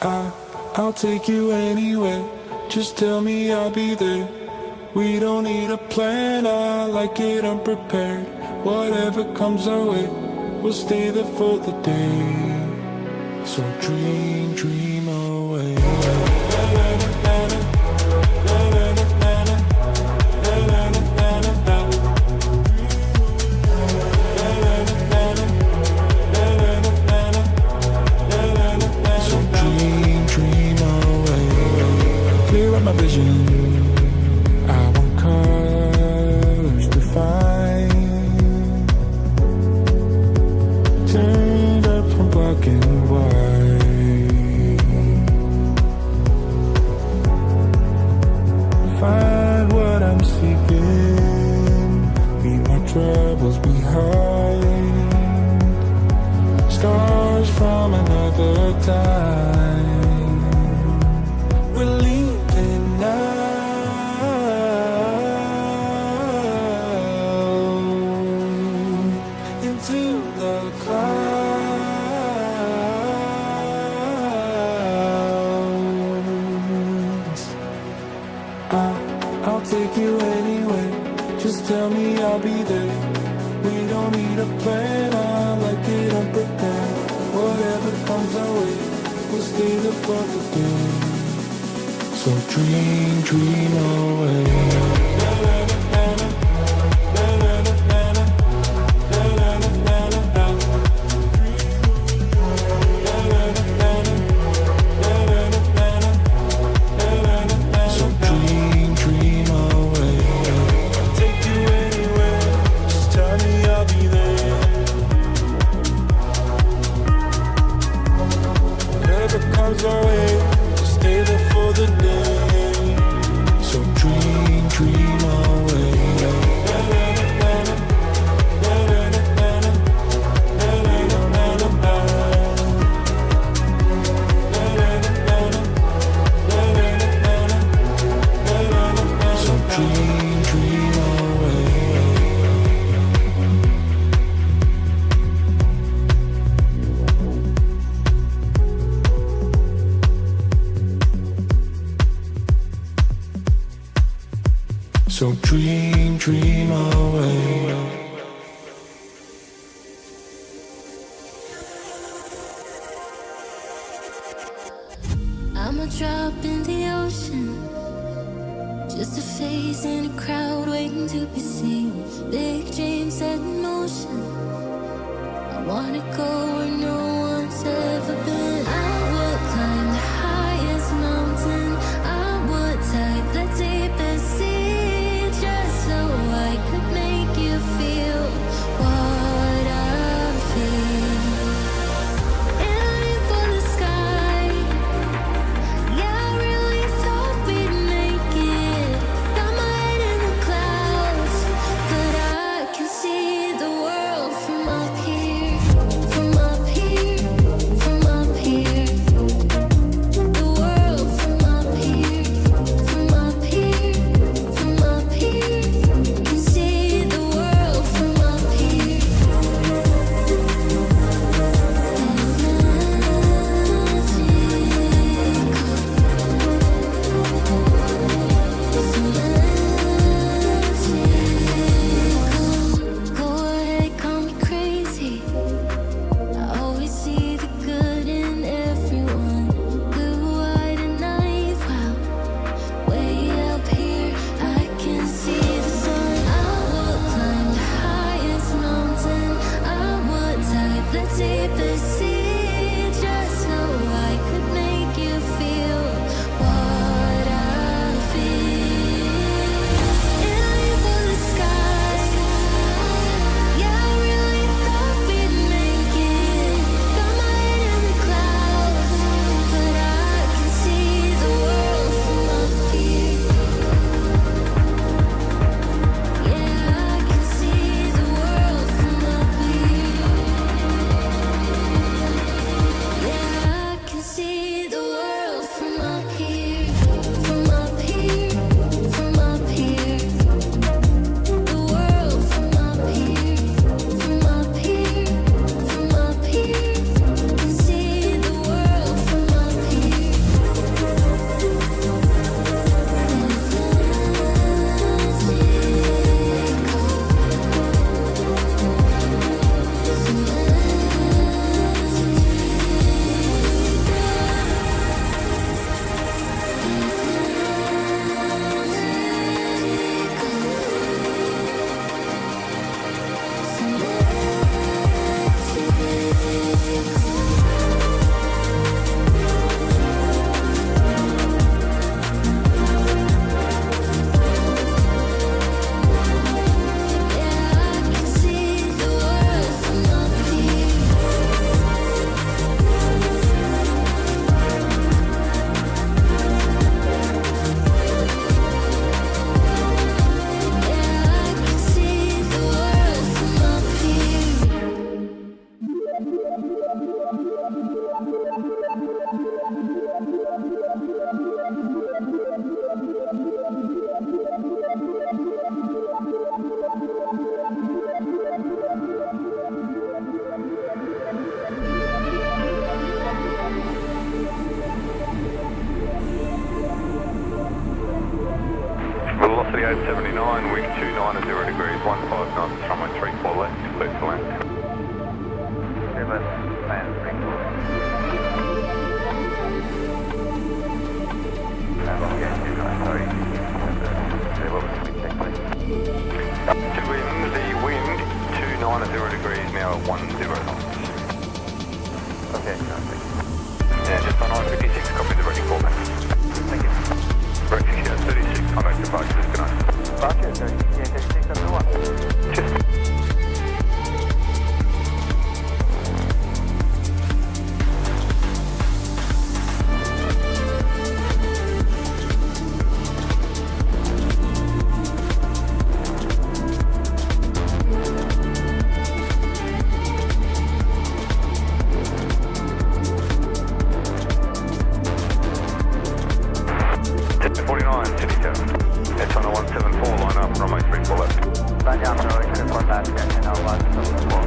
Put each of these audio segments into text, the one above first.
I'll take you anywhere. Just tell me I'll be there. We don't need a plan, I like it unprepared. Whatever comes our way, we'll stay there for the day. So dream, dream away. So dream, dream away. Clear up my vision. I want colors to find. Turned up from black and white. Find what I'm seeking. Leave my troubles behind. Stars from another time. We're leaving now. Into the clouds. I'll take you anywhere. Just tell me I'll be there. We don't need a plan, I like it unprepared. Whatever comes our way, we'll stay there for the day. So dream, dream away. So dream, dream away. I'll take you anywhere. Just tell me I'll be there. Whatever comes our way, we'll stay there for the day. So dream, dream away. So dream, dream away. So dream, dream away. I'm a drop in the ocean, just a face in a crowd waiting to be seen. Big dreams set in motion. I wanna go where no one's ever been. I would climb the highest mountain. I would dive the deepest sea, just so I could make you feel what I feel. Aiming for the sky. Yeah, I really thought we'd make it. Got my head in the clouds, but I can see the world from up here, from up here. to the 879, wind 290 degrees, 15 knots, runway 34 left, clear to land. Airbus, land 34 left. Sorry. To wind, the wind 290 degrees, now at 10 knots. Okay, perfect. Yeah, just on I-56, copy the ready callback. Thank you. Breakfast here, 36, contact departure, good night. Roger, 36, that's the one. Cheers. It's on a 174, line up, runway 34 left. Line down, runway 34 left, and now 174.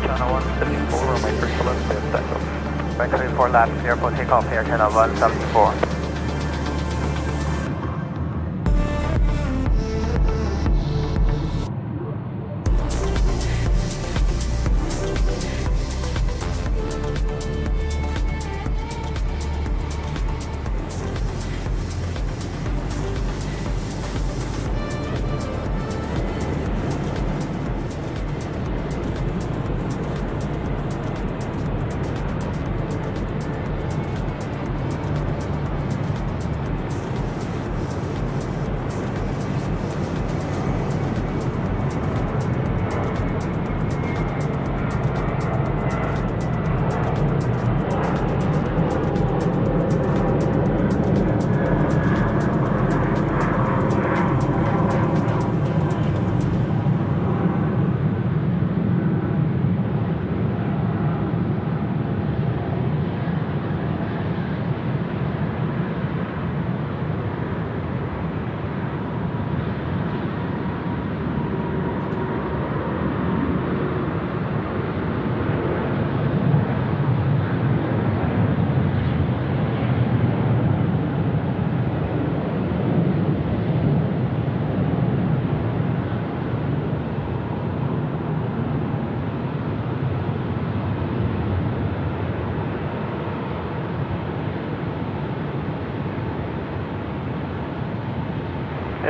Channel 174, runway 34 left, clear takeoff. Runway 34 left, clear for takeoff here, channel 174.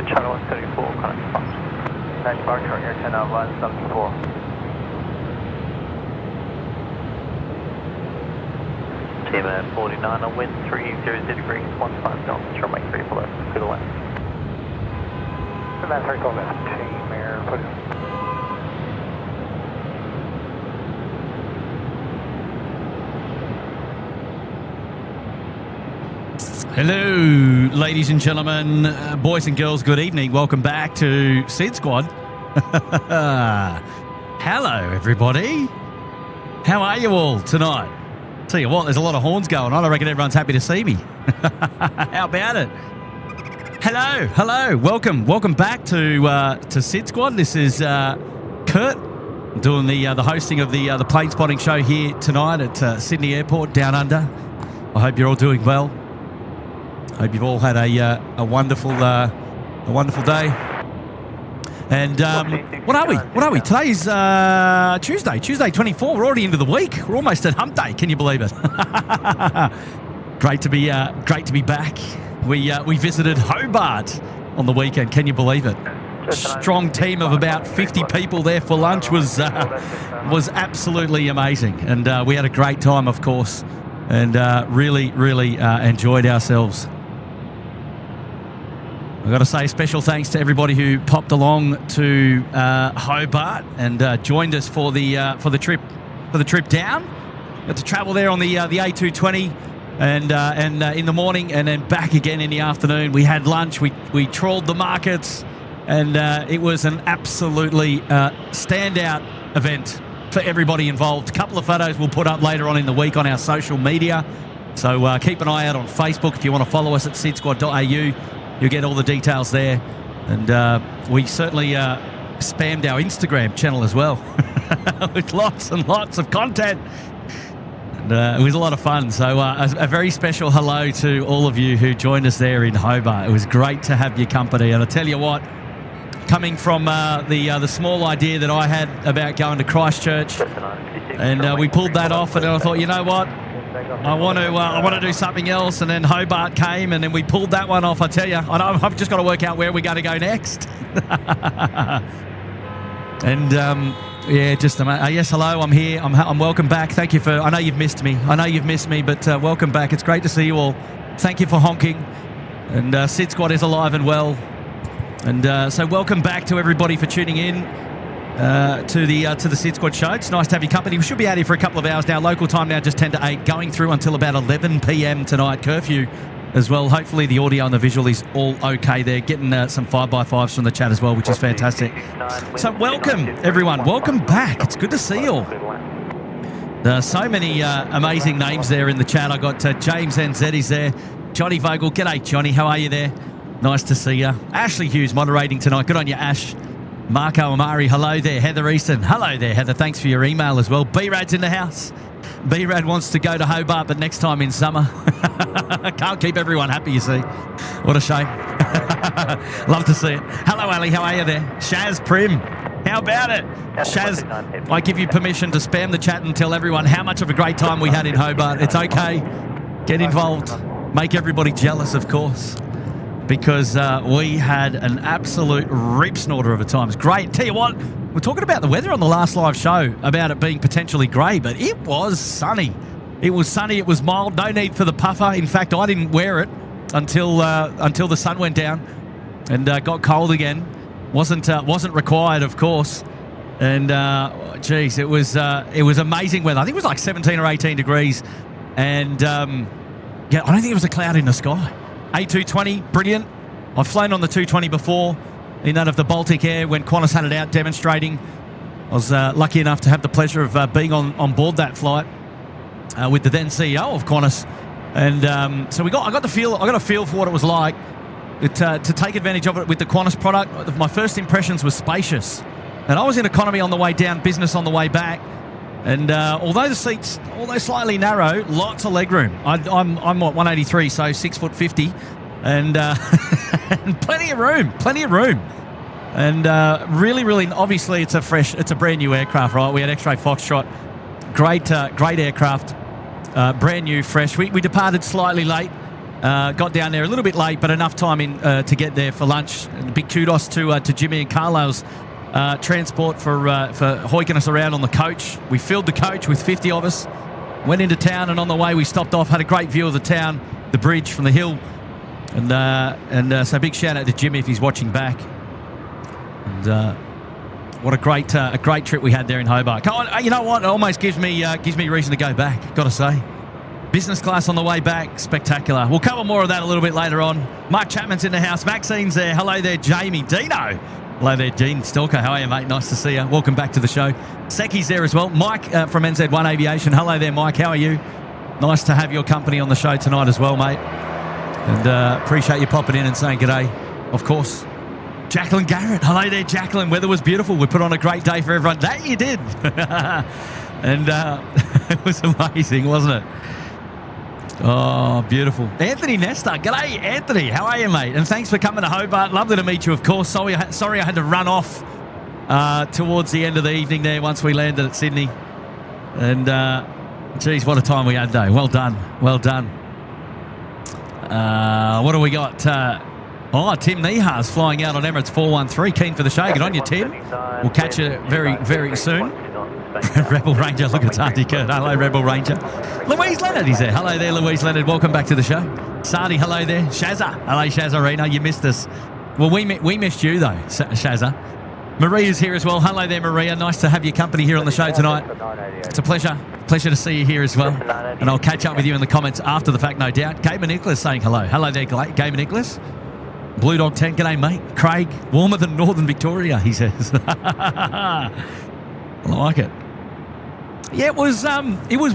Channel 134, connect departure. Connect departure, air channel 174. Team at 49 on wind 300 degrees, 15 knots, runway 34 left, clear to land. Land 34 left, team air, put it. Hello, ladies and gentlemen, boys and girls, good evening. Welcome back to SydSquad. Hello, everybody. How are you all tonight? Tell you what, there's a lot of horns going on. I reckon everyone's happy to see me. How about it? Hello. Welcome back to SydSquad. This is Kurt doing the hosting of the planespotting show here tonight at Sydney Airport down under. I hope you're all doing well. Hope you've all had a wonderful day. And what are we? Today's Tuesday 24. We're already into the week. We're almost at hump day. Can you believe it? Great to be back. We visited Hobart on the weekend. Can you believe it? Strong team of about 50 people there for lunch was absolutely amazing, and we had a great time, of course, and really enjoyed ourselves. I've got to say special thanks to everybody who popped along to Hobart and joined us for the trip down. Got to travel there on the A220 and in the morning, and then back again in the afternoon. We had lunch. We trawled the markets, and it was an absolutely standout event for everybody involved. A couple of photos we'll put up later on in the week on our social media. So keep an eye out on Facebook if you want to follow us at SydSquad.au. You'll get all the details there. And we certainly spammed our Instagram channel as well with lots and lots of content. And it was a lot of fun. So a very special hello to all of you who joined us there in Hobart. It was great to have your company. And I tell you what, coming from the small idea that I had about going to Christchurch, and we pulled that off, and then I thought, you know what? I want to do something else, and then Hobart came, and then we pulled that one off. I tell you, I've just got to work out where we're going to go next. And yeah, just yes, hello, I'm here. I'm welcome back. Thank you for. I know you've missed me. But welcome back. It's great to see you all. Thank you for honking. And SydSquad is alive and well. And so welcome back to everybody for tuning in. To the SydSquad show. It's nice to have your company. We should be out here for a couple of hours now. Local time now, just 10 to 8, going through until about 11 p.m. tonight. Curfew as well. Hopefully the audio and the visual is all okay there. Getting some 5x5s from the chat as well, which is fantastic. So welcome, everyone. Welcome back. It's good to see you all. There's so many amazing names there in the chat. I got James NZ is there. Johnny Vogel. G'day, Johnny. How are you there? Nice to see you. Ashley Hughes moderating tonight. Good on you, Ash. Marco Amari, hello there. Heather Easton, hello there, Heather. Thanks for your email as well. B-Rad's in the house. B-Rad wants to go to Hobart, but next time in summer. Can't keep everyone happy, you see. What a shame. Love to see it. Hello, Ali. How are you there? Shaz Prim. How about it? Shaz, I give you permission to spam the chat and tell everyone how much of a great time we had in Hobart. It's okay. Get involved. Make everybody jealous, of course. Because we had an absolute rip snorter of a time. It's great. Tell you what, we're talking about the weather on the last live show, about it being potentially grey, but it was sunny. It was sunny. It was mild. No need for the puffer. In fact, I didn't wear it until the sun went down and got cold again. Wasn't required, of course. And geez, it was amazing weather. I think it was like 17 or 18 degrees, and yeah, I don't think there was a cloud in the sky. A320, brilliant. I've flown on the 220 before in that of the Baltic Air when Qantas had it out demonstrating. I was lucky enough to have the pleasure of being on board that flight with the then CEO of Qantas, and so I got a feel for what it was like to take advantage of it with the Qantas product. My first impressions were spacious, and I was in economy on the way down, business on the way back. And although the seats, slightly narrow, lots of leg room. I'm what, 183, so 6'50", and and plenty of room. And really, obviously, it's a brand new aircraft, right? We had X-Ray Foxtrot, great aircraft, brand new, fresh. We departed slightly late, got down there a little bit late, but enough time in to get there for lunch. And big kudos to Jimmy and Carlisle's transport for hoiking us around on the coach. We filled the coach with 50 of us, went into town, and on the way we stopped off, had a great view of the town, the bridge from the hill, and so big shout out to Jimmy if he's watching back. And what a great trip we had there in Hobart. You know what? It almost gives me reason to go back. Got to say, business class on the way back, spectacular. We'll cover more of that a little bit later on. Mark Chapman's in the house. Maxine's there. Hello there, Jamie. Dino. Hello there, Gene Stalker. How are you, mate? Nice to see you. Welcome back to the show. Seki's there as well. Mike from NZ1 Aviation. Hello there, Mike. How are you? Nice to have your company on the show tonight as well, mate. And appreciate you popping in and saying g'day, of course. Jacqueline Garrett. Hello there, Jacqueline. Weather was beautiful. We put on a great day for everyone. That you did. And it was amazing, wasn't it? Oh, beautiful. Anthony Nesta. G'day, Anthony. How are you, mate? And thanks for coming to Hobart. Lovely to meet you, of course. Sorry I had to run off towards the end of the evening there once we landed at Sydney. And, geez, what a time we had, though. Well done. Well done. What do we got? Tim Nihas flying out on Emirates 413. Keen for the show. Get on you, Tim. We'll catch you very, very soon. Rebel Ranger, look at Auntie Kurt. Hello, Rebel Ranger. Louise Leonard, he's there. Hello there, Louise Leonard. Welcome back to the show. Sardi, hello there. Shazza. Hello, Shazarina. You missed us. Well, we missed you, though, Shazza. Maria's here as well. Hello there, Maria. Nice to have your company here on the show tonight. It's a pleasure. Pleasure to see you here as well. And I'll catch up with you in the comments after the fact, no doubt. Gamer Nicholas saying hello. Hello there, Gamer Nicholas. Blue Dog 10, g'day, mate. Craig, warmer than Northern Victoria, he says. I like it. Yeah, it was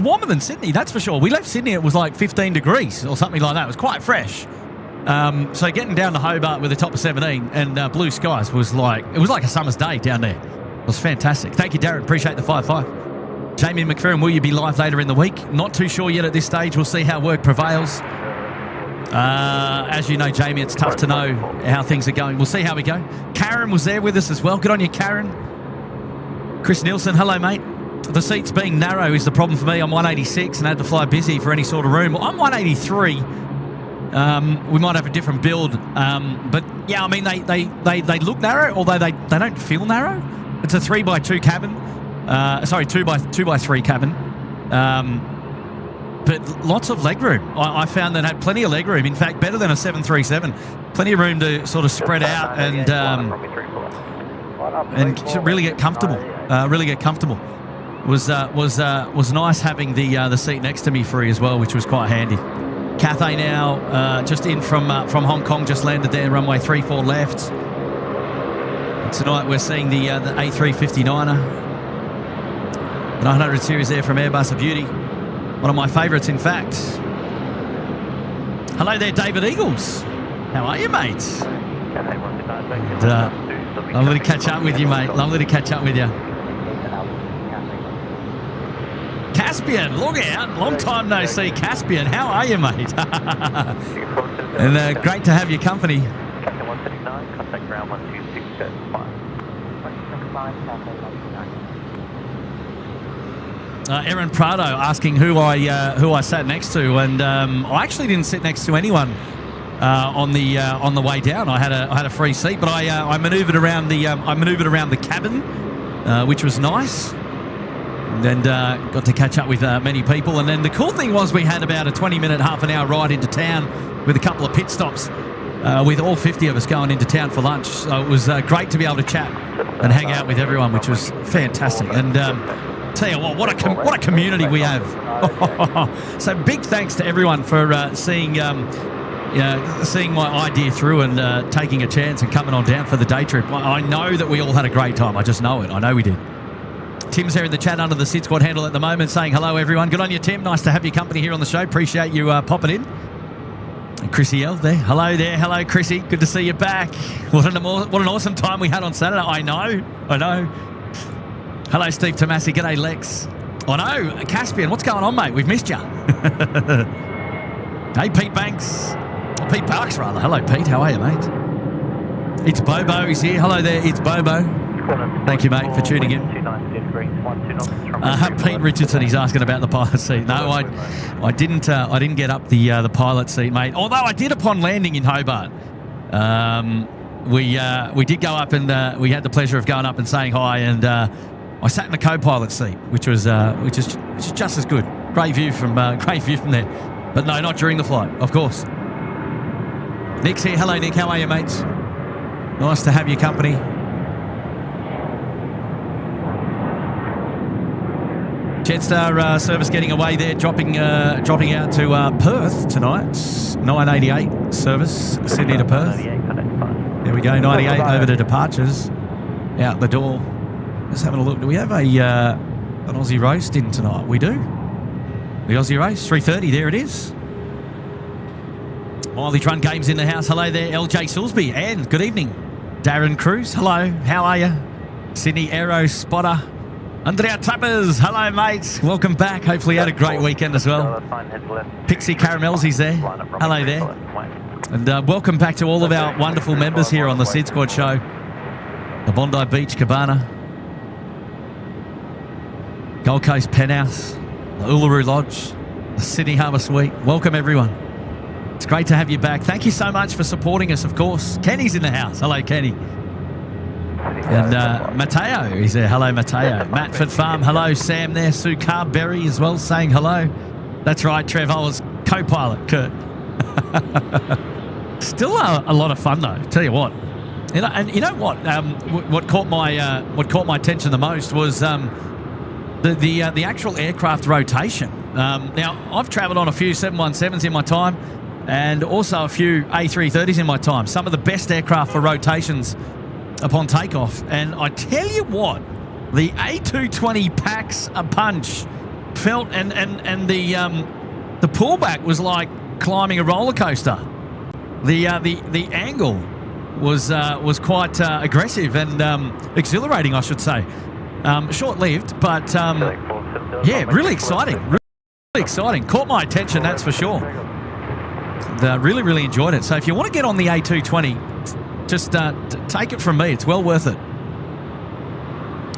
warmer than Sydney, that's for sure. We left Sydney, it was like 15 degrees or something like that. It was quite fresh. So getting down to Hobart with a top of 17 and blue skies was like a summer's day down there. It was fantastic. Thank you, Darren. Appreciate the 5-5. Jamie McPherson, will you be live later in the week? Not too sure yet at this stage. We'll see how work prevails. As you know, Jamie, it's tough to know how things are going. We'll see how we go. Karen was there with us as well. Good on you, Karen. Chris Nielsen, hello, mate. The seats being narrow is the problem for me. I'm 186 and had to fly busy for any sort of room. Well, I'm 183. We might have a different build. But, yeah, I mean, they look narrow, although they don't feel narrow. It's a 3x2 cabin. 2x3 cabin. But lots of leg room. I found that had plenty of leg room. In fact, better than a 737. Plenty of room to sort of spread out and really get comfortable. It was nice having the seat next to me free as well, which was quite handy. Cathay now just in from Hong Kong, just landed there, runway 34 left. And tonight we're seeing the A350-9er. 900 series there from Airbus, a beauty. One of my favourites, in fact. Hello there, David Eagles. How are you, mate? Lovely to catch up with you, mate. Lovely to catch up with you. Caspian, look out. Long time no see, Caspian. How are you, mate? And great to have your company. Captain 139, contact ground 126.5. Aaron Prado asking who I sat next to, and I actually didn't sit next to anyone on the way down. I had a free seat, but I manoeuvred around the cabin, which was nice, and got to catch up with many people. And then the cool thing was we had about a 20-minute, half an hour ride into town with a couple of pit stops, with all 50 of us going into town for lunch. So it was great to be able to chat and hang out with everyone, which was fantastic. And tell you what a community we have. So big thanks to everyone for seeing my idea through and taking a chance and coming on down for the day trip. I know that we all had a great time. I just know it. I know we did. Tim's here in the chat under the SydSquad handle at the moment saying hello, everyone. Good on you, Tim. Nice to have your company here on the show. Appreciate you popping in. And Chrissy L there. Hello there. Hello, Chrissy. Good to see you back. What an awesome time we had on Saturday. I know. Hello, Steve Tomasi. G'day, Lex. Oh, no. Caspian, what's going on, mate? We've missed you. Hey, Pete Banks. Oh, Pete Parks, rather. Hello, Pete. How are you, mate? It's Bobo. He's here. Hello there. It's Bobo. Thank you, mate, for tuning in. Pete Richardson, he's asking about the pilot seat. No, I didn't get up the pilot seat, mate. Although I did upon landing in Hobart. We did go up and we had the pleasure of going up and saying hi, and I sat in the co-pilot seat, which is just as good. Great view from there. But no, not during the flight, of course. Nick's here. Hello, Nick. How are you, mates? Nice to have your company. Jetstar service getting away there, dropping out to Perth tonight. 988 service, Sydney to Perth. There we go, 98 over to departures. Out the door. Just having a look. Do we have an Aussie roast in tonight? We do. The Aussie roast, 3:30. There it is. Miley Trun Games in the house. Hello there, LJ Silsby. And good evening, Darren Cruz. Hello, how are you? Sydney Aero Spotter. Andrea Trappers. Hello, mates. Welcome back. Hopefully you had a great weekend as well. Pixie Caramels, he's there. Hello there. And welcome back to all of our wonderful members here on the SydSquad show. The Bondi Beach Cabana. Gold Coast Penthouse. The Uluru Lodge. The Sydney Harbour Suite. Welcome, everyone. It's great to have you back. Thank you so much for supporting us, of course. Kenny's in the house. Hello, Kenny. And Mateo, he's there. Hello, Mateo. Matford Farm, hello. Sam there. Sue Carberry as well, saying hello. That's right, Trev. I was co-pilot, Kurt. Still a lot of fun, though. Tell you what. And you know what? What caught my attention the most was the actual aircraft rotation. Now, I've travelled on a few 717s in my time, and also a few A330s in my time. Some of the best aircraft for rotations upon takeoff. And I tell you what, the A220 packs a punch. Felt and the pullback was like climbing a roller coaster. The angle was quite aggressive and exhilarating, I should say. Short-lived, but yeah, really exciting. Really exciting. Caught my attention, that's for sure. And, really enjoyed it. So if you want to get on the A220, just take it from me. It's well worth it.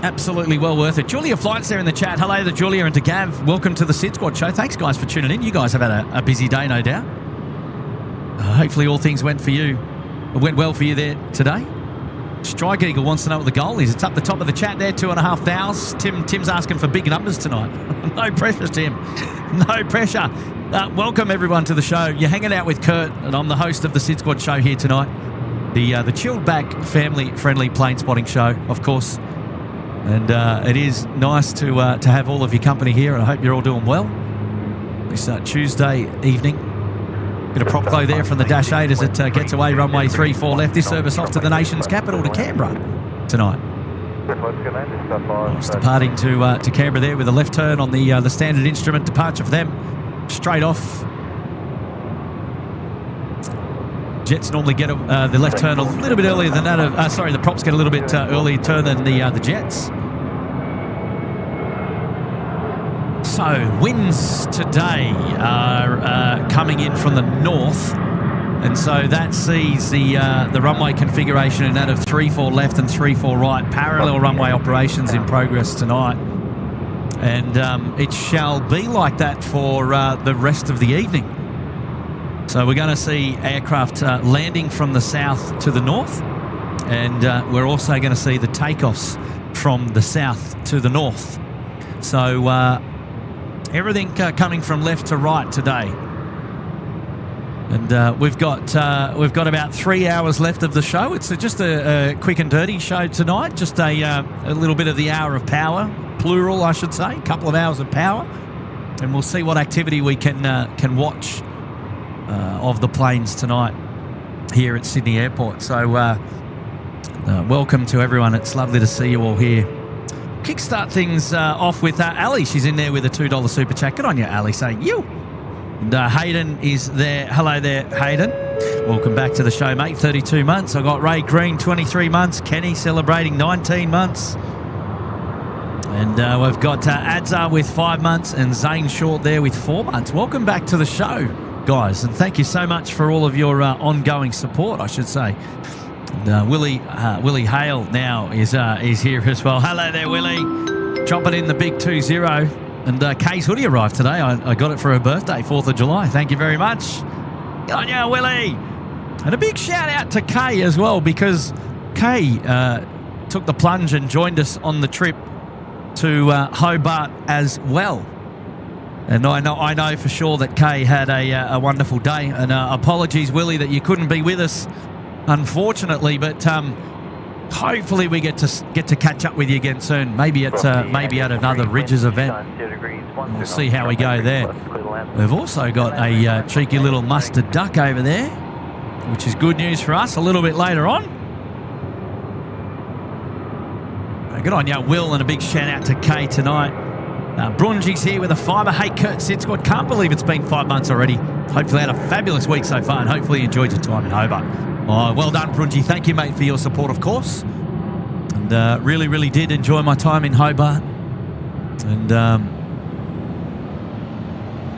Absolutely well worth it. Julia Flight's there in the chat. Hello to Julia and to Gav. Welcome to the SydSquad show. Thanks, guys, for tuning in. You guys have had a busy day, no doubt. Hopefully all things went well for you there today. Strike Eagle wants to know what the goal is. It's up the top of the chat there, 2,500. Tim's asking for big numbers tonight. No pressure, Tim. No pressure. Welcome, everyone, to the show. You're hanging out with Kurt, and I'm the host of the SydSquad show here tonight. The chilled back, family-friendly plane spotting show, of course. And it is nice to have all of your company here, and I hope you're all doing well. This Tuesday evening. Bit of prop glow there from the Dash 8 as it gets away runway 34 left. This service off to the nation's capital, to Canberra, tonight. Just departing to Canberra there with a left turn on the standard instrument departure for them. Straight off. Jets normally get the left turn a little bit earlier than that. The props get a little bit earlier turn than the Jets. So winds today are coming in from the north, and so that sees the runway configuration in that of 3-4 left and 3-4 right. Parallel runway operations in progress tonight, and it shall be like that for the rest of the evening. So we're going to see aircraft landing from the south to the north, and we're also going to see the takeoffs from the south to the north. So everything coming from left to right today. And we've got about 3 hours left of the show. It's just a quick and dirty show tonight. Just a little bit of the hour of power, plural, I should say. A couple of hours of power, and we'll see what activity we can watch of the planes tonight here at Sydney Airport. So welcome to everyone. It's lovely to see you all here. Kickstart things off with Ali. She's in there with a $2 super chat. Good on you, Ali, saying you. And Hayden is there. Hello there, Hayden. Welcome back to the show, mate. 32 months. I got Ray Green, 23 months. Kenny celebrating 19 months. And we've got Adzar with 5 months and Zane Short there with 4 months. Welcome back to the show, guys. And thank you so much for all of your ongoing support, I should say. And, Willie Hale now is here as well. Hello there, Willie. Dropping in the big 20. And Kay's hoodie arrived today. I got it for her birthday, 4th of July. Thank you very much. Good on you, Willie. And a big shout out to Kay as well, because Kay took the plunge and joined us on the trip to Hobart as well. And I know for sure that Kay had a wonderful day. And apologies, Willie, that you couldn't be with us, unfortunately, but hopefully we get to catch up with you again soon. Maybe at another Ridges event. We'll see how we go there. We've also got a cheeky little mustard duck over there, which is good news for us a little bit later on. Good on you, Will, and a big shout out to Kay tonight. Brunji's here with a fiver. Hey, Kurt, SydSquad, can't believe it's been 5 months already. Hopefully had a fabulous week so far, and hopefully you enjoyed your time in Hobart. Oh, well done, Brunji. Thank you, mate, for your support, of course. And really did enjoy my time in Hobart. And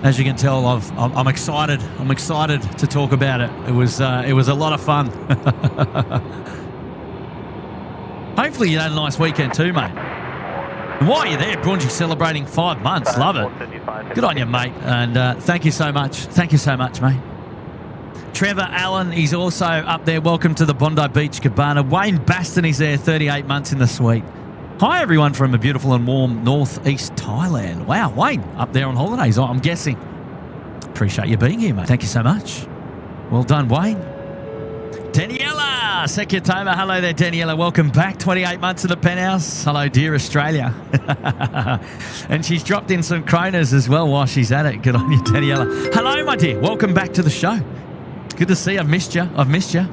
as you can tell, I'm excited. I'm excited to talk about it. It was a lot of fun. Hopefully you had a nice weekend too, mate. And while you're there, Brunji celebrating 5 months. Love it. Good on you, mate. And thank you so much. Thank you so much, mate. Trevor Allen, he's also up there. Welcome to the Bondi Beach Cabana. Wayne Baston is there, 38 months in the suite. Hi, everyone from a beautiful and warm northeast Thailand. Wow, Wayne, up there on holidays, I'm guessing. Appreciate you being here, mate. Thank you so much. Well done, Wayne. Daniela Sekutoma. Hello there, Daniela. Welcome back. 28 months in the penthouse. Hello, dear Australia. And she's dropped in some kroners as well while she's at it. Good on you, Daniela. Hello, my dear. Welcome back to the show. Good to see you. I've missed you.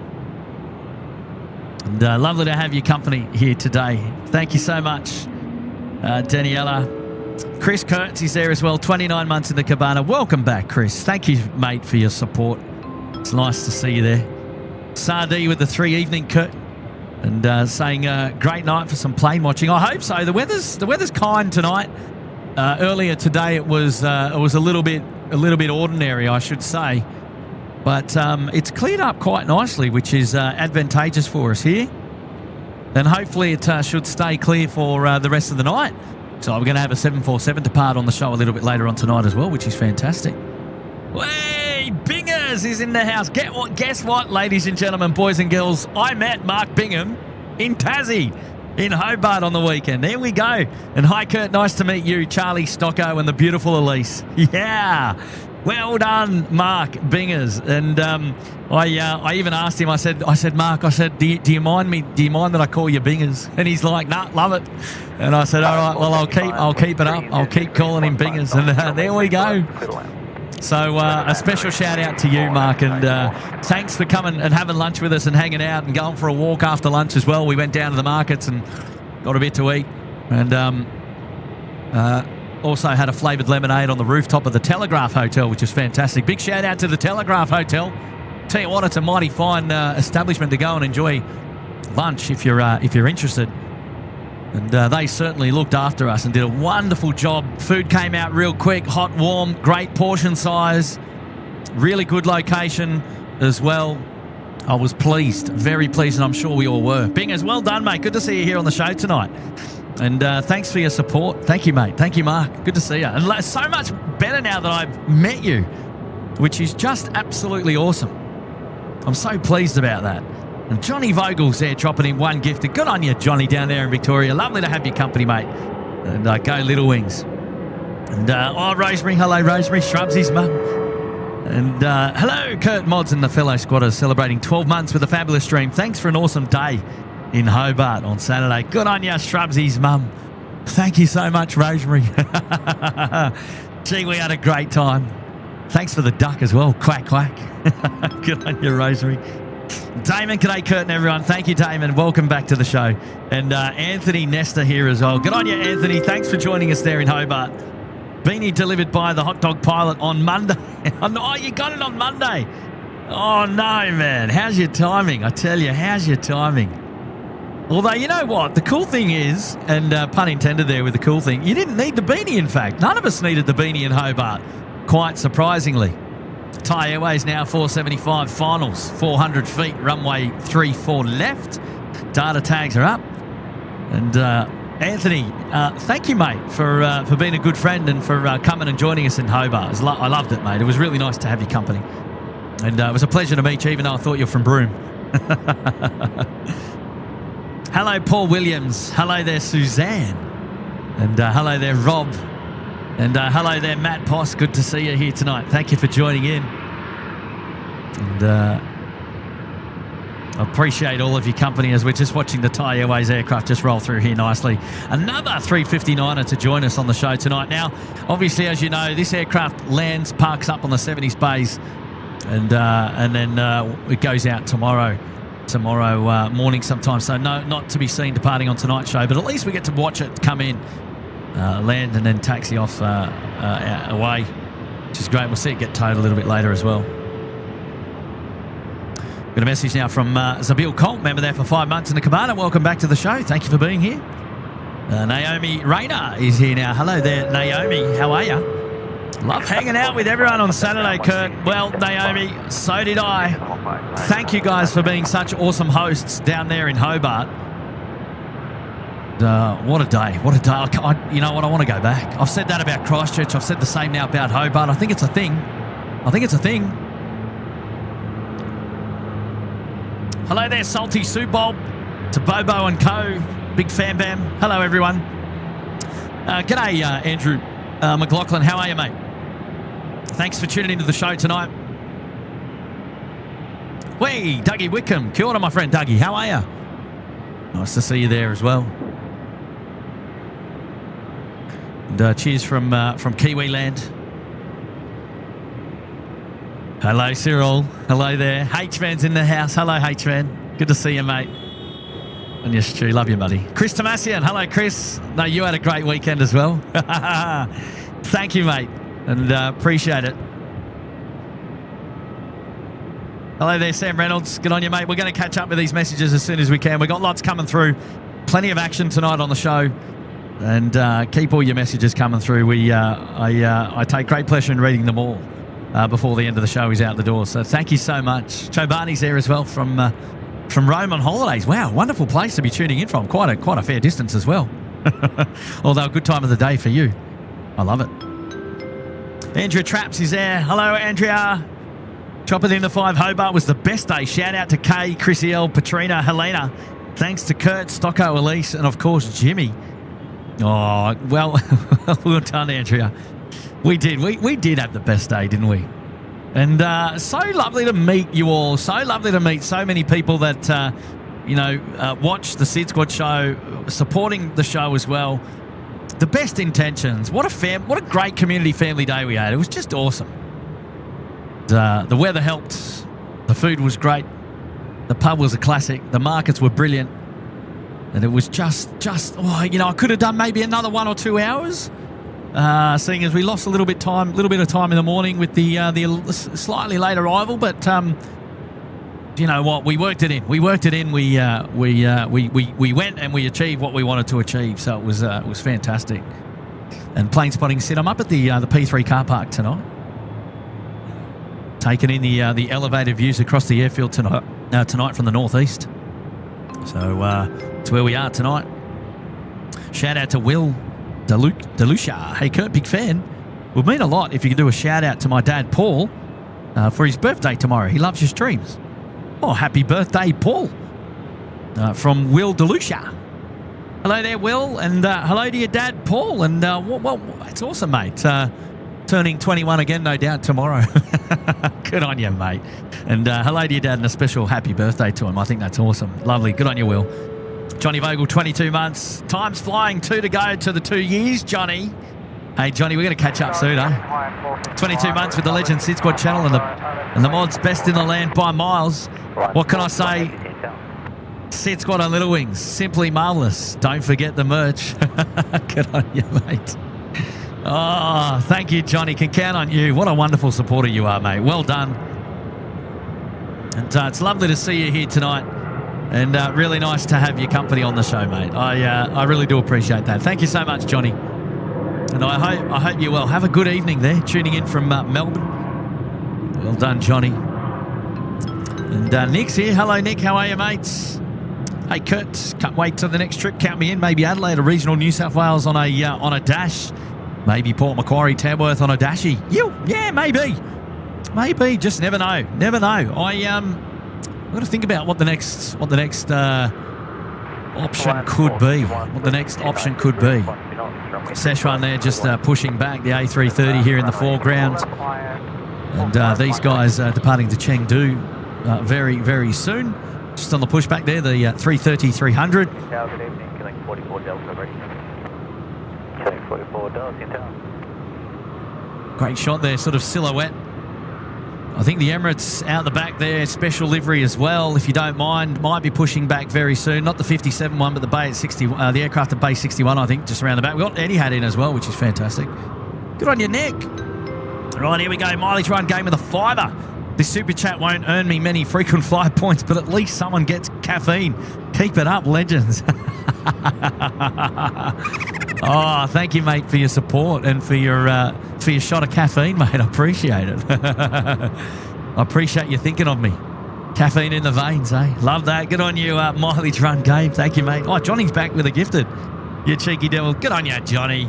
And lovely to have your company here today. Thank you so much, Daniela. Chris Kurtz is there as well. 29 months in the cabana. Welcome back, Chris. Thank you, mate, for your support. It's nice to see you there. Sardee with the 3 evening Kurt, and saying great night for some plane watching. I hope so. The weather's kind tonight. Earlier today it was a little bit ordinary, I should say, but it's cleared up quite nicely, which is advantageous for us here. And hopefully it should stay clear for the rest of the night. So we're going to have a 747 depart on the show a little bit later on tonight as well, which is fantastic. Hey, Bingers is in the house. Guess what, ladies and gentlemen, boys and girls? I met Mark Bingham in Tassie, in Hobart on the weekend. There we go. And hi, Kurt. Nice to meet you, Charlie Stocko and the beautiful Elise. Yeah. Well done, Mark Bingers. And I even asked him, I said, Mark, do you mind that I call you Bingers? And he's like, nah, love it. And I said, all right, well, I'll keep it up. I'll keep calling him Bingers. And there we go. So a special shout out to you, Mark, and thanks for coming and having lunch with us and hanging out and going for a walk after lunch as well. We went down to the markets and got a bit to eat, and also had a flavoured lemonade on the rooftop of the Telegraph Hotel, which is fantastic. Big shout out to the Telegraph Hotel. Tell you what, it's a mighty fine establishment to go and enjoy lunch if you're interested. And they certainly looked after us and did a wonderful job. Food came out real quick, hot, warm, great portion size, really good location as well. I was pleased, very pleased, and I'm sure we all were. Bingers, well done, mate. Good to see you here on the show tonight. And thanks for your support. Thank you, mate. Thank you, Mark. Good to see you. And so much better now that I've met you, which is just absolutely awesome. I'm so pleased about that. And Johnny Vogel's there dropping in one gift. Good on you, Johnny, down there in Victoria. Lovely to have your company, mate. And go Little Wings. And Rosemary. Hello, Rosemary. Shrubsy's mum. And hello, Kurt Mods and the fellow squatters celebrating 12 months with a fabulous stream. Thanks for an awesome day in Hobart on Saturday. Good on you, Shrubsy's mum. Thank you so much, Rosemary. Gee, we had a great time. Thanks for the duck as well. Quack, quack. Good on you, Rosemary. Damon, g'day, Kurt and everyone. Thank you, Damon. Welcome back to the show. And Anthony Nesta here as well. Good on you, Anthony. Thanks for joining us there in Hobart. Beanie delivered by the hot dog pilot on Monday. Oh, you got it on Monday. Oh, no, man. How's your timing? I tell you, how's your timing? Although, you know what? The cool thing is, and pun intended there with the cool thing, you didn't need the beanie, in fact. None of us needed the beanie in Hobart, quite surprisingly. Thai Airways now 475 finals, 400 feet, runway 34 left. Data tags are up. And Anthony, thank you, mate, for being a good friend and for coming and joining us in Hobart. I loved it, mate. It was really nice to have your company. And it was a pleasure to meet you, even though I thought you were from Broome. Hello, Paul Williams. Hello there, Suzanne. And hello there, Rob. And hello there, Matt Poss. Good to see you here tonight. Thank you for joining in. And I appreciate all of your company as we're just watching the Thai Airways aircraft just roll through here nicely. Another 359er to join us on the show tonight. Now, obviously, as you know, this aircraft lands, parks up on the 70s bays, and then it goes out tomorrow morning sometime. So no, not to be seen departing on tonight's show, but at least we get to watch it come in. Land and then taxi off away, which is great. We'll see it get towed a little bit later as well. Got a message now from Zabil Colt, member there for 5 months in the cabana. Welcome back to the show. Thank you for being here. Naomi Rayner is here now. Hello there, Naomi. How are you? Love hanging out with everyone on Saturday, Kurt. Well, Naomi, so did I. Thank you guys for being such awesome hosts down there in Hobart. What a day. What a day. You know what? I want to go back. I've said that about Christchurch. I've said the same now about Hobart. I think it's a thing. Hello there, Salty Soup Bowl. To Bobo and Co. Big fan bam. Hello, everyone. G'day, Andrew McLaughlin. How are you, mate? Thanks for tuning into the show tonight. Hey, Dougie Wickham. Kia ora, my friend Dougie. How are you? Nice to see you there as well. And cheers from Kiwi Land. Hello, Cyril. Hello there. H-Man's in the house. Hello, H-Man. Good to see you, mate. And yes, Stu, love you, buddy. Chris Tomasian. Hello, Chris. No, you had a great weekend as well. Thank you, mate. And appreciate it. Hello there, Sam Reynolds. Good on you, mate. We're going to catch up with these messages as soon as we can. We've got lots coming through. Plenty of action tonight on the show. And keep all your messages coming through. I take great pleasure in reading them all before the end of the show is out the door. So thank you so much. Joe Barney's there as well from Rome on holidays. Wow, wonderful place to be tuning in from. Quite a fair distance as well. Although a good time of the day for you. I love it. Andrea Traps is there. Hello, Andrea. Chopping in the 5 Hobart was the best day. Shout out to Kay, Chrissy L, Patrina, Helena. Thanks to Kurt, Stocko, Elise, and of course Jimmy. Oh, well, well done, Andrea. We did. We did have the best day, didn't we? And so lovely to meet you all. So lovely to meet so many people that, watch the SydSquad show, supporting the show as well. The best intentions. What a great community family day we had. It was just awesome. The weather helped. The food was great. The pub was a classic. The markets were brilliant. And it was just I could have done maybe another 1 or 2 hours. Seeing as we lost a little bit of time in the morning with the slightly late arrival, but you know what? We worked it in. We went and we achieved what we wanted to achieve. So it was fantastic. And plane spotting said, I'm up at the P3 car park tonight, taking in the elevated views across the airfield tonight from the northeast. So it's where we are tonight. Shout out to Will Delucia. Hey, Kurt, big fan. Would mean a lot if you could do a shout out to my dad, Paul, for his birthday tomorrow. He loves your streams. Oh, happy birthday, Paul. From Will Delucia. Hello there, Will, and hello to your dad, Paul. And well, it's awesome, mate. Turning 21 again, no doubt, tomorrow. Good on you, mate. And hello to your dad and a special happy birthday to him. I think that's awesome. Lovely. Good on you, Will. Johnny Vogel, 22 months. Time's flying, 2 to go to the 2 years, Johnny. Hey, Johnny, we're going to catch up soon, eh? 22 months with the Legend SydSquad channel and the mods best in the land by miles. What can I say? SydSquad on Little Wings. Simply marvellous. Don't forget the merch. Good on you, mate. Oh, thank you, Johnny. Can count on you. What a wonderful supporter you are, mate. Well done. And it's lovely to see you here tonight. And really nice to have your company on the show, mate. I really do appreciate that. Thank you so much, Johnny. And I hope you're well. Have a good evening there, tuning in from Melbourne. Well done, Johnny. And Nick's here. Hello, Nick. How are you, mates? Hey, Kurt. Can't wait till the next trip. Count me in. Maybe Adelaide or regional New South Wales on a dash. Maybe Port Macquarie, Tamworth on a dashy. Yeah, maybe. Maybe. Just never know. Never know. I've got to think about what the next option could be. What the next option could be. Szechuan there just pushing back the A330 here in the foreground. And these guys departing to Chengdu very, very soon. Just on the pushback there, the 330-300. Good evening, killing 44 Delta ready. Killing 44 Delta in town. Great shot there, sort of silhouette. I think the Emirates out the back there, special livery as well, if you don't mind, might be pushing back very soon. Not the 57 one, but the Bay at 60, the aircraft at Base 61, I think, just around the back. We got Etihad in as well, which is fantastic. Good on you, Nick. Right, here we go. Mileage run game with a fiver. This super chat won't earn me many frequent flyer points, but at least someone gets caffeine. Keep it up, legends. Oh, thank you, mate, for your support and for your shot of caffeine, mate. I appreciate it. I appreciate you thinking of me. Caffeine in the veins, eh? Love that. Good on you, mileage run game. Thank you, mate. Oh, Johnny's back with a gifted. You cheeky devil. Good on you, Johnny.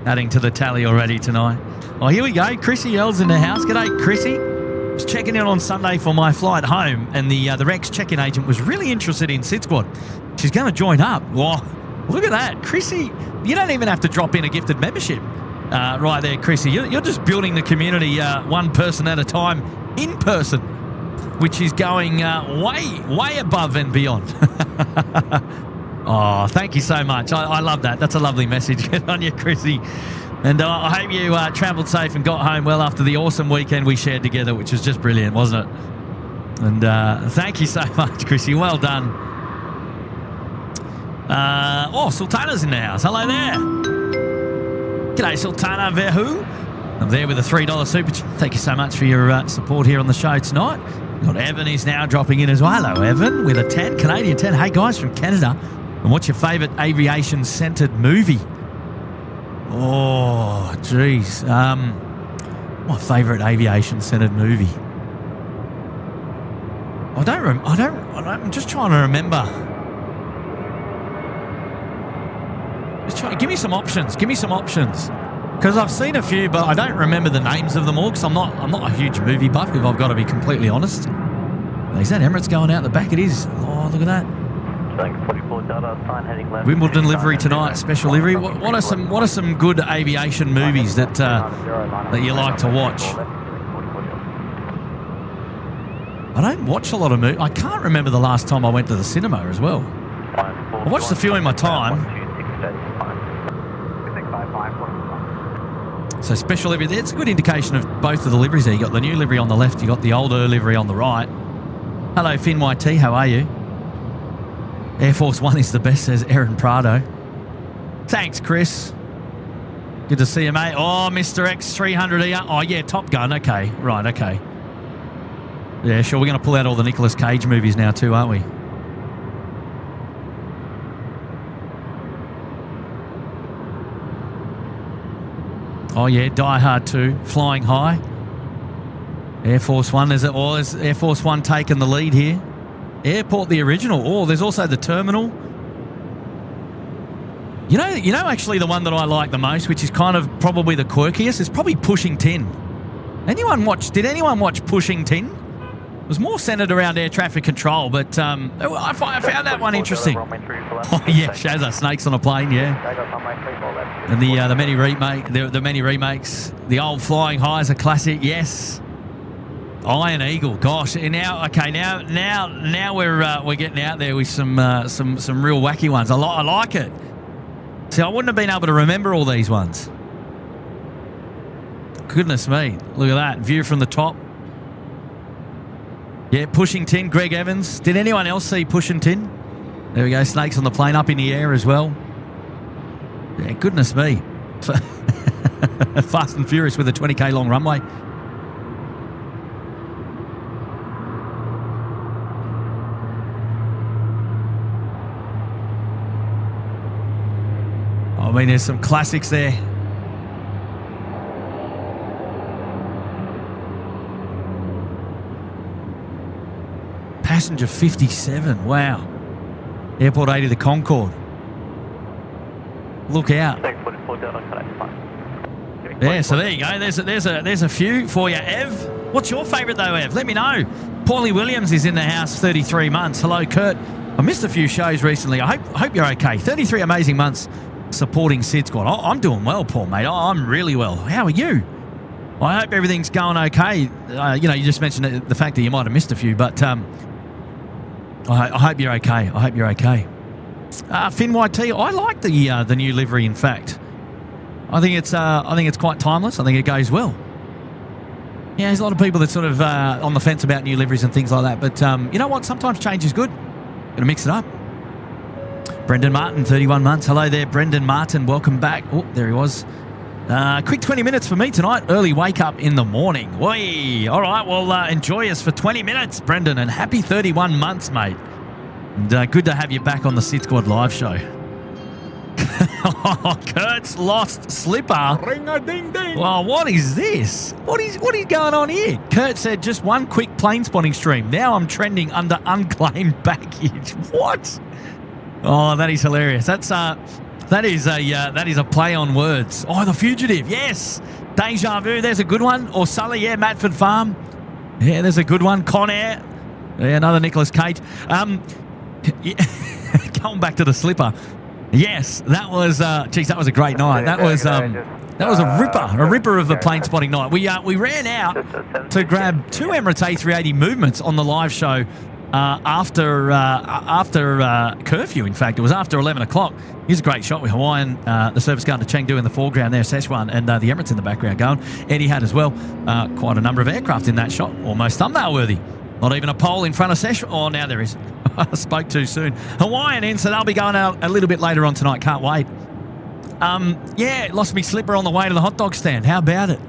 Adding to the tally already tonight. Oh, here we go. Chrissy L's in the house. G'day, Chrissy. was checking in on Sunday for my flight home, and the Rex check-in agent was really interested in SydSquad. She's going to join up. Wow, look at that. Chrissy, you don't even have to drop in a gifted membership right there, Chrissy. You're just building the community one person at a time in person, which is going way above and beyond. Oh, thank you so much. I love that. That's a lovely message. Good on you, Chrissy. And I hope you travelled safe and got home well after the awesome weekend we shared together, which was just brilliant, wasn't it? And thank you so much, Chrissy. Well done. Sultana's in the house. Hello there. G'day, Sultana Verhu. I'm there with a $3 super chat. Thank you so much for your support here on the show tonight. We've got Evan is now dropping in as well. Hello, Evan, with a 10, Canadian 10. Hey, guys from Canada. And what's your favourite aviation-centred movie? Oh, geez. My favourite aviation-centred movie. I'm just trying to remember. Give me some options. Because I've seen a few, but I don't remember the names of them all. Because I'm not a huge movie buff, if I've got to be completely honest. Is that Emirates going out the back? It is. Oh, look at that. Wimbledon livery tonight, special livery. What are some good aviation movies that you like to watch? I don't watch a lot of movies. I can't remember the last time I went to the cinema as well. I watched a few in my time. So special livery, it's a good indication of both of the liveries there. You got the new livery on the left, you got the older livery on the right. Hello, Finn YT, how are you? Air Force One is the best, says Aaron Prado. Thanks, Chris. Good to see you, mate. Oh, Mr. X300E. Oh, yeah, Top Gun. Okay, right, okay. Yeah, sure, we're going to pull out all the Nicolas Cage movies now too, aren't we? Oh, yeah, Die Hard 2, Flying High. Air Force One, is Air Force One taking the lead here? Airport, the original. Oh, there's also the Terminal. You know, actually the one that I like the most, which is kind of probably the quirkiest, is probably Pushing Tin. Did anyone watch Pushing Tin? It was more centered around air traffic control, but I found that one interesting. Oh yeah, Shazza, Snakes on a Plane, yeah. And the many remakes. The old Flying High is a classic, yes. Iron Eagle, gosh. Now we're getting out there with some real wacky ones. I like it. See, I wouldn't have been able to remember all these ones. Goodness me, look at that view from the top. Yeah, Pushing Tin, Greg Evans. Did anyone else see Pushing Tin? There we go, Snakes on the Plane up in the air as well. Yeah, goodness me. Fast and Furious with a 20k long runway. I mean, there's some classics there. Passenger 57, wow. Airport 80, the Concorde. Look out. Yeah, so there you go. There's a few for you. Ev, what's your favourite though, Ev? Let me know. Paulie Williams is in the house, 33 months. Hello, Kurt. I missed a few shows recently. I hope you're okay. 33 amazing months supporting SydSquad. I'm doing well, Paul, mate. I'm really well. How are you? I hope everything's going okay. You just mentioned the fact that you might have missed a few, but I hope you're okay. I hope you're okay. Finn YT, I like the new livery. In fact, I think it's quite timeless. I think it goes well. Yeah, there's a lot of people that sort of on the fence about new liveries and things like that. But you know what? Sometimes change is good. Got to mix it up. Brendan Martin, 31 months. Hello there, Brendan Martin. Welcome back. Oh, there he was. Quick 20 minutes for me tonight. Early wake up in the morning. Whee! All right, well, enjoy us for 20 minutes, Brendan, and happy 31 months, mate. And good to have you back on the SydSquad live show. Kurt's lost slipper. Ring-a-ding-ding. Well, what is this? What is going on here? Kurt said just one quick plane spotting stream. Now I'm trending under unclaimed baggage. What? Oh, that is hilarious. That is a play on words. Oh, The Fugitive. Yes. Deja Vu. There's a good one. Or Sully. Yeah, Matford Farm. Yeah, there's a good one. Con Air. Yeah, another Nicolas Cage. Going back to the slipper. Yes, that was. Geez, that was a great night. That was a ripper of a plane spotting night. We ran out to grab 2 Emirates A380 movements on the live show after curfew. In fact, it was after 11 o'clock. Here's a great shot with Hawaiian, the service going to Chengdu in the foreground there, Szechuan, and the Emirates in the background going. Eddie had as well quite a number of aircraft in that shot, almost thumbnail worthy. Not even a pole in front of Szechuan. Oh, now there is. I spoke too soon. Hawaiian in, so they'll be going out a little bit later on tonight. Can't wait. Yeah, lost me slipper on the way to the hot dog stand. How about it?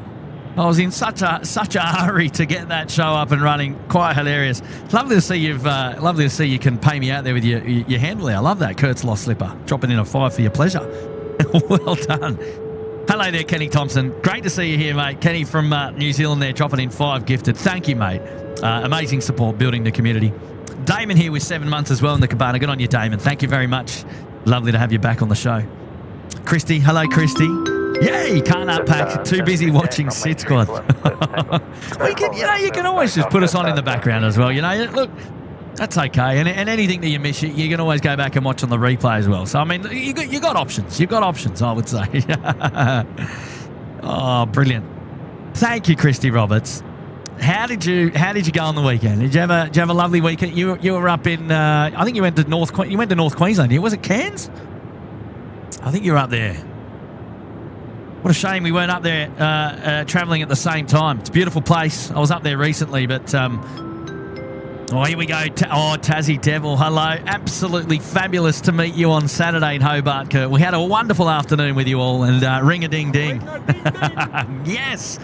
I was in such a hurry to get that show up and running. Quite hilarious. Lovely to see you can pay me out there with your handle there. I love that. Kurt's lost slipper. Dropping in a 5 for your pleasure. Well done. Hello there, Kenny Thompson. Great to see you here, mate. Kenny from New Zealand there, dropping in 5 gifted. Thank you, mate. Amazing support, building the community. Damon here with 7 months as well in the cabana. Good on you, Damon. Thank you very much. Lovely to have you back on the show. Christy, hello, Christy. Yay, can't unpack. Too busy watching SydSquad. You can always just put us on in the background as well. Look, that's okay. And anything that you miss, you can always go back and watch on the replay as well. So, I mean, you got options. You've got options, I would say. Oh, brilliant. Thank you, Christy Roberts. How did you go on the weekend? Did you have a lovely weekend? You were up in I think you went to North Queensland. Was it Cairns? I think you were up there. What a shame we weren't up there travelling at the same time. It's a beautiful place. I was up there recently, but here we go. Tassie Devil, hello. Absolutely fabulous to meet you on Saturday in Hobart, Kurt. We had a wonderful afternoon with you all, and ring-a-ding-ding. Yes.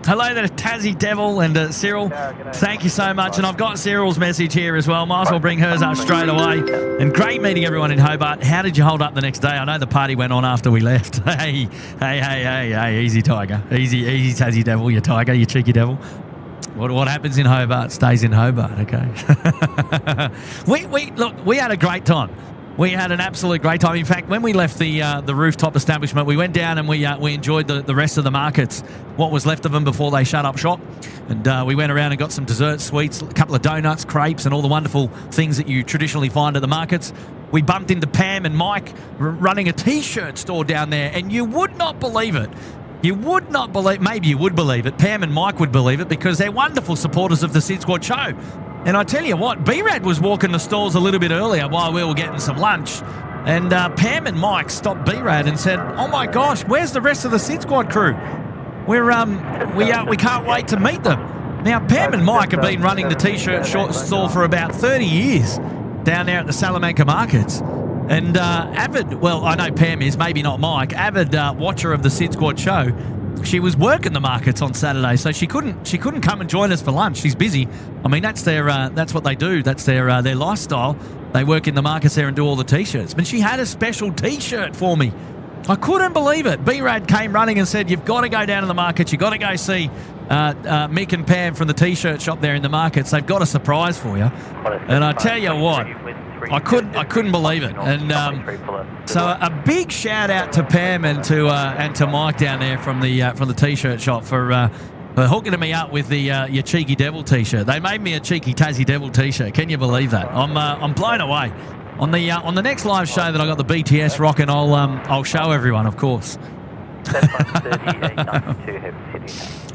Hello there, Tassie Devil and Cyril. Thank you so much. And I've got Cyril's message here as well. Might as well bring hers up straight away. And great meeting everyone in Hobart. How did you hold up the next day? I know the party went on after we left. Hey, easy, Tiger. Easy, Tassie Devil, you Tiger, you cheeky devil. What happens in Hobart stays in Hobart, okay? We had a great time. We had an absolute great time. In fact, when we left the rooftop establishment, we went down and we enjoyed the rest of the markets, what was left of them before they shut up shop. And we went around and got some desserts, sweets, a couple of donuts, crepes, and all the wonderful things that you traditionally find at the markets. We bumped into Pam and Mike running a T-shirt store down there, and you would not believe it. You would not believe, maybe you would believe it, Pam and Mike would believe it, because they're wonderful supporters of the SydSquad show. And I tell you what, B-Rad was walking the stalls a little bit earlier while we were getting some lunch. And Pam and Mike stopped B-Rad and said, "Oh my gosh, where's the rest of the SydSquad crew? We can't wait to meet them." Now, Pam and Mike have been running the T-shirt store for about 30 years down there at the Salamanca markets. And avid, well, I know Pam is, maybe not Mike, avid watcher of the SydSquad show. She was working the markets on Saturday, so she couldn't come and join us for lunch. She's busy. I mean, that's what they do. That's their lifestyle. They work in the markets there and do all the T-shirts. But she had a special T-shirt for me. I couldn't believe it. B-Rad came running and said, "You've got to go down to the markets. You've got to go see Mick and Pam from the T-shirt shop there in the markets. They've got a surprise for you." And I tell you what, I couldn't believe it. And so a big shout out to Pam and to Mike down there from the T-shirt shop for hooking me up with the your cheeky devil T-shirt. They made me a cheeky Tassie Devil T-shirt. Can you believe that? I'm blown away. On the next live show that I got the BTS rocking, I'll show everyone, of course.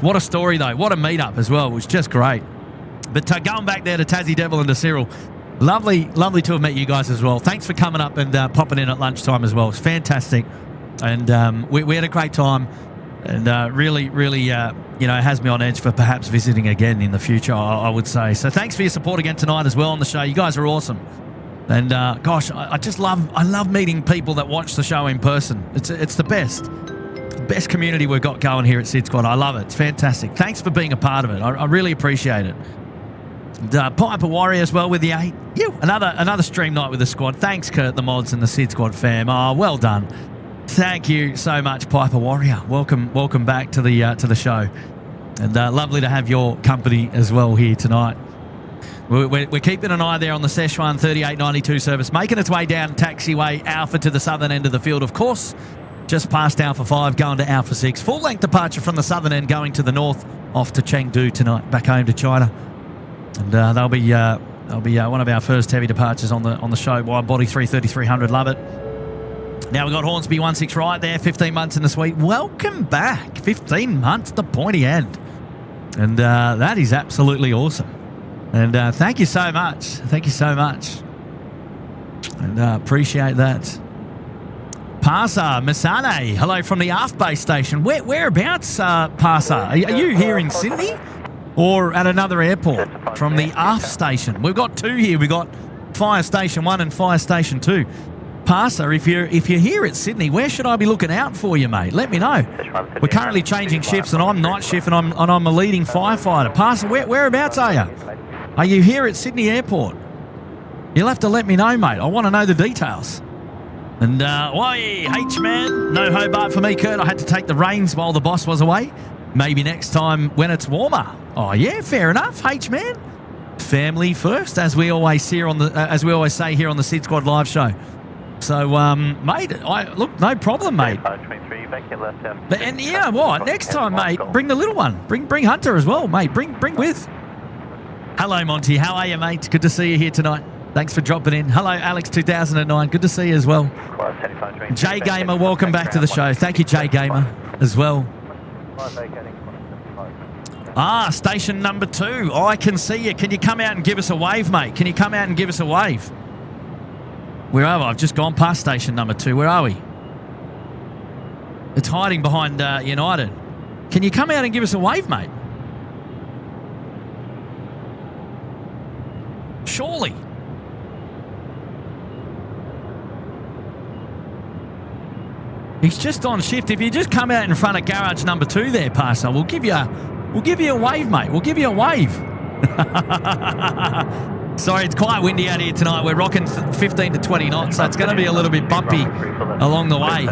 What a story though! What a meetup as well. It was just great. But going back there to Tassie Devil and to Cyril. Lovely to have met you guys as well. Thanks for coming up and popping in at lunchtime as well. It's fantastic. And we had a great time. And really, has me on edge for perhaps visiting again in the future, I would say. So thanks for your support again tonight as well on the show. You guys are awesome. And gosh, I love meeting people that watch the show in person. It's the best community we've got going here at SydSquad. I love it. It's fantastic. Thanks for being a part of it. I really appreciate it. Piper Warrior as well with the 8. Another stream night with the squad. Thanks, Kurt, the mods, and the SydSquad fam. Oh, well done. Thank you so much, Piper Warrior. Welcome back to the show. And lovely to have your company as well here tonight. We're keeping an eye there on the Szechuan 3892 service, making its way down taxiway Alpha to the southern end of the field, of course. Just past Alpha 5, going to Alpha 6. Full-length departure from the southern end, going to the north off to Chengdu tonight, back home to China, and they'll be one of our first heavy departures on the show. Wide body 330-300, love it. Now we've got Hornsby 16 right there, 15 months in the suite. Welcome back, 15 months to pointy end, and that is absolutely awesome. And thank you so much, and appreciate that. Parsa Masane, hello from the aft base station. Whereabouts, Parsa? Are you here in Sydney or at another airport from the aft station? We've got two here. We've got Fire Station 1 and Fire Station 2. Parsa, if you're here at Sydney, where should I be looking out for you, mate? Let me know. We're currently changing shifts, and I'm night shift, and I'm a leading firefighter. Parsa, whereabouts are you? Are you here at Sydney Airport? You'll have to let me know, mate. I want to know the details. And, H-man, no Hobart for me, Kurt. I had to take the reins while the boss was away. Maybe next time when it's warmer. Oh, yeah, fair enough, H-man. Family first, as we always say here on the SydSquad live show. So, mate, look, no problem, mate. And you know what? Next time, mate, bring the little one. Bring Hunter as well, mate. Bring with. Hello, Monty. How are you, mate? Good to see you here tonight. Thanks for dropping in. Hello, Alex 2009. Good to see you as well. J Gamer, welcome back to the show. Thank you, J Gamer, as well. Station number 2. I can see you. Can you come out and give us a wave, mate? Can you come out and give us a wave? Where are we? I've just gone past station number 2. Where are we? It's hiding behind United. Can you come out and give us a wave, mate? Surely. He's just on shift. If you just come out in front of garage number 2 there, Parsa, we'll give you a wave, mate. We'll give you a wave. Sorry, it's quite windy out here tonight. We're rocking 15 to 20 knots, so it's going to be a little bit bumpy along the way.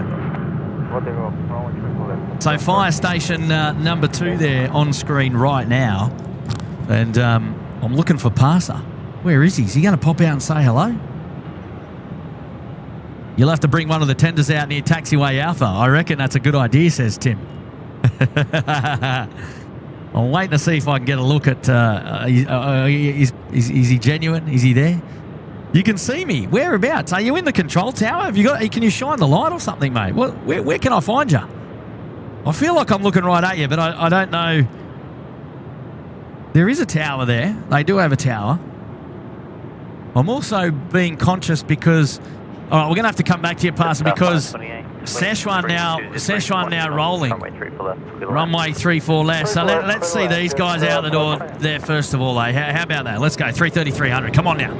So Fire Station number 2 there on screen right now. And I'm looking for Parsa. Where is he? Is he going to pop out and say hello? You'll have to bring one of the tenders out near Taxiway Alpha. I reckon that's a good idea, says Tim. I'm waiting to see if I can get a look at... is he genuine? Is he there? You can see me. Whereabouts? Are you in the control tower? Can you shine the light or something, mate? Where can I find you? I feel like I'm looking right at you, but I don't know. There is a tower there. They do have a tower. I'm also being conscious because... All right, we're going to have to come back to you, Parsa, because Szechuan now rolling. Runway 34 left. So let's see these guys out the door there first of all. How about that? Let's go. 330-300. Come on now.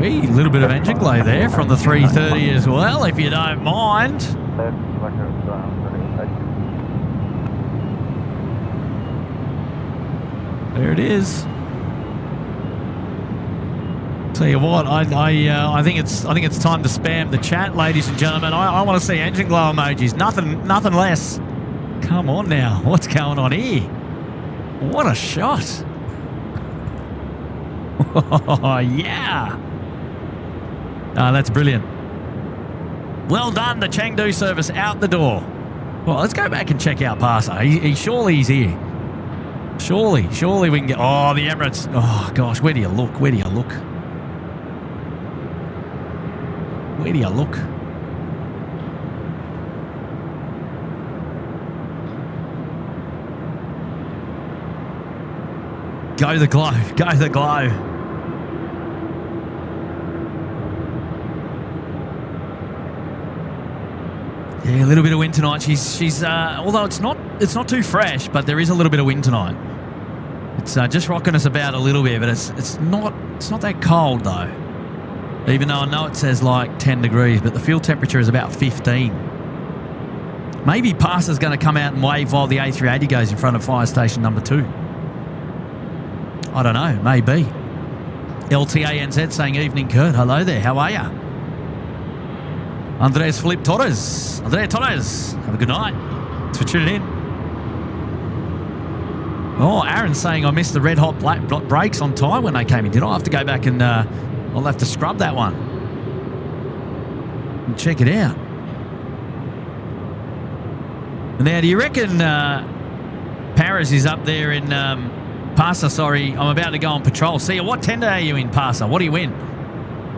A little bit of engine glow there from the 330 as well, if you don't mind. There it is. Tell you what, I think it's time to spam the chat, ladies and gentlemen. I want to see engine glow emojis, nothing less. Come on now, what's going on here? What a shot! Oh yeah. Oh, that's brilliant. Well done, the Chengdu service out the door. Well, let's go back and check out Parsa. Surely he's here. Surely we can get... Oh, the Emirates. Oh, gosh, where do you look? Where do you look? Where do you look? Go the glow. Go the glow. Yeah, a little bit of wind tonight. She's although it's not too fresh, but there is a little bit of wind tonight. It's just rocking us about a little bit, but it's not that cold though. Even though I know it says like 10 degrees, but the fuel temperature is about 15. Maybe Passer's going to come out and wave while the A380 goes in front of fire station number 2. I don't know, maybe. LTANZ saying, evening, Kurt. Hello there, how are you? Andres Felipe Torres. Andrea Torres, have a good night. Thanks for tuning in. Oh, Aaron's saying I missed the red hot black brakes on time when they came in. Did I have to go back and I'll have to scrub that one and check it out. Now, do you reckon Paris is up there in Passer? Sorry, I'm about to go on patrol. See, what tender are you in, Passer? What do you win?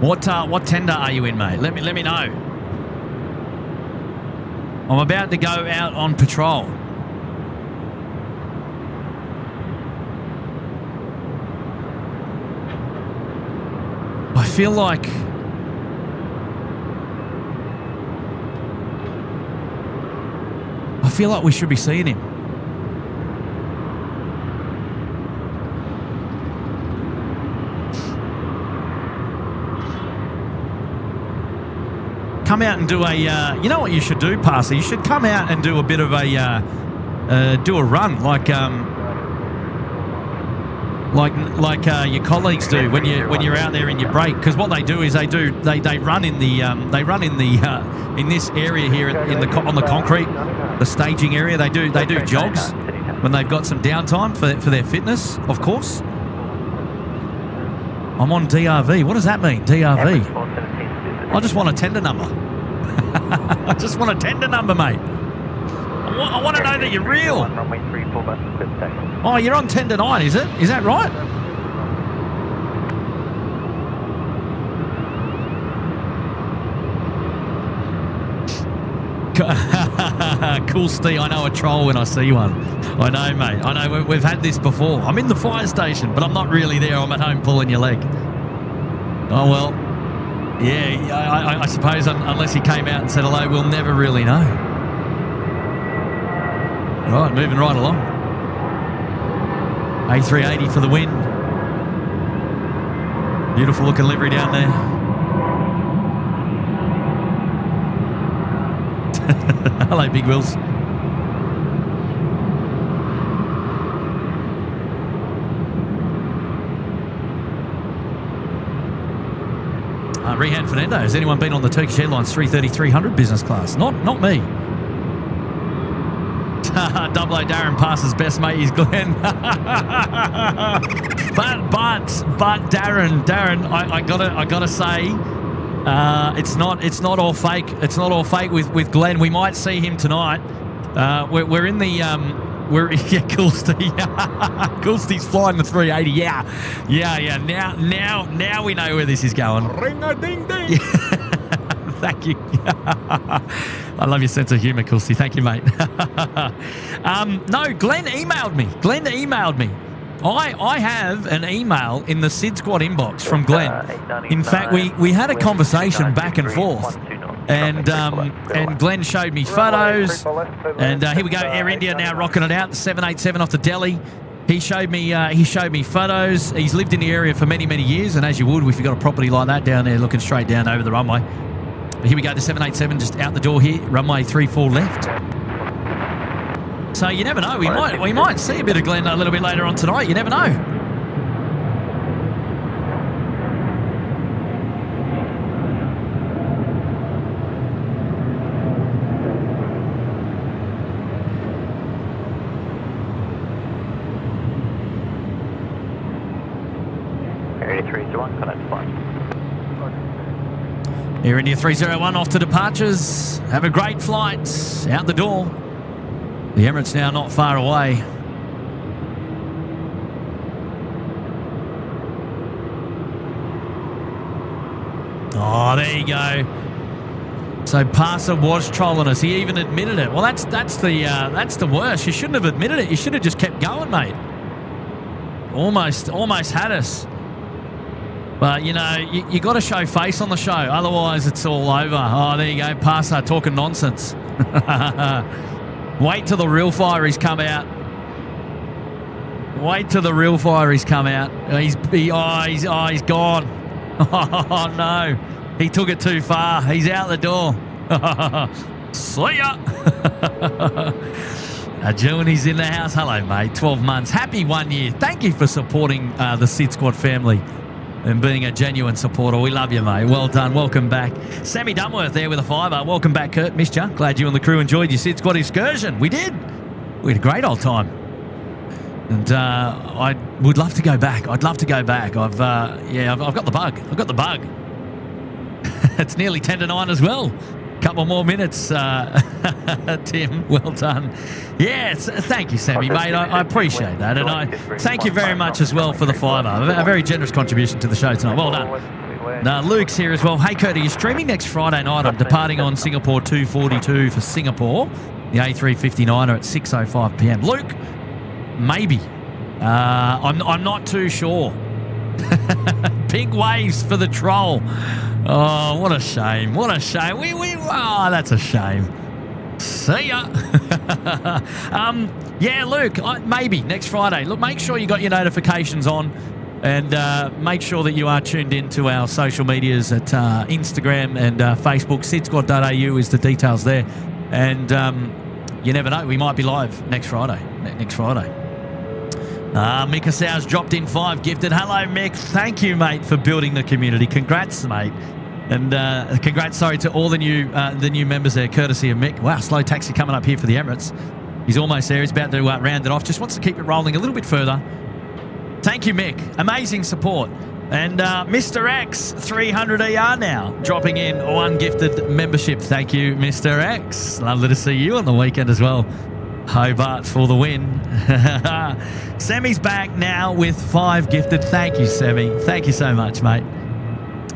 What tender are you in, mate? Let me know. I'm about to go out on patrol. I feel like we should be seeing him. Come out and do a, you know what you should do, Passer? You should come out and do a bit of a, do a run like your colleagues do when you're out there in your break. Because what they do is they run in the in this area here on the concrete, the staging area. They do jogs when they've got some downtime for their fitness, of course. I'm on DRV. What does that mean, DRV? I just want a tender number. I just want a tender number, mate. I want to know that you're real. Oh, you're on tender 9, is it? Is that right? Cool, Steve. I know a troll when I see one. I know, mate. I know. We've had this before. I'm in the fire station, but I'm not really there. I'm at home pulling your leg. Oh, well. Yeah, I suppose unless he came out and said hello, we'll never really know. Right, moving right along. A380 for the win. Beautiful looking livery down there. Hello, Big Wills. Rehan Fernando, has anyone been on the Turkish Airlines 330-300 business class? Not me. Double O Darren Passer's best mate is Glenn. but Darren, I gotta say, it's not all fake. It's not all fake with Glenn. We might see him tonight. We're in the cool Steve. Cool Steve's flying the 380. Yeah. Now we know where this is going. Ring a ding ding. Thank you. I love your sense of humour, Cool Steve. Thank you, mate. No, Glenn emailed me. I have an email in the SydSquad inbox from Glenn. In fact, we had a conversation back and forth. And Glenn showed me photos, and here we go. Air India now rocking it out. The 787 off to Delhi. He showed me photos. He's lived in the area for many years, and as you would if you got a property like that down there, looking straight down over the runway. But here we go. The 787 just out the door here. Runway 34 left. So you never know. We might see a bit of Glenn a little bit later on tonight. You never know. Air India 301 off to departures. Have a great flight. Out the door. The Emirates now not far away. Oh, there you go. So Passer was trolling us. He even admitted it. Well, that's the worst. You shouldn't have admitted it. You should have just kept going, mate. Almost had us. But, you know, you got to show face on the show. Otherwise, it's all over. Oh, there you go. Passer talking nonsense. Wait till the real fireys come out. He's gone. Oh, no. He took it too far. He's out the door. See ya. Juni's in the house. Hello, mate. 12 months. Happy 1 year. Thank you for supporting the SydSquad family and being a genuine supporter. We love you, mate. Well done. Welcome back. Sammy Dunworth there with a $5. Welcome back, Kurt. Missed you. Glad you and the crew enjoyed your SydSquad excursion. We did. We had a great old time. And I would love to go back. I'd love to go back. I've got the bug. I've got the bug. It's nearly 10 to 9 as well. Couple more minutes, Tim. Well done. Yes, thank you, Sammy, mate. I appreciate that. And I thank you very much as well for the $5. A very generous contribution to the show tonight. Well done. Now, Luke's here as well. Hey, Kurt, are you streaming next Friday night? I'm departing on Singapore 242 for Singapore. The A350 at 6:05 p.m. Luke, maybe. I'm not too sure. Pink waves for the troll. Oh, what a shame. What a shame. Oh, that's a shame. See ya. Yeah, Luke, maybe next Friday. Look, make sure you got your notifications on and make sure that you are tuned in to our social medias at Instagram and Facebook. SydSquad.au is the details there. And you never know, we might be live next Friday. Mick Sow's dropped in 5 gifted. Hello, Mick. Thank you, mate, for building the community. Congrats, mate. And congrats, to all the new members there, courtesy of Mick. Wow, slow taxi coming up here for the Emirates. He's almost there. He's about to round it off. Just wants to keep it rolling a little bit further. Thank you, Mick. Amazing support. And Mr. X, 300ER now, dropping in 1 gifted membership. Thank you, Mr. X. Lovely to see you on the weekend as well. Hobart for the win. Semi's back now with 5 gifted. Thank you, Semi. Thank you so much, mate.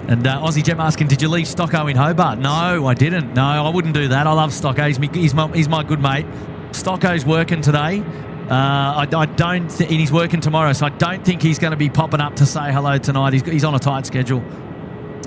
And Aussie Jem asking, did you leave Stocko in Hobart? No, I didn't. No, I wouldn't do that. I love Stocko. He's my good mate. Stocko's working today. I don't and he's working tomorrow, so I don't think he's going to be popping up to say hello tonight. He's on a tight schedule.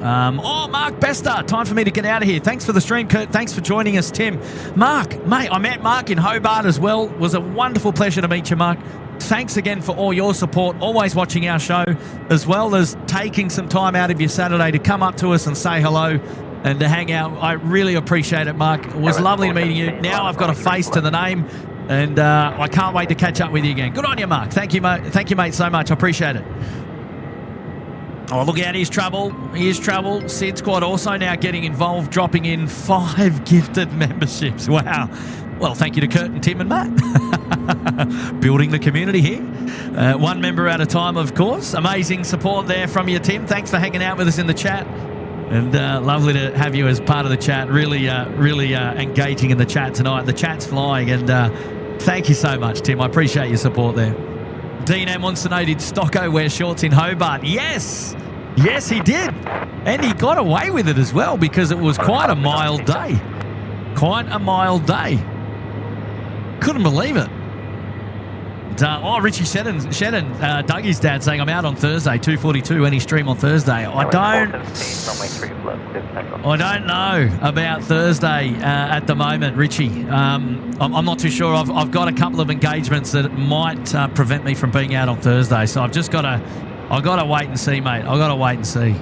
Mark Bester, time for me to get out of here. Thanks for the stream, Kurt. Thanks for joining us, Tim. Mark, mate, I met Mark in Hobart as well. It was a wonderful pleasure to meet you, Mark. Thanks again for all your support, always watching our show, as well as taking some time out of your Saturday to come up to us and say hello and to hang out. I really appreciate it, Mark. It was lovely meeting you. Now I've got a face to the name, and I can't wait to catch up with you again. Good on you, Mark. Thank you, mate. Thank you, mate, so much. I appreciate it. Oh, look out, here's trouble. Here's trouble. SydSquad also now getting involved, dropping in 5 gifted memberships. Wow. Well, thank you to Kurt and Tim and Matt. Building the community here. 1 member at a time, of course. Amazing support there from you, Tim. Thanks for hanging out with us in the chat. And lovely to have you as part of the chat. Really engaging in the chat tonight. The chat's flying. And thank you so much, Tim. I appreciate your support there. Dean M wants to know, did Stocko wear shorts in Hobart? Yes. Yes, he did. And he got away with it as well because it was quite a mild day. Quite a mild day. Couldn't believe it. And, Richie Shedden, Dougie's dad saying, I'm out on Thursday, 2:42, any stream on Thursday. I don't know about Thursday at the moment, Richie. I'm not too sure. I've got a couple of engagements that might prevent me from being out on Thursday. So I've got to wait and see, mate. I've got to wait and see.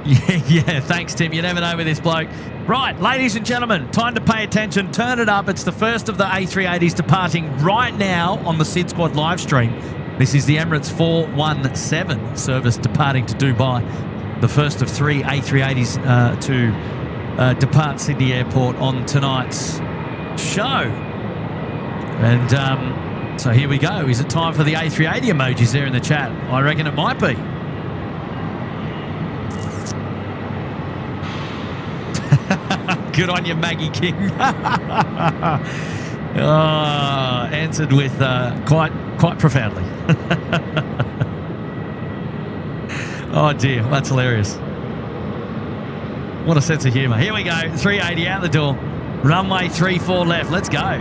Yeah, thanks, Tim. You never know with this bloke. Right, ladies and gentlemen, time to pay attention. Turn it up. It's the first of the A380s departing right now on the SydSquad live stream. This is the Emirates 417 service departing to Dubai. The first of 3 A380s to depart Sydney Airport on tonight's show. And so here we go. Is it time for the A380 emojis there in the chat? I reckon it might be. Good on you, Maggie King. Answered with quite profoundly. Oh dear, that's hilarious. What a sense of humour. Here we go, 380 out the door. Runway 34 left, let's go.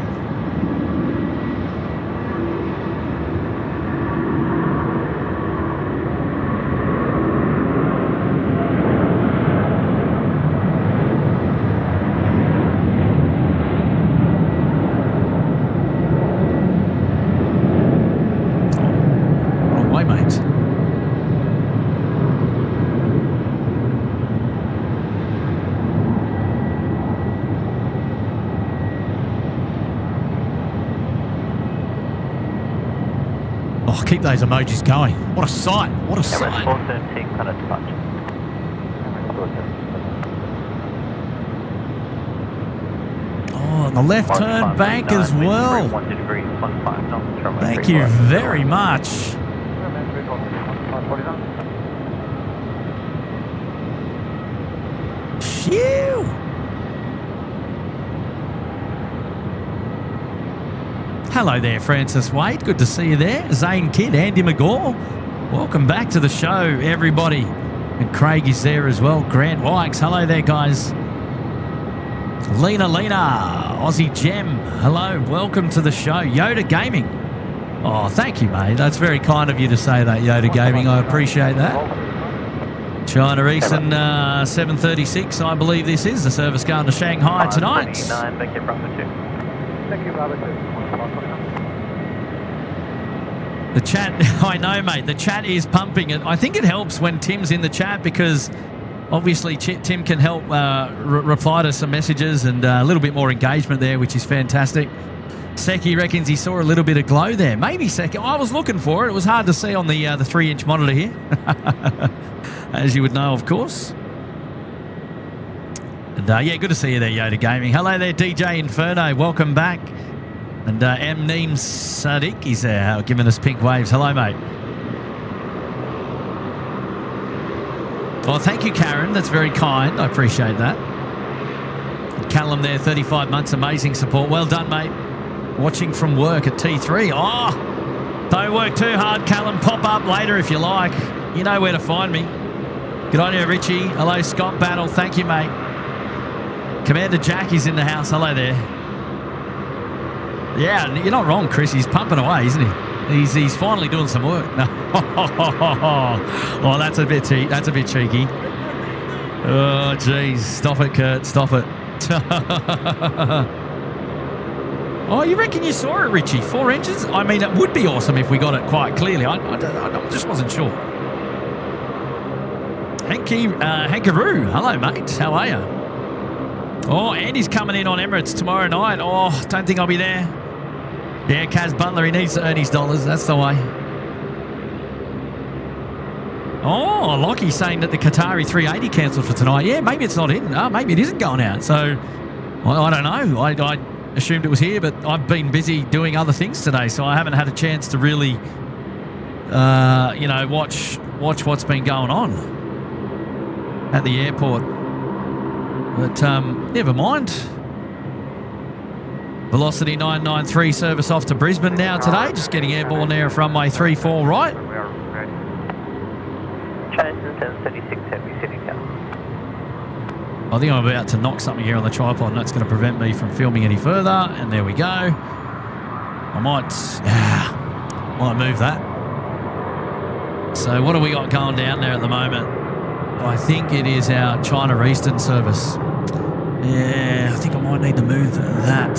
Oh, keep those emojis going. What a sight. What a Emirates sight. 476 on a departure. Emirates 476. Oh, and the left turn bank as well. 1 degree, 15 knots. Thank you very much. Phew. Hello there, Francis Wade. Good to see you there. Zane Kidd, Andy McGaw. Welcome back to the show, everybody. And Craig is there as well. Grant Wykes. Hello there, guys. Lena, Aussie Gem. Hello, welcome to the show. Yoda Gaming. Oh, thank you, mate. That's very kind of you to say that, Yoda Gaming. I appreciate that. China Eastern 736, I believe this is the service going to Shanghai tonight. Thank you, Bravo 2. Thank you, Bravo 2. The chat, I know, mate. The chat is pumping it. I think it helps when Tim's in the chat because obviously Tim can help reply to some messages and a little bit more engagement there, which is fantastic. Seki reckons he saw a little bit of glow there. Maybe Seki. I was looking for it. It was hard to see on the 3-inch monitor here, as you would know, of course. And yeah, good to see you there, Yoda Gaming. Hello there, DJ Inferno. Welcome back. And M. Neem Sadiq is there, giving us pink waves. Hello, mate. Well, thank you, Karen. That's very kind. I appreciate that. Callum there, 35 months. Amazing support. Well done, mate. Watching from work at T3. Oh, don't work too hard, Callum. Pop up later if you like. You know where to find me. Good on you, Richie. Hello, Scott Battle. Thank you, mate. Commander Jack is in the house. Hello there. Yeah, you're not wrong, Chris. He's pumping away, isn't he? He's finally doing some work. No. Oh, that's a bit cheeky. Oh, jeez. Stop it, Kurt. Stop it. Oh, you reckon you saw it, Richie? 4 inches? I mean, it would be awesome if we got it quite clearly. I just wasn't sure. Hankaroo. Hello, mate. How are you? Oh, Andy's coming in on Emirates tomorrow night. Oh, don't think I'll be there. Yeah, Kaz Butler, he needs to earn his dollars. That's the way. Oh, Lockie's saying that the Qatari 380 cancelled for tonight. Yeah, maybe it's not in. Maybe it isn't going out. So, I don't know. I assumed it was here, but I've been busy doing other things today, so I haven't had a chance to really, watch what's been going on at the airport. But never mind. Velocity 993 service off to Brisbane now today. Just getting airborne there from my 3-4 right. We are ready. China 1036 Heavy City Town. I think I'm about to knock something here on the tripod, and that's going to prevent me from filming any further. And there we go. I might move that. So what do we got going down there at the moment? I think it is our China Eastern service. Yeah, I think I might need to move that.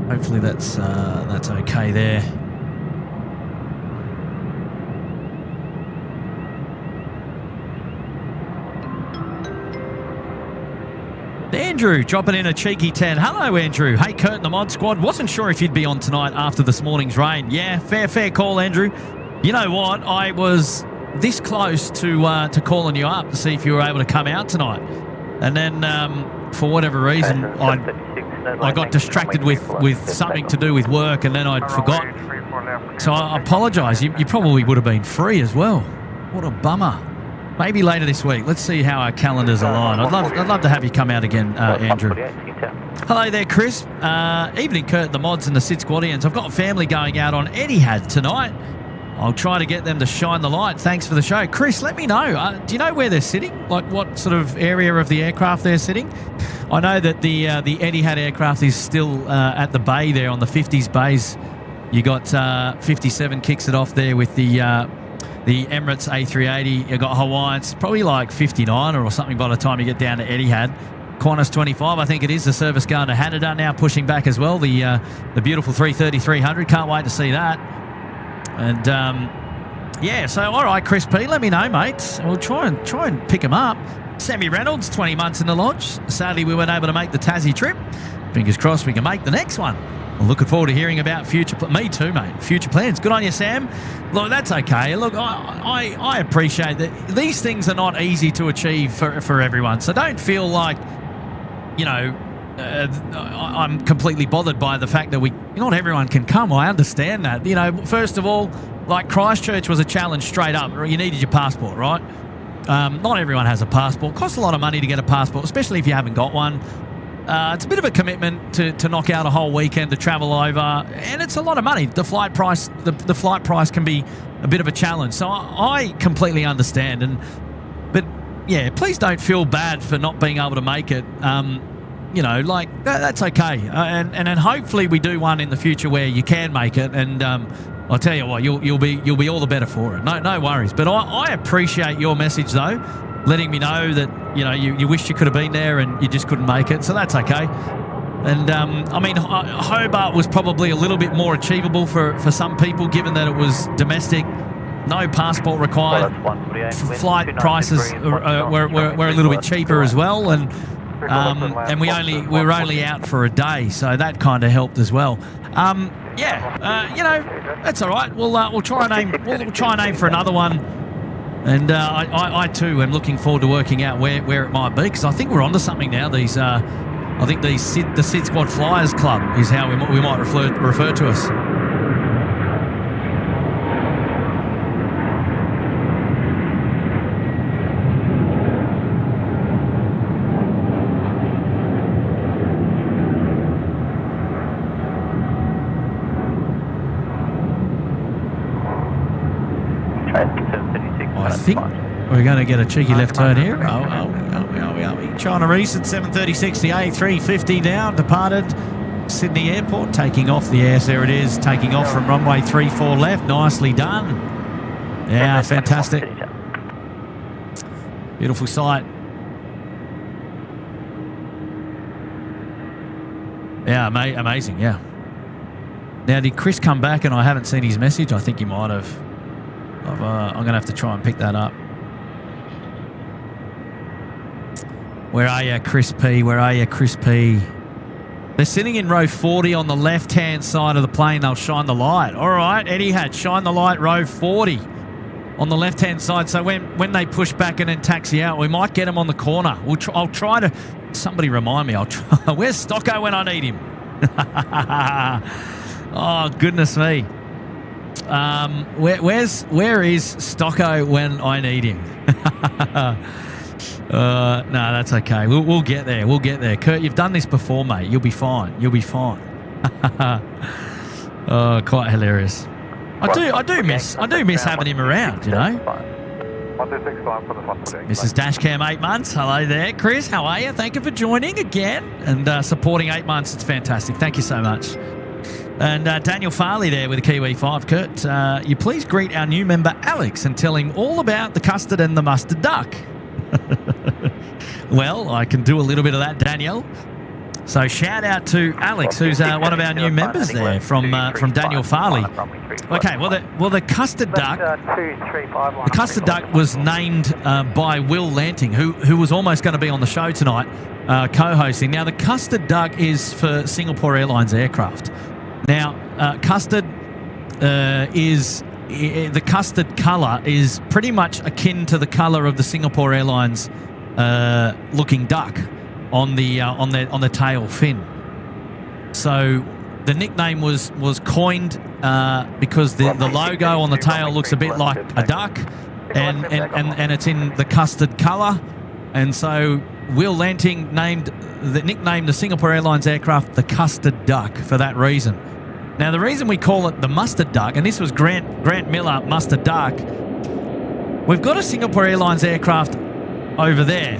Hopefully that's okay there. Andrew dropping in a cheeky 10. Hello, Andrew. Hey, Kurt and the Mod Squad. Wasn't sure if you'd be on tonight after this morning's rain. Yeah, fair call, Andrew. You know what? I was this close to calling you up to see if you were able to come out tonight. And then, for whatever reason, I got distracted with something to do with work, and then I'd forgot. So I apologise. You probably would have been free as well. What a bummer. Maybe later this week. Let's see how our calendars align. I'd love to have you come out again, Andrew. Hello there, Chris. Evening, Kurt, the mods and the SydSquadians. I've got a family going out on Etihad tonight. I'll try to get them to shine the light. Thanks for the show. Chris, let me know. Do you know where they're sitting? Like what sort of area of the aircraft they're sitting? I know that the Etihad aircraft is still at the bay there on the 50s bays. You got 57 kicks it off there with the Emirates A380. You got Hawaii. It's probably like 59 or something by the time you get down to Etihad. Qantas 25, I think it is. The service going to Haneda now, pushing back as well. The beautiful 330-300. Can't wait to see that. And Yeah, so all right, Chris P, let me know, mate. We'll try and pick him up. Sammy Reynolds, 20 months in the lodge. Sadly, we weren't able to make the Tassie trip. Fingers crossed we can make the next one. I'm looking forward to hearing about me too, mate. Future plans. Good on you, Sam. Look, that's okay. Look, I appreciate that these things are not easy to achieve for everyone. So don't feel like, you know, I'm completely bothered by the fact that not everyone can come. I understand that. You know, first of all, like Christchurch was a challenge straight up. You needed your passport, right? Not everyone has a passport. It costs a lot of money to get a passport, especially if you haven't got one. It's a bit of a commitment to knock out a whole weekend to travel over, and it's a lot of money. The flight price can be a bit of a challenge. So I completely understand. But yeah, please don't feel bad for not being able to make it. You know, like that's okay. And then hopefully we do one in the future where you can make it. And I'll tell you what, you'll be all the better for it. No worries. But I appreciate your message though, letting me know that, you know, you wished you could have been there and you just couldn't make it. So that's okay. And I mean, Hobart was probably a little bit more achievable for some people, given that it was domestic, no passport required. Flight prices were a little bit cheaper as well, and we were only out for a day, so that kind of helped as well. You know, that's all right. We'll try and aim for another one. And I too am looking forward to working out where it might be, because I think we're onto something now. The SydSquad Flyers Club is how we might refer to us. I think we're going to get a cheeky left turn here. China Eastern 736, the A350 now departed Sydney Airport, taking off the air. There it is, taking off from runway 34 left. Nicely done. Yeah, fantastic. Beautiful sight. Yeah, amazing, yeah. Now, did Chris come back and I haven't seen his message? I think he might have. I'm going to have to try and pick that up. Where are you, Chris P? Where are you, Chris P? They're sitting in row 40 on the left-hand side of the plane. They'll shine the light. All right, Eddie had shine the light, row 40 on the left-hand side. So when they push back and then taxi out, we might get them on the corner. I'll try to... Somebody remind me. Where's Stocko when I need him? Oh, goodness me. Where is Stocko when I need him? No, that's okay. We'll get there. We'll get there. Kurt, you've done this before, mate. You'll be fine. You'll be fine. Oh, quite hilarious. I do miss having him around, you know. Mrs. Dashcam 8 months. Hello there, Chris. How are you? Thank you for joining again and supporting 8 months. It's fantastic. Thank you so much. And Daniel Farley there with a Kiwi 5. Kurt, you please greet our new member Alex and tell him all about the custard and the mustard duck. Well, I can do a little bit of that, Daniel. So shout out to Alex, who's one of our new members there from Daniel Farley. Okay, well the custard duck. The custard duck was named by Will Lanting, who was almost going to be on the show tonight, co-hosting. Now the custard duck is for Singapore Airlines aircraft. Now custard the custard colour is pretty much akin to the colour of the Singapore Airlines looking duck on the tail fin. So the nickname was coined because the logo on the tail looks a bit like a duck, and it's in the custard colour, and so Will Lanting nicknamed the Singapore Airlines aircraft the custard duck for that reason. Now the reason we call it the mustard duck, and this was Grant Miller mustard duck, we've got a Singapore Airlines aircraft over there.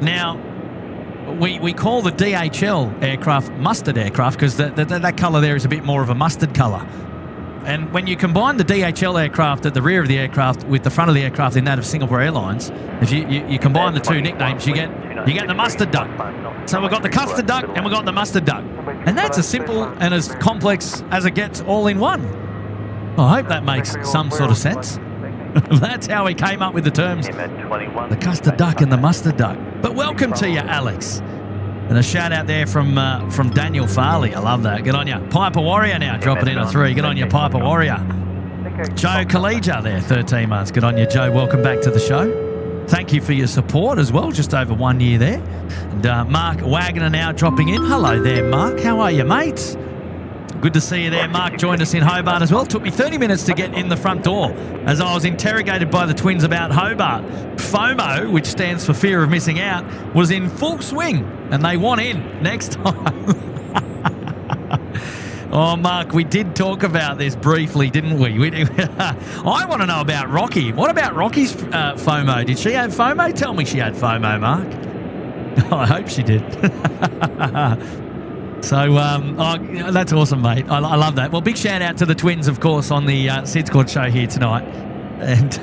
Now, we call the DHL aircraft mustard aircraft because that colour there is a bit more of a mustard colour. And when you combine the DHL aircraft at the rear of the aircraft with the front of the aircraft in that of Singapore Airlines, if you combine the two nicknames, you get the mustard duck. So we've got the custard duck and we've got the mustard duck. And that's as simple and as complex as it gets all in one. I hope that makes some sort of sense. That's how we came up with the terms. The custard duck and the mustard duck. But welcome to you, Alex. And a shout out there from Daniel Farley. I love that. Good on you. Piper Warrior now dropping in a 3. Good on you, Piper Warrior. Joe Collegia there, 13 months. Good on you, Joe. Welcome back to the show. Thank you for your support as well. Just over 1 year there. And Mark Wagner now dropping in. Hello there, Mark. How are you, mate? Good to see you there. Mark joined us in Hobart as well. It took me 30 minutes to get in the front door as I was interrogated by the twins about Hobart. FOMO, which stands for fear of missing out, was in full swing and they want in next time. Oh, Mark, we did talk about this briefly, didn't we? I want to know about Rocky. What about Rocky's FOMO? Did she have FOMO? Tell me she had FOMO, Mark. I hope she did. So, that's awesome, mate. I love that. Well, big shout out to the twins, of course, on the SydSquad show here tonight. And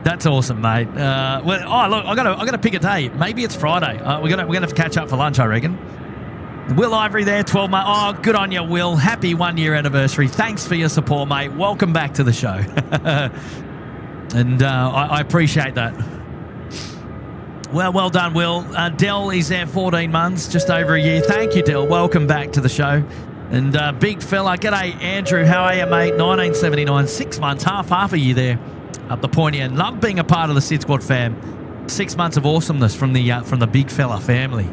that's awesome, mate. Look, I got to pick a day. Maybe it's Friday. We're gonna have to catch up for lunch, I reckon. Will Ivory there, 12 months. Oh, good on you, Will. Happy 1 year anniversary. Thanks for your support, mate. Welcome back to the show. And I appreciate that. Well done, Will. Dell is there, 14 months, just over a year. Thank you, Dell. Welcome back to the show. And big fella, g'day, Andrew. How are you, mate? 1979, 6 months, half a year there up the pointy end. Love being a part of the SydSquad fam. 6 months of awesomeness from the big fella family.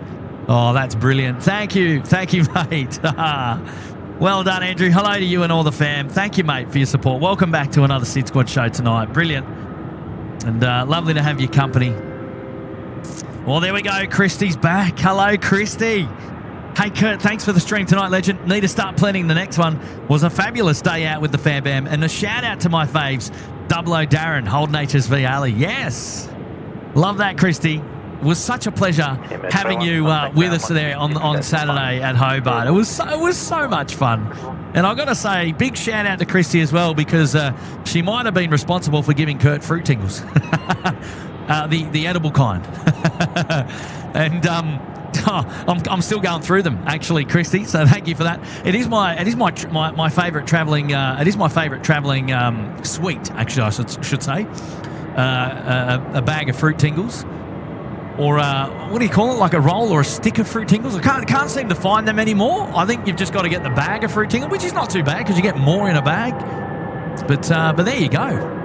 Oh, that's brilliant. Thank you, mate. Well done, Andrew. Hello to you and all the fam. Thank you, mate, for your support. Welcome back to another SydSquad show tonight. Brilliant. And lovely to have your company. Well, there we go. Christy's back. Hello, Christy. Hey, Kurt, thanks for the stream tonight, legend. Need to start planning the next one. Was a fabulous day out with the fam bam. And a shout out to my faves, Double O Darren, Hold Nature's V Ali. Yes. Love that, Christy. It was such a pleasure having you with us there on Saturday at Hobart. It was so much fun. And I've got to say, big shout out to Christy as well, because she might have been responsible for giving Kurt fruit tingles. The edible kind. And I'm still going through them, actually, Christy. So thank you for that. It is my favourite travelling. It is my favourite travelling sweet, actually, I should say. A bag of fruit tingles, or what do you call it? Like a roll or a stick of fruit tingles. I can't seem to find them anymore. I think you've just got to get the bag of fruit tingles, which is not too bad because you get more in a bag. But there you go.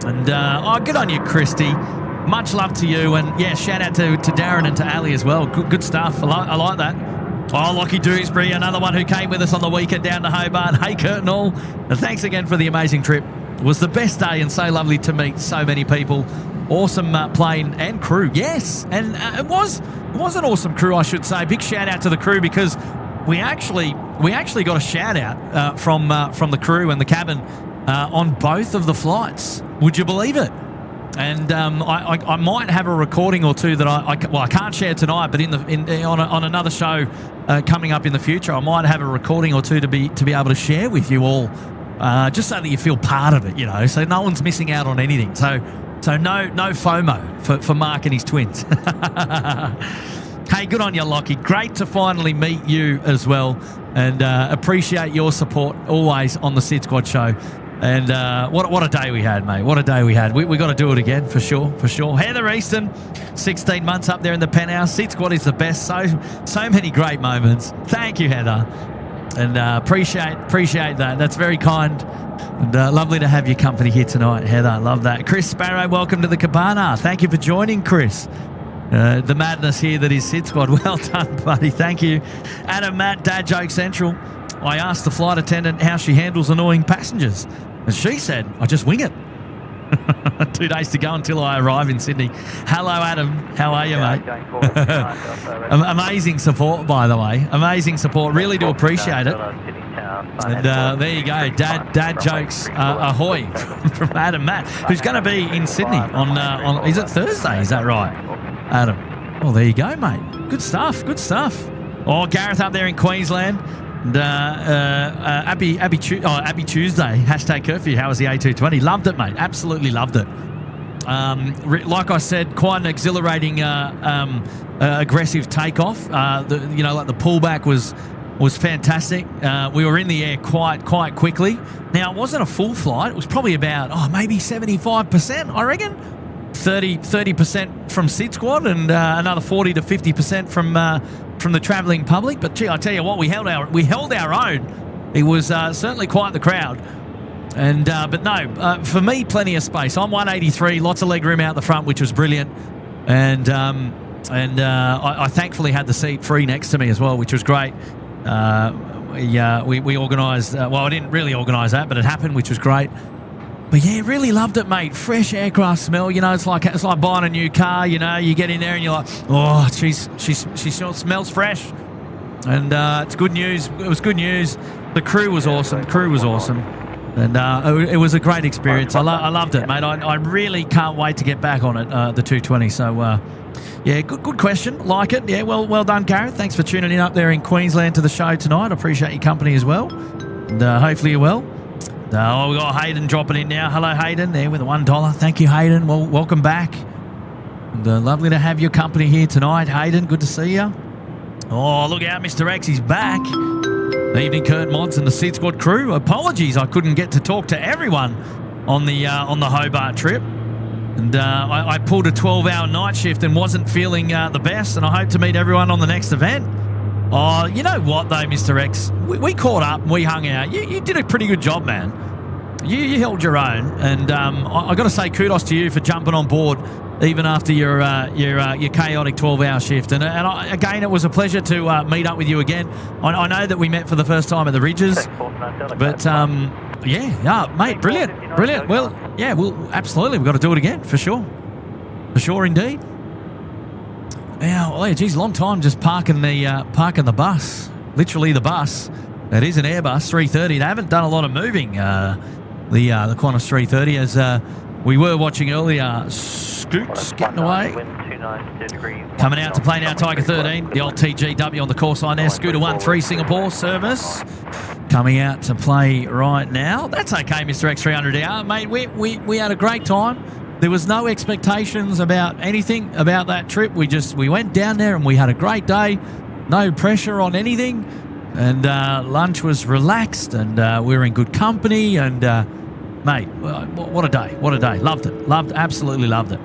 And good on you, Christy. Much love to you. And yeah, shout out to Darren and to Ali as well. Good stuff. I like that. Oh, Lockie Dewsbury, another one who came with us on the weekend down to Hobart. Hey, Kurt and all. And thanks again for the amazing trip. It was the best day and so lovely to meet so many people. Awesome plane and crew. Yes. And it was an awesome crew, I should say. Big shout out to the crew, because we actually got a shout out from the crew and the cabin on both of the flights. Would you believe it? And I might have a recording or two that I can't share tonight, but on another show coming up in the future, I might have a recording or two to be able to share with you all, just so that you feel part of it, so no one's missing out on anything. So no FOMO for Mark and his twins. Hey, good on you, Lockie. Great to finally meet you as well, and appreciate your support always on the SydSquad show. And what a day we had, mate. What a day we had. We got to do it again, for sure. Heather Easton, 16 months up there in the penthouse. SydSquad is the best. So many great moments. Thank you, Heather. And appreciate that. That's very kind. And lovely to have your company here tonight, Heather. Love that. Chris Sparrow, welcome to the cabana. Thank you for joining, Chris. The madness here that is SydSquad. Well done, buddy. Thank you. Adam, Matt, Dad Joke Central. I asked the flight attendant how she handles annoying passengers, and she said, I just wing it. 2 days to go until I arrive in Sydney. Hello, Adam. How are you, mate? Amazing support, by the way. Amazing support. Really do appreciate it. And there you go. Dad Jokes ahoy from Adam Matt, who's going to be in Sydney on is it Thursday? Is that right, Adam? Well, there you go, mate. Good stuff. Oh, Gareth up there in Queensland. And Abby Tuesday, #curfew. How was the A320? Loved it, mate. Absolutely loved it. Like I said, quite an exhilarating, aggressive takeoff. Like the pullback was was fantastic. We were in the air quite quickly. Now, it wasn't a full flight. It was probably about, maybe 75%, I reckon. 30% from SydSquad and another 40 to 50% from the travelling public. But gee, I tell you what, we held our own. It was certainly quite the crowd. And but no, for me, plenty of space. I'm 183, lots of leg room out the front, which was brilliant. And I thankfully had the seat free next to me as well, which was great. We organised. Well, I didn't really organise that, but it happened, which was great. But yeah, really loved it, mate. Fresh aircraft smell. You know, it's like buying a new car. You know, you get in there and you're like, oh, she smells fresh. And it's good news. It was good news. The crew was awesome. And it was a great experience. I loved it, mate. I really can't wait to get back on it, the 220. So, yeah, good question. Like it. Yeah, well done, Gareth. Thanks for tuning in up there in Queensland to the show tonight. I appreciate your company as well. And hopefully you're well. We've got Hayden dropping in now. Hello, Hayden, there with the $1. Thank you, Hayden. Well, welcome back. And lovely to have your company here tonight, Hayden. Good to see you. Oh, look out, Mr. X. He's back. Evening, Kurt Mods and the SydSquad crew. Apologies, I couldn't get to talk to everyone on the Hobart trip. And I pulled a 12-hour night shift and wasn't feeling the best, and I hope to meet everyone on the next event. Oh, you know what, though, Mr. X? We caught up and we hung out. You did a pretty good job, man. You held your own, and I got to say kudos to you for jumping on board even after your chaotic 12-hour shift. And again, it was a pleasure to meet up with you again. I know that we met for the first time at the Ridges, but yeah, mate, brilliant. Well, yeah, absolutely, we've got to do it again for sure indeed. Yeah, geez, long time just parking the bus, literally the bus. It is an Airbus 330. They haven't done a lot of moving, the Qantas 330, as we were watching earlier. Scoots getting away. Coming out to play now, Tiger 13. The old TGW on the course line there. Scooter 13 Singapore service. Coming out to play right now. That's okay, Mr. X300R. Mate, we had a great time. There was no expectations about anything about that trip. We went down there and we had a great day. No pressure on anything. And lunch was relaxed, and we were in good company. And mate, what a day. Loved it. Absolutely loved it.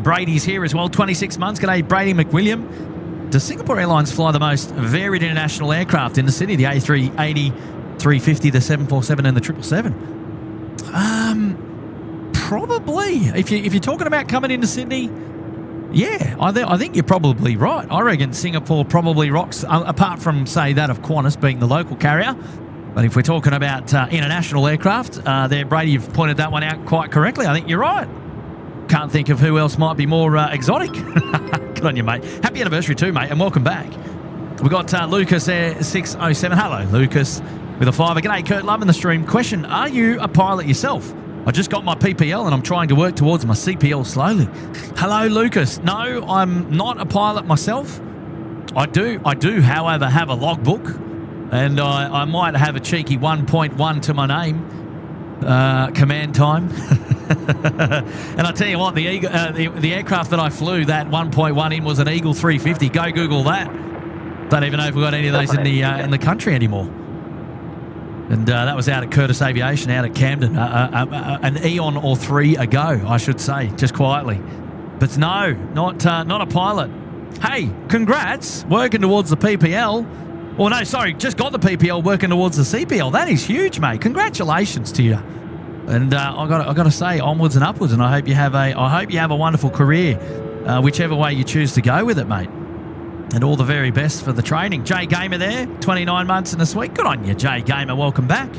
Brady's here as well, 26 months. G'day, Brady McWilliam. Does Singapore Airlines fly the most varied international aircraft in the city? The A380, 350, the 747 and the 777? Probably. If you're talking about coming into Sydney, yeah, I think you're probably right. I reckon Singapore probably rocks, apart from, say, that of Qantas being the local carrier. But if we're talking about international aircraft, there, Brady, you've pointed that one out quite correctly. I think you're right. Can't think of who else might be more exotic. Good on you, mate. Happy anniversary too, mate, and welcome back. We've got Lucas there, 607. Hello, Lucas, with a $5. G'day, Kurt, loving the stream. Question, are you a pilot yourself? I just got my PPL and I'm trying to work towards my CPL slowly. Hello, Lucas. No, I'm not a pilot myself. I do, however, have a logbook, and I might have a cheeky 1.1 to my name, command time. And I tell you what, the aircraft that I flew that 1.1 in was an Eagle 350. Go Google that. Don't even know if we've got any of those in the country anymore. And that was out at Curtis Aviation, out at Camden, an eon or three ago, I should say, just quietly. But no, not a pilot. Hey, congrats, working towards the PPL. Well, no, sorry, just got the PPL, working towards the CPL. That is huge, mate. Congratulations to you. And I got to say, onwards and upwards. And I hope you have a wonderful career, whichever way you choose to go with it, mate. And all the very best for the training. Jay Gamer there, 29 months in a week. Good on you, Jay Gamer. Welcome back.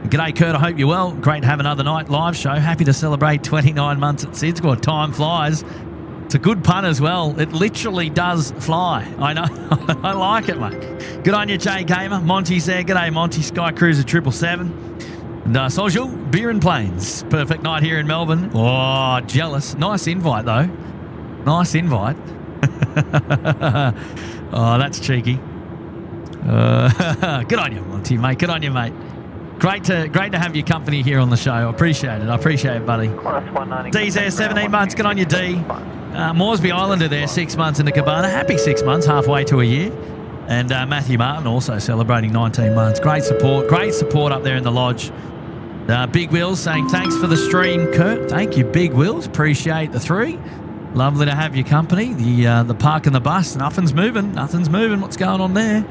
G'day, Kurt. I hope you're well. Great to have another night live show. Happy to celebrate 29 months at SydSquad. Time flies. It's a good pun as well. It literally does fly. I know. I like it, mate. Good on you, Jay Gamer. Monty's there. G'day, Monty. Sky Cruiser 777. And Social, beer and planes. Perfect night here in Melbourne. Oh, jealous. Nice invite, though. Nice invite. Oh, that's cheeky. Good on you, Monty, mate. Good on you, mate. Great to have your company here on the show. I appreciate it, buddy. D's there, 17 months. Good on you, D. Moresby Islander there, 6 months in the Cabana. Happy 6 months, halfway to a year. And Matthew Martin also celebrating 19 months. Great support up there in the lodge. Big Wills saying thanks for the stream, Kurt. Thank you, Big Wills. Appreciate the 3. Lovely to have your company. The park and the bus. Nothing's moving. What's going on there?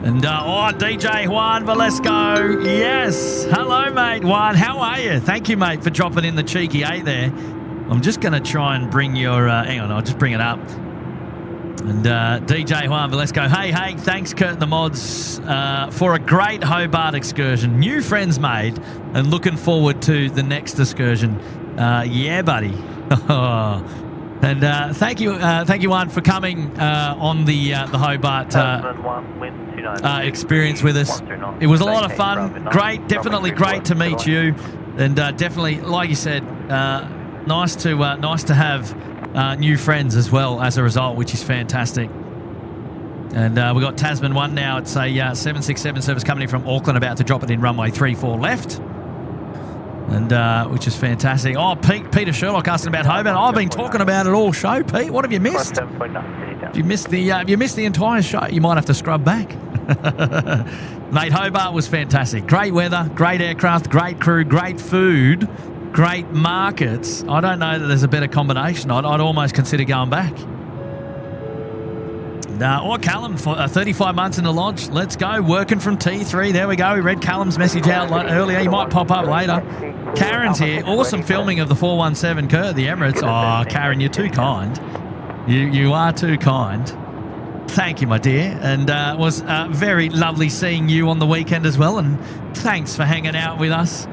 And DJ Juan Valesco. Yes. Hello, mate. Juan, how are you? Thank you, mate, for dropping in the cheeky 8 there. I'm just going to try and bring your... hang on, I'll just bring it up. And DJ Juan Valesco. Hey, thanks, Kurt and the mods, for a great Hobart excursion. New friends made and looking forward to the next excursion. Yeah, buddy. And thank you, Juan, for coming on the Hobart experience with us. It was a lot of fun. Great, definitely great to meet you. And definitely, like you said, nice to have new friends as well as a result, which is fantastic. And we've got Tasman 1 now. It's a 767 service company from Auckland about to drop it in runway 34 left. And which is fantastic. Oh, Peter Sherlock asking about Hobart. I've been talking about it all show, Pete. What have you missed? If you missed the entire show, you might have to scrub back. Mate, Hobart was fantastic. Great weather, great aircraft, great crew, great food, great markets. I don't know that there's a better combination. I'd almost consider going back. Callum, for 35 months in the lodge. Let's go. Working from T3. There we go. We read Callum's message out earlier. He might pop up later. Karen's here. Awesome filming of the 417 Kurt, the Emirates. Oh, Karen, you're too kind. You are too kind. Thank you, my dear. And it was very lovely seeing you on the weekend as well. And thanks for hanging out with us.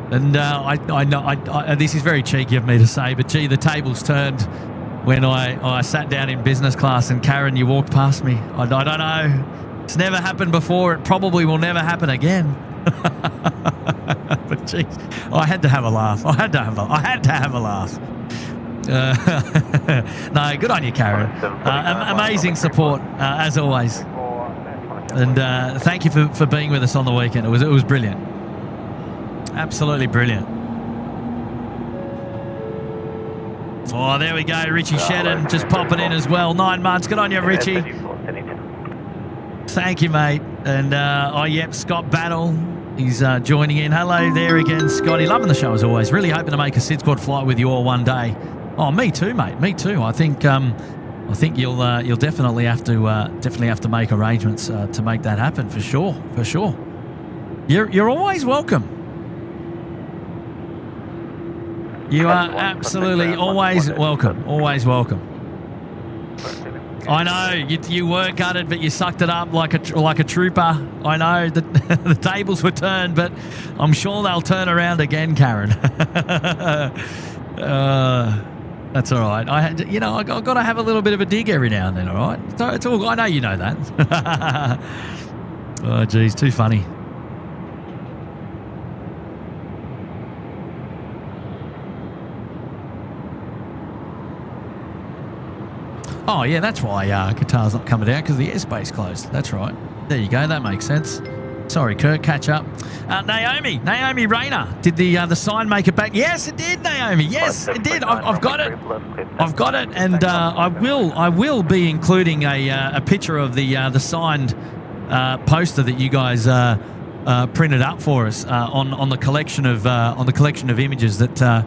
And I know this is very cheeky of me to say, but gee, the tables turned when I sat down in business class and Karen, you walked past me. I don't know. It's never happened before. It probably will never happen again. But geez, I had to have a laugh. I had to have a laugh. No, good on you, Karen. Amazing support as always. And thank you for being with us on the weekend. It was brilliant. Absolutely brilliant. Oh, there we go. Richie Shedden just popping in as well. 9 months. Good on you, Richie. Thank you, mate. And, yep, Scott Battle. He's joining in. Hello there again, Scotty. Loving the show as always. Really hoping to make a SydSquad flight with you all one day. Oh, me too, mate. Me too. I think you'll definitely have to make arrangements to make that happen for sure. For sure. You're always welcome. You are absolutely always welcome. Always welcome. I know you were gutted, but you sucked it up like a trooper. I know that the tables were turned, but I'm sure they'll turn around again, Karen. That's all right. I've got to have a little bit of a dig every now and then. All right. So it's all. I know you know that. Oh, geez, too funny. Oh, yeah, that's why Qatar's not coming down, because the airspace closed. That's right. There you go. That makes sense. Sorry, Kurt. Catch up. Naomi Rayner. Did the sign make it back? Yes, it did, Naomi. Yes, it did. I've got it. I've got it, and I will be including a picture of the signed poster that you guys printed up for us on the collection of images that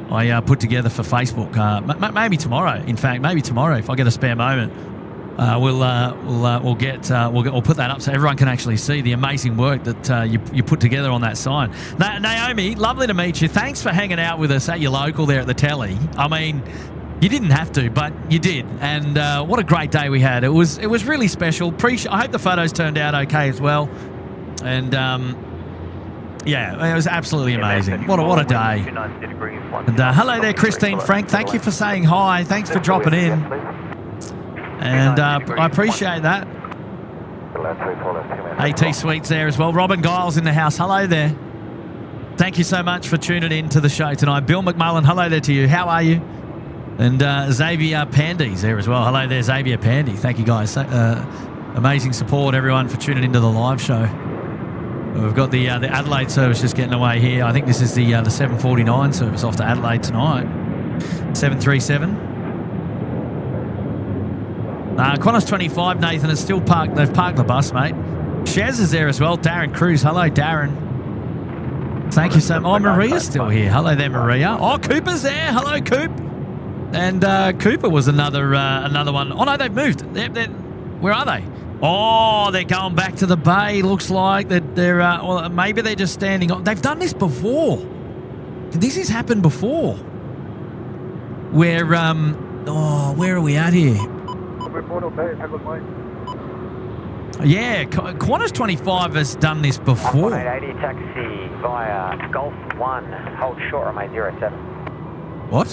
I put together for Facebook. Maybe tomorrow. In fact, maybe tomorrow if I get a spare moment, we'll put that up so everyone can actually see the amazing work that you put together on that sign. Naomi, lovely to meet you. Thanks for hanging out with us at your local there at the telly. I mean, you didn't have to, but you did, and what a great day we had. It was really special. I hope the photos turned out okay as well, and. Yeah, it was absolutely amazing. What a day. And hello there, Christine Frank. Thank you for saying hi. Thanks for dropping in. And I appreciate that. AT Suites there as well. Robin Giles in the house. Hello there. Thank you so much for tuning in to the show tonight. Bill McMullen, hello there to you. How are you? And Xavier Pandy's there as well. Hello there, Xavier Pandy. Thank you, guys. Amazing support, everyone, for tuning into the live show. We've got the Adelaide service just getting away here. I think this is the 749 service off to Adelaide tonight. 737. Qantas 25, Nathan, is still parked. They've parked the bus, mate. Shaz is there as well. Darren Cruz. Hello, Darren. Thank you so much. Oh, Maria's still here. Hello there, Maria. Oh, Cooper's there. Hello, Coop. And Cooper was another one. Oh, no, they've moved. Where are they? Oh, they're going back to the bay, looks like. They're well, maybe they're just standing on. They've done this before. This has happened before. Where, where are we at here? Yeah, Qantas 25 has done this before. 1880 taxi via Golf 1, hold short on my 07. What?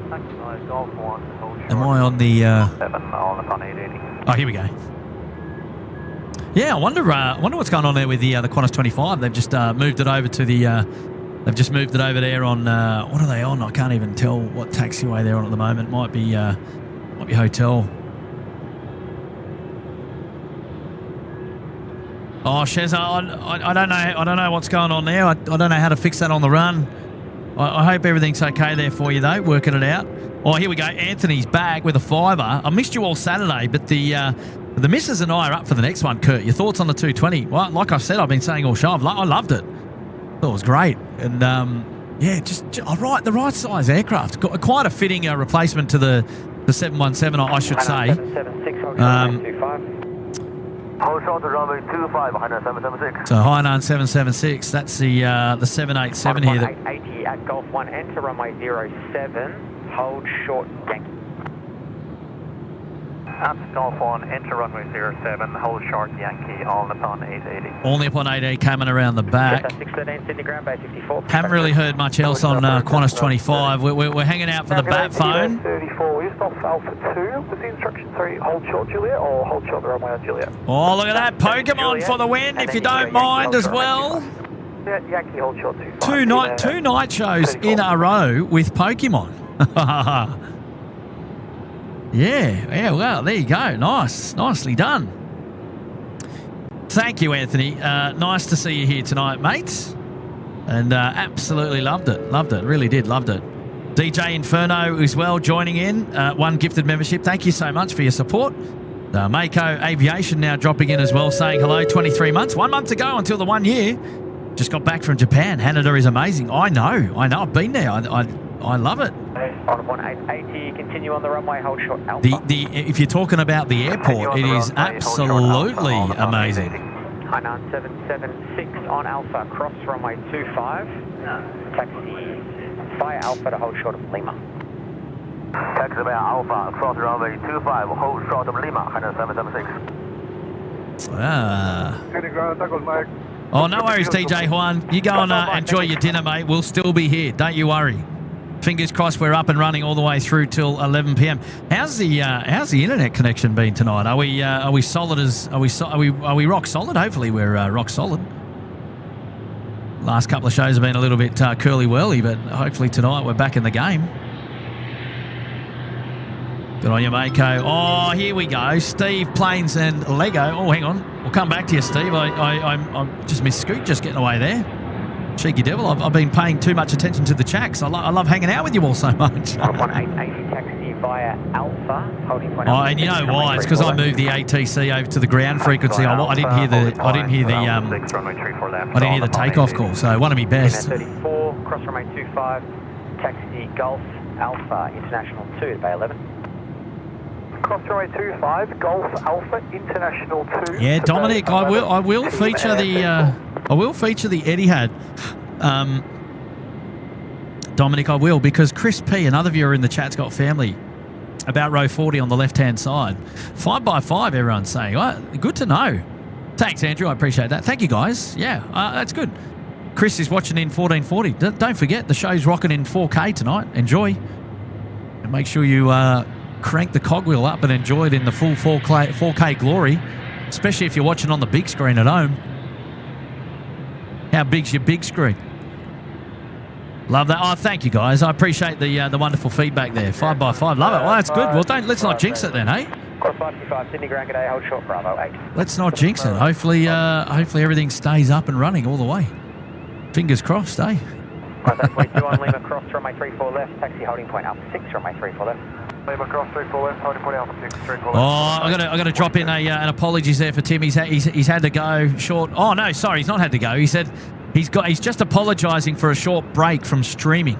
Taxi via Golf 1, hold short. Am I on the... 7, all upon 880. Oh, here we go. Yeah, I wonder what's going on there with the Qantas 25. They've just moved it over to the... they've just moved it over there on... what are they on? I can't even tell what taxiway they're on at the moment. Might be hotel. Oh, Shaz, I don't know. I don't know what's going on there. I don't know how to fix that on the run. I hope everything's okay there for you, though. Working it out. Oh, here we go. Anthony's back with a fiver. I missed you all Saturday, but the missus and I are up for the next one. Kurt, your thoughts on the 220? Well, like I said, I've been saying all show. I loved it. Thought it was great, and yeah, just right, the right size aircraft. Quite a fitting replacement to the 717, I should say. 776, hold short to runway 25, Hainan 776. So Hainan 776, that's the 787 here. 880 at Golf 1, enter runway 07, hold short Yankee. At Golf 1, enter runway 07, hold short Yankee, all Nippon 880. All Nippon 880 coming around the back. 613 Sydney Ground Bay 54. Haven't really heard much else on Qantas 25. We're hanging out for the bat phone. 34, we just off Alpha 2. Was the instruction, sorry, hold short Juliet or hold short the runway on Juliet? Oh, look at that. Pokemon for the win, if you don't mind as well. Yankee, hold short 25. Two night shows in a row with Pokemon. Yeah, well, there you go. Nicely done. Thank you, Anthony. Nice to see you here tonight, mates. And absolutely loved it. Really did. Loved it. DJ Inferno as well joining in. One gifted membership. Thank you so much for your support. Mako Aviation now dropping in as well, saying hello. 23 months. 1 month to go until the 1 year. Just got back from Japan. Haneda is amazing. I know. I've been there. I love it. On 1880, continue on the runway, hold short Alpha. If you're talking about the airport, it is absolutely amazing. Hainan 776 on Alpha, cross runway 25. Taxi via Alpha to hold short of Lima. Taxi via Alpha, cross runway 25, hold short of Lima, Hainan 776. Oh, no worries, DJ Juan. You go and enjoy your dinner, mate. We'll still be here. Don't you worry. Fingers crossed we're up and running all the way through till 11 p.m. How's the internet connection been tonight? Are we solid as are we rock solid? Hopefully we're rock solid. Last couple of shows have been a little bit curly-whirly, but hopefully tonight we're back in the game. Good on you, Mako. Oh, here we go. Steve, Planes and Lego. Oh, hang on. We'll come back to you, Steve. I just missed Scoot just getting away there. Cheeky devil. I've been paying too much attention to the chats. I love hanging out with you all so much. 1880 taxi via Alpha, holding point. Oh, and you know why? It's because I moved the ATC over to the ground frequency. I didn't hear the takeoff call. So one of me best. 34, cross runway 25, taxi Golf Alpha International 2 at Bay 11. Cross runway 25, Golf Alpha International 2. Yeah, Dominic, I will feature the Etihad. Dominic, I will, because Chris P, another viewer in the chat's got family about row 40 on the left-hand side. 5x5, everyone's saying. Well, good to know. Thanks, Andrew. I appreciate that. Thank you, guys. Yeah, that's good. Chris is watching in 1440. Don't forget, the show's rocking in 4K tonight. Enjoy. And make sure you crank the cogwheel up and enjoy it in the full 4K glory, especially if you're watching on the big screen at home. How big's your big screen? Love that. Oh, thank you, guys. I appreciate the wonderful feedback there. 5x5. Love it. Well, that's good. Well, let's not jinx it then, eh? Course 555, Sydney Ground, g'day, hold short, Bravo 8. Let's not jinx it. Hopefully everything stays up and running all the way. Fingers crossed, eh? Right, that's 22 on Lima, cross runway 34 left, taxi holding point Alpha 6, runway 34 left. Lima cross 34 left, holding point Alpha 6, 34 left. Oh, I got to drop in an apologies there for Tim. He's had to go short. Oh no, sorry, he's not had to go. He said he's just apologising for a short break from streaming,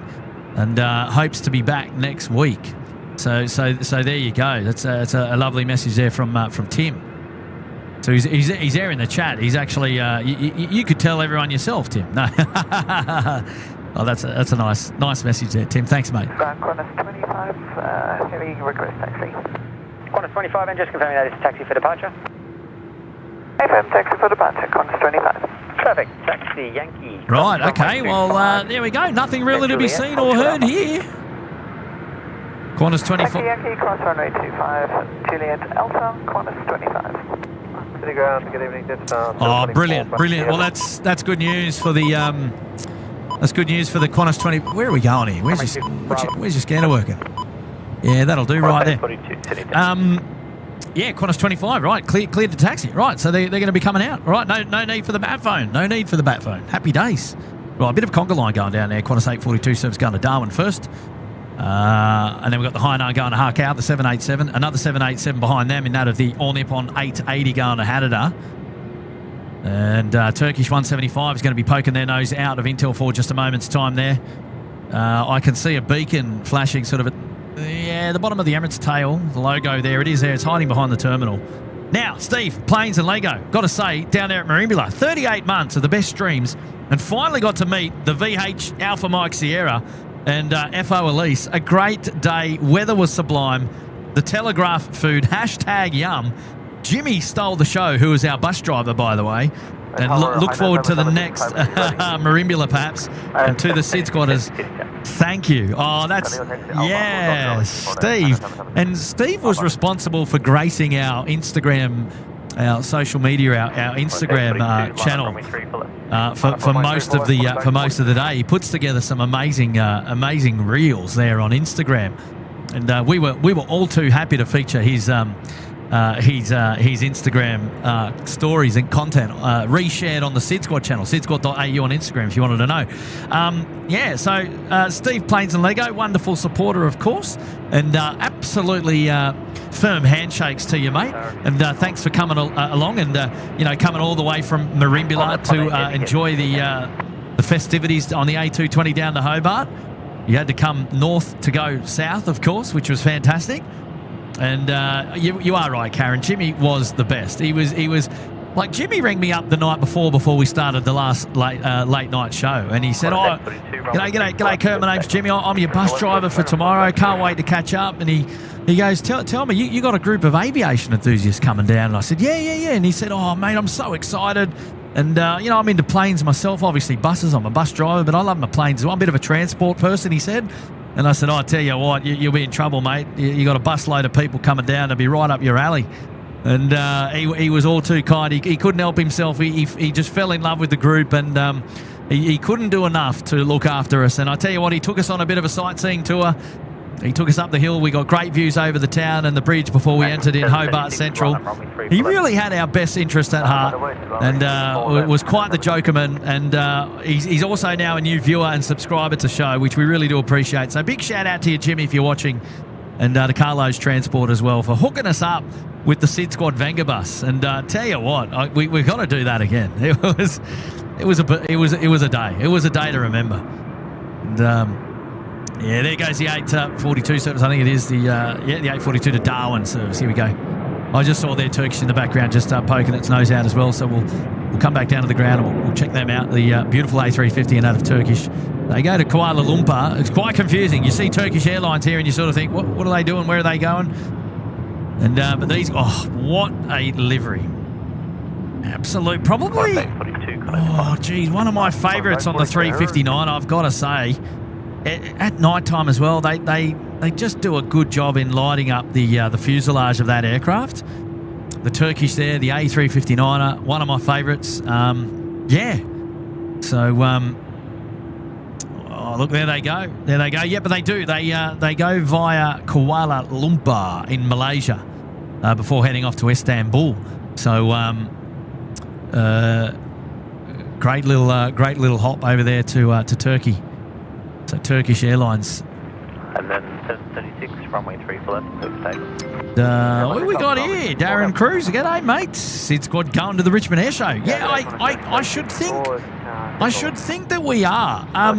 and hopes to be back next week. So there you go. That's a lovely message there from Tim. So he's there in the chat. He's actually you could tell everyone yourself, Tim. No. Oh, that's a nice message there, Tim. Thanks, mate. Qantas 25, heavy request taxi. Qantas 25, and just confirming that it's taxi for departure. FM taxi for departure, Qantas 25. Perfect. Taxi Yankee. Right, okay. Well, there we go. Nothing really to be seen or heard here. Qantas 24. Taxi Yankee, cross runway 25, Juliet Alpha, Qantas 25. City ground, good evening. Oh, brilliant. Well, that's good news for the that's good news for the Qantas 20. Where are we going here? Where's your scanner working? Yeah, that'll do right there. Yeah, Qantas 25, right? Cleared to taxi, right? So they're going to be coming out, right? No need for the bat phone. No need for the bat phone. Happy days. Right, a bit of conga line going down there. Qantas 842 service going to Darwin first. And then we've got the Hainan going to Harkow, the 787. Another 787 behind them in that of the All Nippon 880 going to Haneda. And Turkish 175 is going to be poking their nose out of Intel for just a moment's time there. I can see a beacon flashing sort of at the bottom of the Emirates tail. The logo there. It is there. It's hiding behind the terminal. Now, Steve, planes and Lego. Got to say, down there at Merimbula, 38 months of the best streams, and finally got to meet the VH Alpha Mike Sierra and FO Elise. A great day. Weather was sublime. The Telegraph food, #yum. Jimmy stole the show, who is our bus driver, by the way. And look forward to the next Merimbula, perhaps. And to the SydSquatters, thank you. Oh, that's... Yeah, Steve. And Steve was responsible for gracing our Instagram, our social media, our Instagram channel for most of the day. He puts together some amazing reels there on Instagram, and we were all too happy to feature his Instagram stories and content reshared on the SydSquad channel, sydsquad.au on Instagram if you wanted to know. So Steve, Planes and Lego, wonderful supporter, of course, and absolutely firm handshakes to you, mate. And thanks for coming along and coming all the way from Merimbula to enjoy the festivities on the A220 down to Hobart. You had to come north to go south, of course, which was fantastic. And you are right, Karen. Jimmy was the best. He was like, Jimmy rang me up the night before we started the last late night show, and he said, "Oh, g'day, Kurt. My name's Jimmy. I'm your bus driver for tomorrow. Can't wait to catch up." And he goes, "Tell me, you got a group of aviation enthusiasts coming down?" And I said, "Yeah." And he said, "Oh, mate, I'm so excited." And I'm into planes myself. Obviously, buses. I'm a bus driver, but I love my planes as well. I'm a bit of a transport person," he said. And I said, "I tell you what, you'll be in trouble, mate. You got a busload of people coming down to be right up your alley." And he was all too kind. He couldn't help himself. He just fell in love with the group, and he couldn't do enough to look after us. And I tell you what, he took us on a bit of a sightseeing tour. He took us up the hill. We got great views over the town and the bridge before we entered in Hobart Central. He really had our best interest at heart, and was quite the jokerman. And he's also now a new viewer and subscriber to the show, which we really do appreciate. So big shout out to you, Jimmy, if you're watching, and to Carlo's Transport as well for hooking us up with the SydSquad Venga bus. And tell you what, we've got to do that again. It was a day. It was a day to remember. And yeah, there goes the 842 service. I think it is the 842 to Darwin service. Here we go. I just saw their Turkish in the background just poking its nose out as well. So we'll come back down to the ground and we'll check them out. The beautiful A350 and out of Turkish. They go to Kuala Lumpur. It's quite confusing. You see Turkish Airlines here and you sort of think, what are they doing? Where are they going? And but these, what a livery! Absolute, probably. Oh, geez, one of my favourites on the 359. I've got to say. At night time as well, they just do a good job in lighting up the fuselage of that aircraft. The Turkish there, the A350-9er, one of my favourites. So, look, there they go. Yeah, but they do. They go via Kuala Lumpur in Malaysia before heading off to Istanbul. So, great little hop over there to Turkey. So Turkish Airlines And then 736, runway 34 left, please take. What have we got here? Darren Cruz. G'day, mate. SydSquad going to the Richmond Air Show. Yeah, I should think that we are. I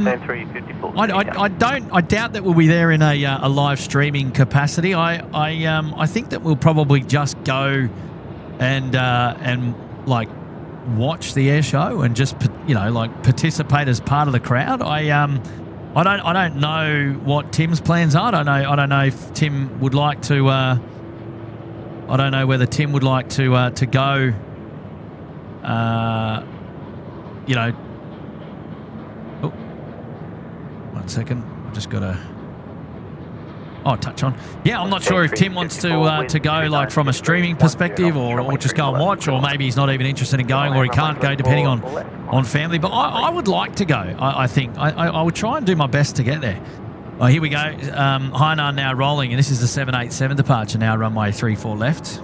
doubt that we'll be there in a live streaming capacity. I think that we'll probably just go and like watch the air show and just like participate as part of the crowd. I don't know what Tim's plans are. I don't know if Tim would like to. I don't know whether Tim would like to go. Oh, 1 second. I just got to. Oh, touch on. Yeah, I'm not sure if Tim wants to go like from a streaming perspective or just go and watch, or maybe he's not even interested in going, or he can't go depending on family. But I would like to go. I think I would try and do my best to get there. Oh, here we go. Hainan now rolling, and this is the 787 departure now, runway 34 left.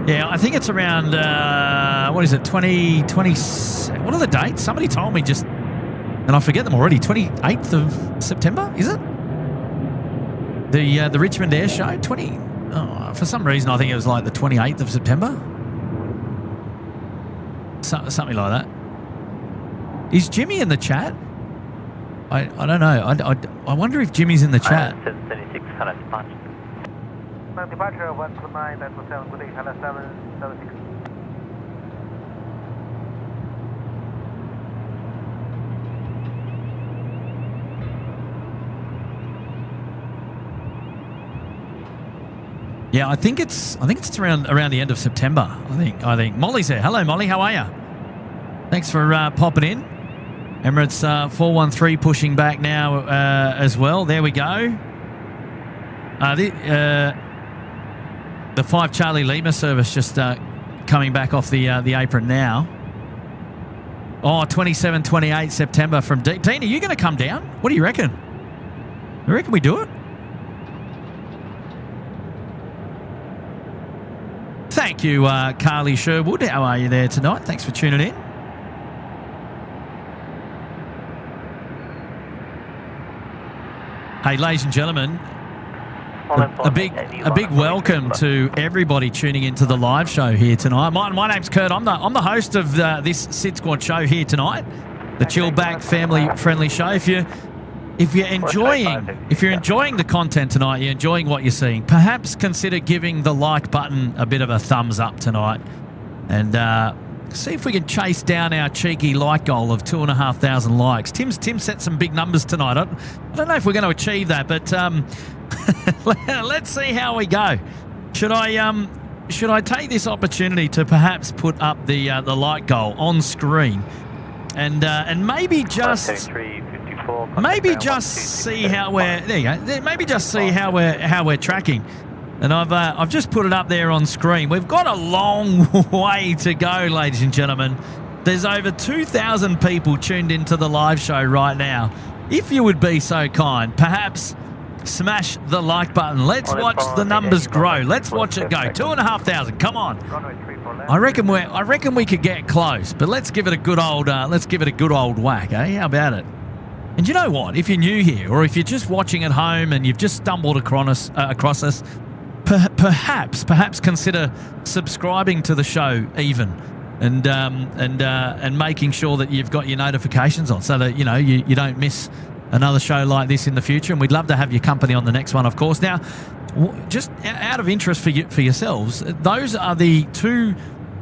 Yeah, I think it's around, what is it, 2020, what are the dates? Somebody told me just, and I forget them already, 28th of September, is it? The Richmond Air Show, for some reason I think it was like the 28th of September. Something like that. Is Jimmy in the chat? I don't know. I wonder if Jimmy's in the chat. 736, hello, departure. Departure 129, 947, good day, hello 776. Yeah, I think it's around the end of September. I think Molly's there. Hello, Molly. How are you? Thanks for popping in. Emirates 413 pushing back now as well. There we go. The 5 Charlie Lima service just coming back off the apron now. Oh, 27, 28 September from Dean. Dean, are you going to come down? What do you reckon? You reckon we do it? Thank you, Carly Sherwood. How are you there tonight? Thanks for tuning in. Hey, ladies and gentlemen, a big welcome to everybody tuning into the live show here tonight. My name's Kurt. I'm the host of this SydSquad show here tonight, the chill back family friendly show. If you're enjoying the content tonight, you're enjoying what you're seeing, perhaps consider giving the like button a bit of a thumbs up tonight, and see if we can chase down our cheeky like goal of 2,500 likes. Tim set some big numbers tonight. I don't know if we're going to achieve that, but let's see how we go. Should I take this opportunity to perhaps put up the like goal on screen, and maybe just see how we're there. You go. Maybe just see how we're tracking. And I've just put it up there on screen. We've got a long way to go, ladies and gentlemen. There's over 2,000 people tuned into the live show right now. If you would be so kind, perhaps smash the like button. Let's watch the numbers grow. Let's watch it go. 2,500. Come on. I reckon we could get close, but let's give it a good old whack, eh? How about it? And you know what? If you're new here, or if you're just watching at home and you've just stumbled across us, perhaps consider subscribing to the show even, and making sure that you've got your notifications on, so that you don't miss another show like this in the future. And we'd love to have your company on the next one, of course. Now, just out of interest for yourselves, those are the two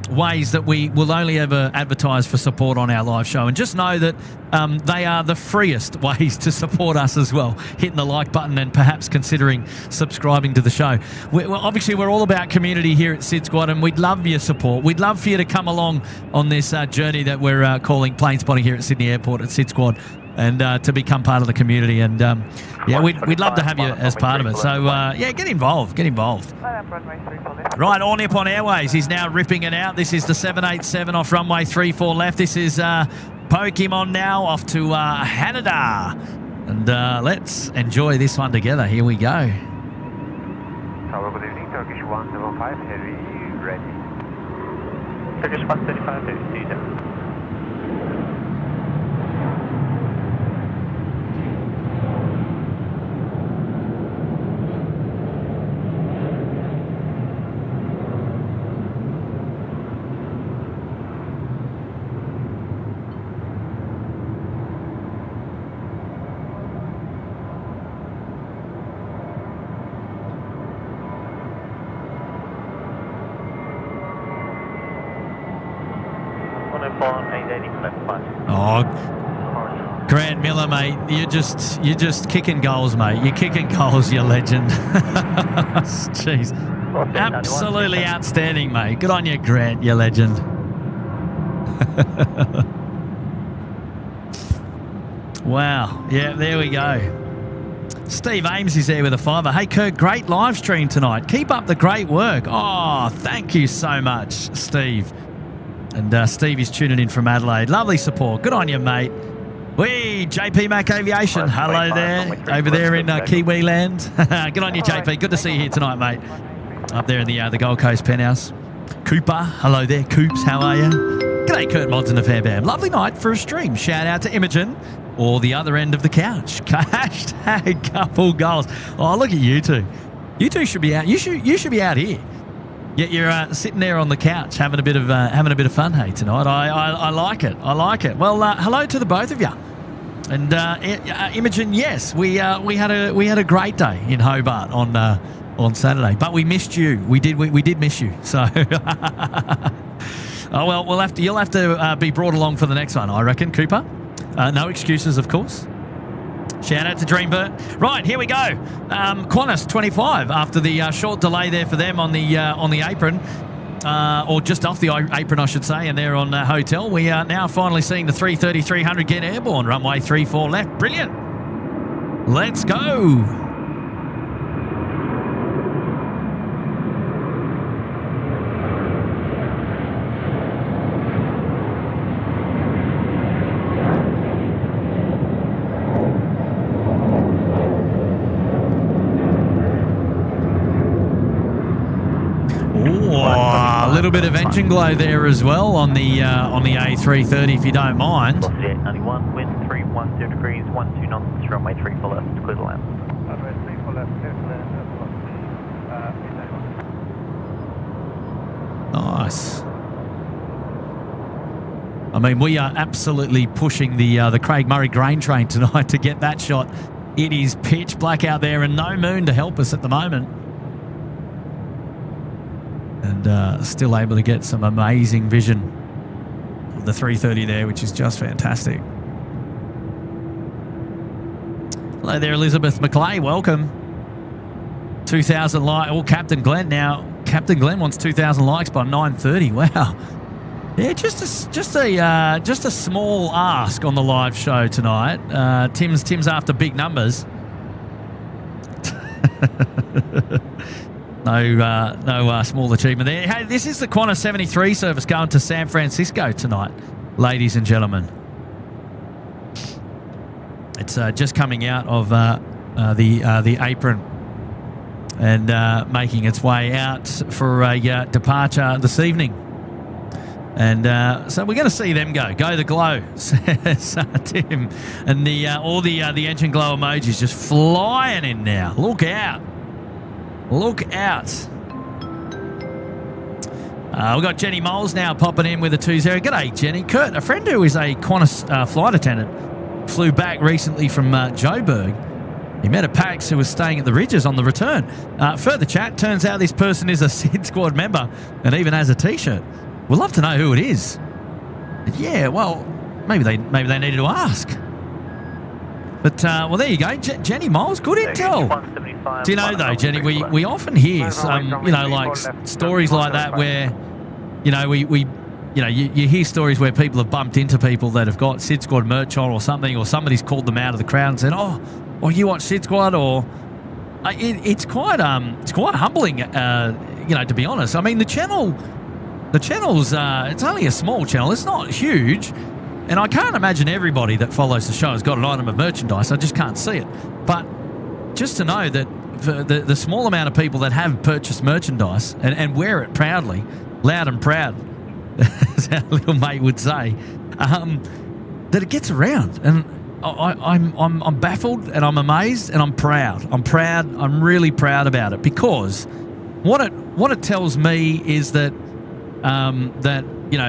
ways that we will only ever advertise for support on our live show. And just know that they are the freest ways to support us as well, hitting the like button and perhaps considering subscribing to the show. Obviously, we're all about community here at SydSquad, and we'd love your support. We'd love for you to come along on this journey that we're calling planespotting here at Sydney Airport at SydSquad, and to become part of the community. And we'd love to have you as part of it. So get involved. Right, All Nippon Airways is now ripping it out. This is the 787 off runway 34 left. This is Pokemon now off to Haneda. And let's enjoy this one together. Here we go. Tower, good evening. Turkish 175, heavy ready. Turkish 175, heavy seated. Oh, Grant Miller, mate, you're just kicking goals, mate. You're kicking goals, you legend. Jeez, absolutely outstanding, mate. Good on you, Grant, you legend. Wow, yeah, there we go. Steve Ames is there with a $5. Hey, Kurt, great live stream tonight. Keep up the great work. Oh, thank you so much, Steve. And Steve is tuning in from Adelaide. Lovely support. Good on you, mate. Wee, JP Mac Aviation. Hello there, over there in Kiwi land. Good on you, JP. Good to see you here tonight, mate. Up there in the Gold Coast penthouse. Cooper, hello there. Coops, how are you? G'day, Kurt Mods and the Fairbam. Lovely night for a stream. Shout out to Imogen, or the other end of the couch. Hashtag couple goals. Oh, look at you two. You two should be out. You should be out here. Yet you're sitting there on the couch having a bit of fun, hey, tonight. I like it. I like it. Well, hello to the both of you. And Imogen, yes, we had a great day in Hobart on Saturday, but we missed you. We did miss you. So, oh well, you'll have to be brought along for the next one, I reckon, Cooper. No excuses, of course. Shout out to Dreambird. Right, here we go. Qantas 25 after the short delay there for them on the apron, or just off the apron, I should say, and they're on hotel. We are now finally seeing the 330-300 get airborne. Runway 34 left. Brilliant. Let's go. A little bit of engine glow there as well on the A330, if you don't mind. Velocity 891, wind 310 degrees, 12 knots, runway 34 left, clear to land. Runway 34 left, clear to land, Nice. I mean, we are absolutely pushing the Craig Murray grain train tonight to get that shot. It is pitch black out there and no moon to help us at the moment. And still able to get some amazing vision of the 330 there, which is just fantastic. Hello there, Elizabeth McClay. Welcome. 2,000 likes. Oh, Captain Glenn now. Captain Glenn wants 2,000 likes by 9:30. Wow. Yeah, just a small ask on the live show tonight. Tim's after big numbers. No small achievement there. Hey, this is the Qantas 73 service going to San Francisco tonight, ladies and gentlemen. It's just coming out of the apron and making its way out for a departure this evening. And so we're going to see them go the glow, says Tim, and all the engine glow emojis just flying in now. Look out. Look out. We've got Jenny Moles now popping in with a 2-0. G'day, Jenny. Kurt, a friend who is a Qantas flight attendant, flew back recently from Joburg. He met a Pax who was staying at the Ridges on the return. Further chat, turns out this person is a SydSquad member and even has a T-shirt. We'd love to know who it is. Yeah, well, maybe they needed to ask. But, well, there you go. Jenny Moles, good intel. Do you know, though, Jenny, we often hear some, like stories like that where, you hear stories where people have bumped into people that have got SydSquad merch on or something, or somebody's called them out of the crowd and said, oh, you watch SydSquad, or it's quite humbling, to be honest. I mean, the channel's it's only a small channel. It's not huge. And I can't imagine everybody that follows the show has got an item of merchandise. I just can't see it. But just to know that for the small amount of people that have purchased merchandise and wear it proudly, loud and proud, as our little mate would say, that it gets around. And I'm baffled and I'm amazed and I'm proud. I'm really proud about it, because what it tells me is that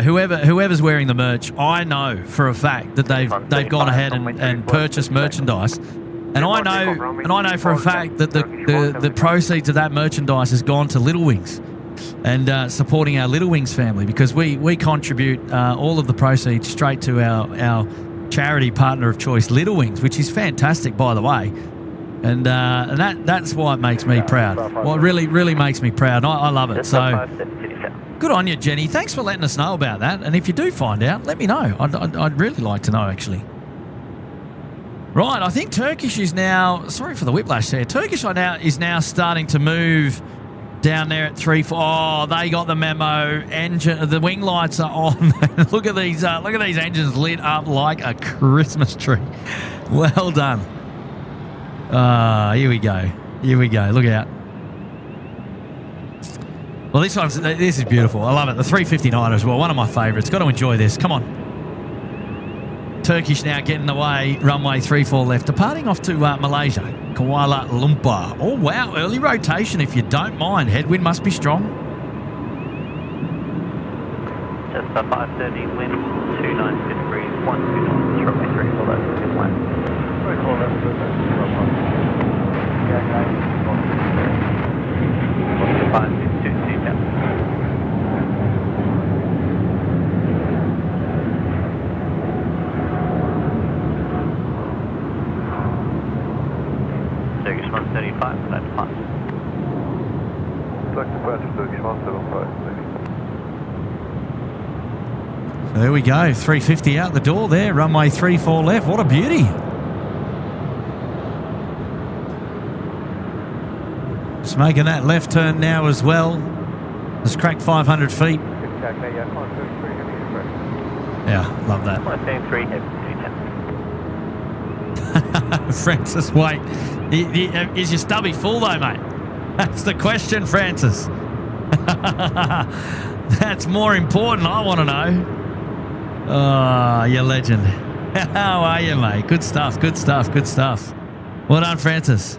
whoever's wearing the merch, I know for a fact that they've gone ahead and purchased merchandise, and I know for a fact that the proceeds of that merchandise has gone to Little Wings, and supporting our Little Wings family, because we contribute all of the proceeds straight to our charity partner of choice, Little Wings, which is fantastic, by the way. And that's why it makes me proud. What really makes me proud. I love it. So good on you, Jenny. Thanks for letting us know about that. And if you do find out, let me know. I'd really like to know, actually. Right, I think Turkish is now... Sorry for the whiplash there. Turkish is now starting to move down there at 3-4. Oh, they got the memo. Engine, the wing lights are on. Look at these engines lit up like a Christmas tree. Well done. Here we go. Look out. Well, this is beautiful. I love it. The 359 as well. One of my favourites. Got to enjoy this. Come on. Turkish now getting away. Runway 34 left. Departing off to Malaysia. Kuala Lumpur. Oh, wow. Early rotation if you don't mind. Headwind must be strong. Just a 530 wind, 296 degrees, 129, runway 34 left, good line. Turkish 135, flat to pass. Turkish 175. So there we go. 350 out the door there. Runway 34 left. What a beauty. Just making that left turn now as well. Just cracked 500 feet. Yeah, love that. 173, head 210. Francis, wait. Is your stubby full though, mate? That's the question, Francis. That's more important. I want to know. Oh, you legend. How are you, mate? Good stuff. Well done, Francis.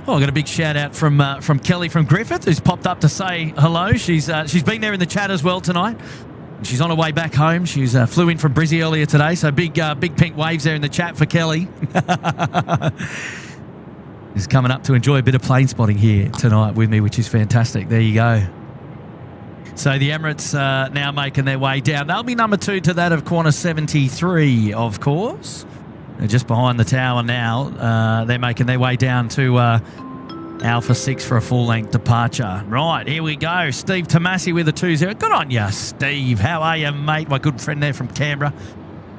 Oh, I got a big shout out from Kelly from Griffith, who's popped up to say hello. She's been there in the chat as well tonight. She's on her way back home. She's flew in from Brizzy earlier today, so big pink waves there in the chat for Kelly. She's coming up to enjoy a bit of plane spotting here tonight with me, which is fantastic. There you go. So the Emirates now making their way down. They'll be number 2 to that of Qantas 73, of course. They're just behind the tower now. They're making their way down to Alpha 6 for a full-length departure. Right, here we go. Steve Tomasi with a 20. Good on ya, Steve. How are you, mate? My good friend there from Canberra.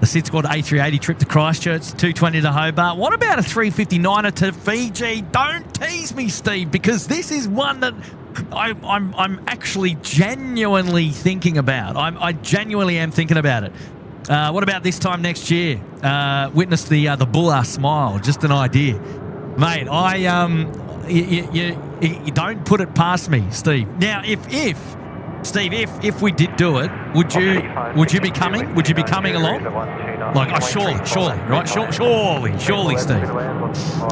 The SydSquad A380 trip to Christchurch, 220 to Hobart. What about a 359er to Fiji? Don't tease me, Steve, because this is one that I'm actually genuinely thinking about. I genuinely am thinking about it. What about this time next year? Witness the Bulla smile. Just an idea, mate. You don't put it past me, Steve. Now, if we did do it, would you be coming? Would you be coming along? Like, oh, surely, right? Surely, Steve.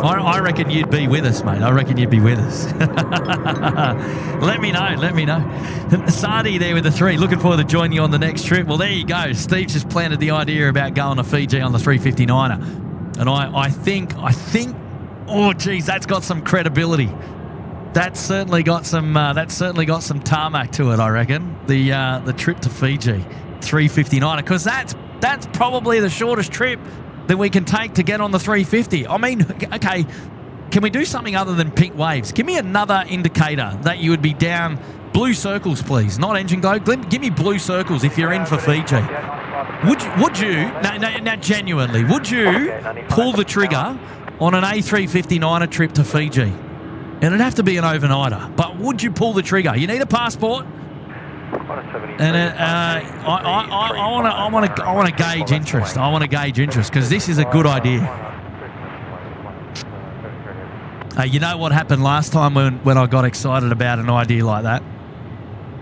I reckon you'd be with us, mate. I reckon you'd be with us. Let me know. Sadi there with the 3. Looking forward to joining you on the next trip. Well, there you go. Steve just planted the idea about going to Fiji on the 359er. And I think, oh, geez, that's got some credibility. That's certainly got some tarmac to it, I reckon. The trip to Fiji, 359, because that's probably the shortest trip that we can take to get on the 350. I mean, okay, can we do something other than pink waves? Give me another indicator that you would be down. Blue circles, please, not engine glow. Give me blue circles if you're in for Fiji. Would you now genuinely, would you pull the trigger on an A350 trip to Fiji? It'd have to be an overnighter, but would you pull the trigger? You need a passport. And I want to gauge interest. I want to gauge interest because this is a good idea. You know what happened last time when I got excited about an idea like that?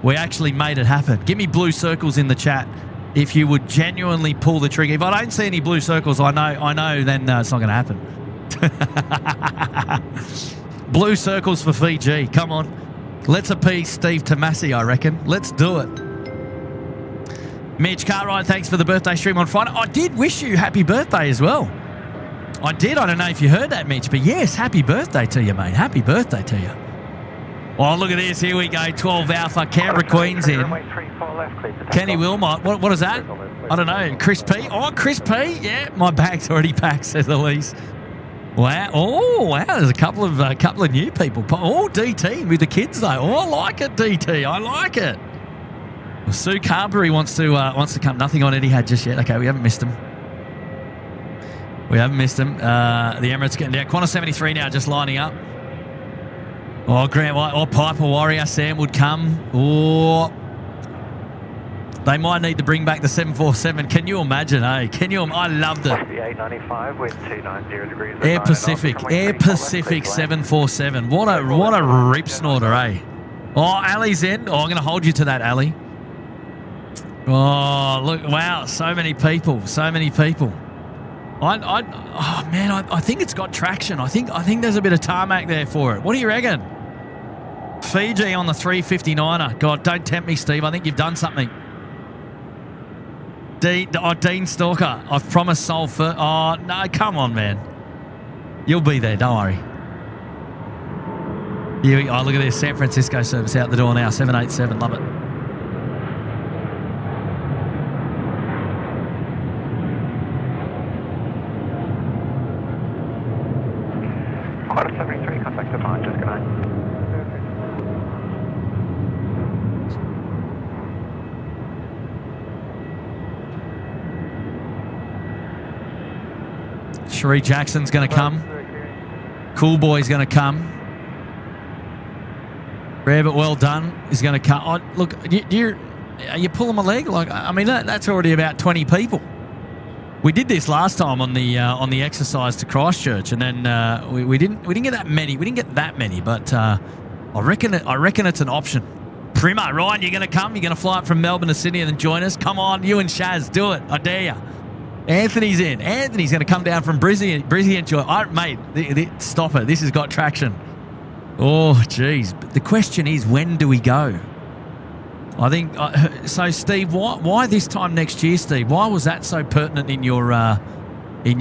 We actually made it happen. Give me blue circles in the chat if you would genuinely pull the trigger. If I don't see any blue circles, I know then it's not going to happen. Blue circles for Fiji. Come on. Let's appease Steve Tomasi, I reckon. Let's do it. Mitch Cartwright, thanks for the birthday stream on Friday. I did wish you happy birthday as well. I did. I don't know if you heard that, Mitch, but yes, happy birthday to you, mate. Happy birthday to you. Oh, look at this. Here we go. 12 Alpha. Canberra Queen's in. Kenny Wilmot. What is that? I don't know. Chris P. Oh, Chris P. Yeah, my bag's already packed, says Elise. Wow. Oh, wow. There's a couple of new people. Oh, DT with the kids, though. Oh, I like it, DT. I like it. Well, Sue Carberry wants to come. Nothing on Etihad just yet. Okay, we haven't missed him. The Emirates getting down. Qantas 73 now just lining up. Oh, Grant White. Oh, Piper Warrior. Sam would come. Oh, they might need to bring back the 747. Can you imagine, eh? I loved it. A395 with 290 degrees. Air Pacific 747. What a rip snorter, eh? Oh, Ali's in. Oh, I'm going to hold you to that, Ali. Oh, look. Wow. So many people. I think it's got traction. I think there's a bit of tarmac there for it. What do you reckon? Fiji on the 359er. God, don't tempt me, Steve. I think you've done something. Dean Stalker. I've promised Soul first. Oh, no, come on, man. You'll be there. Don't worry. Oh, look at this. San Francisco service out the door now. 787. Love it. Qantas 73, contact departure, good night. Sheree Jackson's going to come. Cool Boy's going to come. Rabbit, well done, is going to come. Oh, look, are you pulling my leg? Like, I mean, that's already about 20 people. We did this last time on the exercise to Christchurch, and then we didn't get that many. We didn't get that many, but I reckon it's an option. Primo, Ryan, you're going to come. You're going to fly up from Melbourne to Sydney and then join us. Come on, you and Shaz, do it. I dare you. Anthony's in. Anthony's going to come down from Brisbane and join. Mate, stop it. This has got traction. Oh, geez. But the question is, when do we go? I think so, Steve. Why this time next year, Steve? Why was that so pertinent in your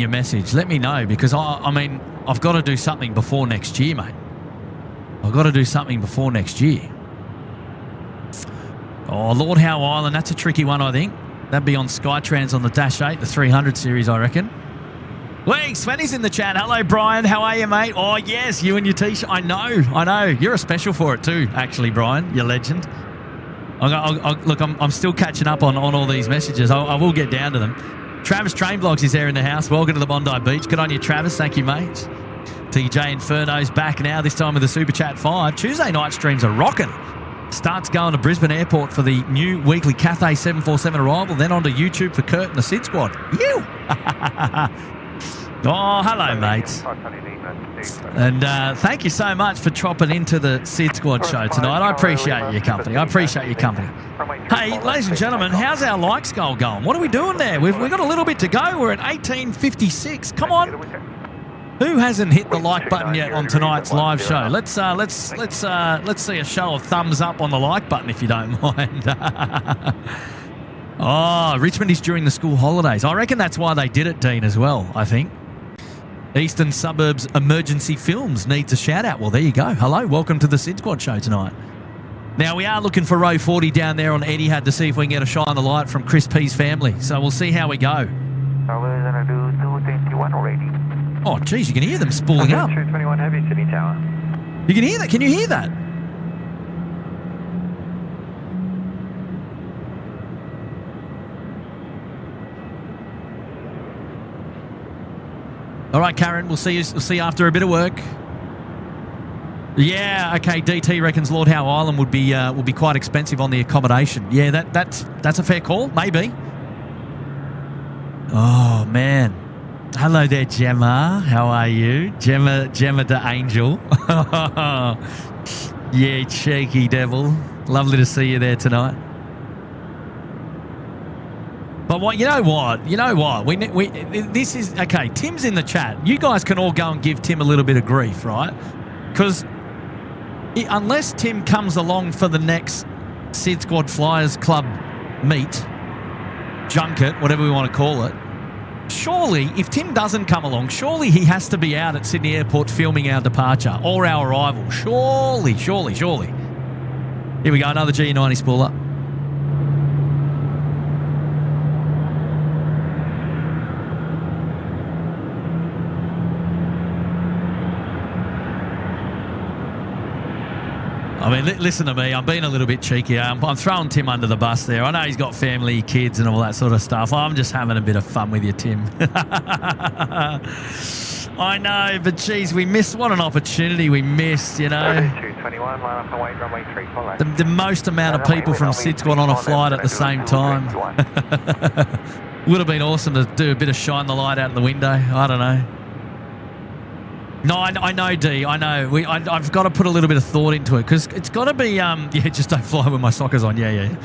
message? Let me know, because I mean I've got to do something before next year, mate. I've got to do something before next year. Oh, Lord Howe Island. That's a tricky one, I think. That'd be on Skytrans on the Dash 8, the 300 series, I reckon. Wait, Svenny's in the chat. Hello, Brian. How are you, mate? Oh, yes, you and your T-shirt. I know. You're a special for it too, actually, Brian. You're a legend. Look, I'm still catching up on all these messages. I will get down to them. Travis Train Vlogs is there in the house. Welcome to the Bondi Beach. Good on you, Travis. Thank you, mate. TJ Inferno's back now, this time with the Super Chat 5. Tuesday night streams are rocking. Starts going to Brisbane Airport for the new weekly Cathay 747 arrival, then onto YouTube for Kurt and the Sid Squad. You! Oh, hello, mates. And thank you so much for tropping into the Sid Squad show tonight. I appreciate your company. Hey, ladies and gentlemen, how's our likes goal going? What are we doing there? We've got a little bit to go. We're at 1856. Come on. Who hasn't hit the like button yet on tonight's live show? Let's see a show of thumbs up on the like button, if you don't mind. Oh, Richmond is during the school holidays. I reckon that's why they did it, Dean, as well, I think. Eastern Suburbs Emergency Films needs a shout out. Well, there you go. Hello, welcome to the SydSquad show tonight. Now, we are looking for row 40 down there on Etihad to see if we can get a shine the light from Chris P's family. So we'll see how we go. We're going to do 221 already. Oh, geez, you can hear them spooling up. 221 Heavy, City Tower. You can hear that? Can you hear that? All right, Karen, we'll see you after a bit of work. Yeah, okay. DT reckons Lord Howe Island would be quite expensive on the accommodation. Yeah, that's a fair call, maybe. Oh man, hello there, Gemma. How are you, Gemma the Angel? Yeah, cheeky devil. Lovely to see you there tonight. But you know what? This is okay. Tim's in the chat. You guys can all go and give Tim a little bit of grief, right? Because unless Tim comes along for the next SydSquad Flyers Club meet, junket, whatever we want to call it, surely, if Tim doesn't come along, surely he has to be out at Sydney Airport filming our departure or our arrival. Surely. Here we go, another G90 spooler. I mean, listen to me. I'm being a little bit cheeky. I'm throwing Tim under the bus there. I know he's got family, kids, and all that sort of stuff. I'm just having a bit of fun with you, Tim. I know, but geez, we missed. What an opportunity we missed, you know. 221, line up and wait, runway 34 left. The most amount of people from SydSquad on a flight at the same time. Would have been awesome to do a bit of shine the light out the window. I don't know. No, I know, D. I know. I've got to put a little bit of thought into it because it's got to be. Yeah, just don't fly with my sockers on. Yeah.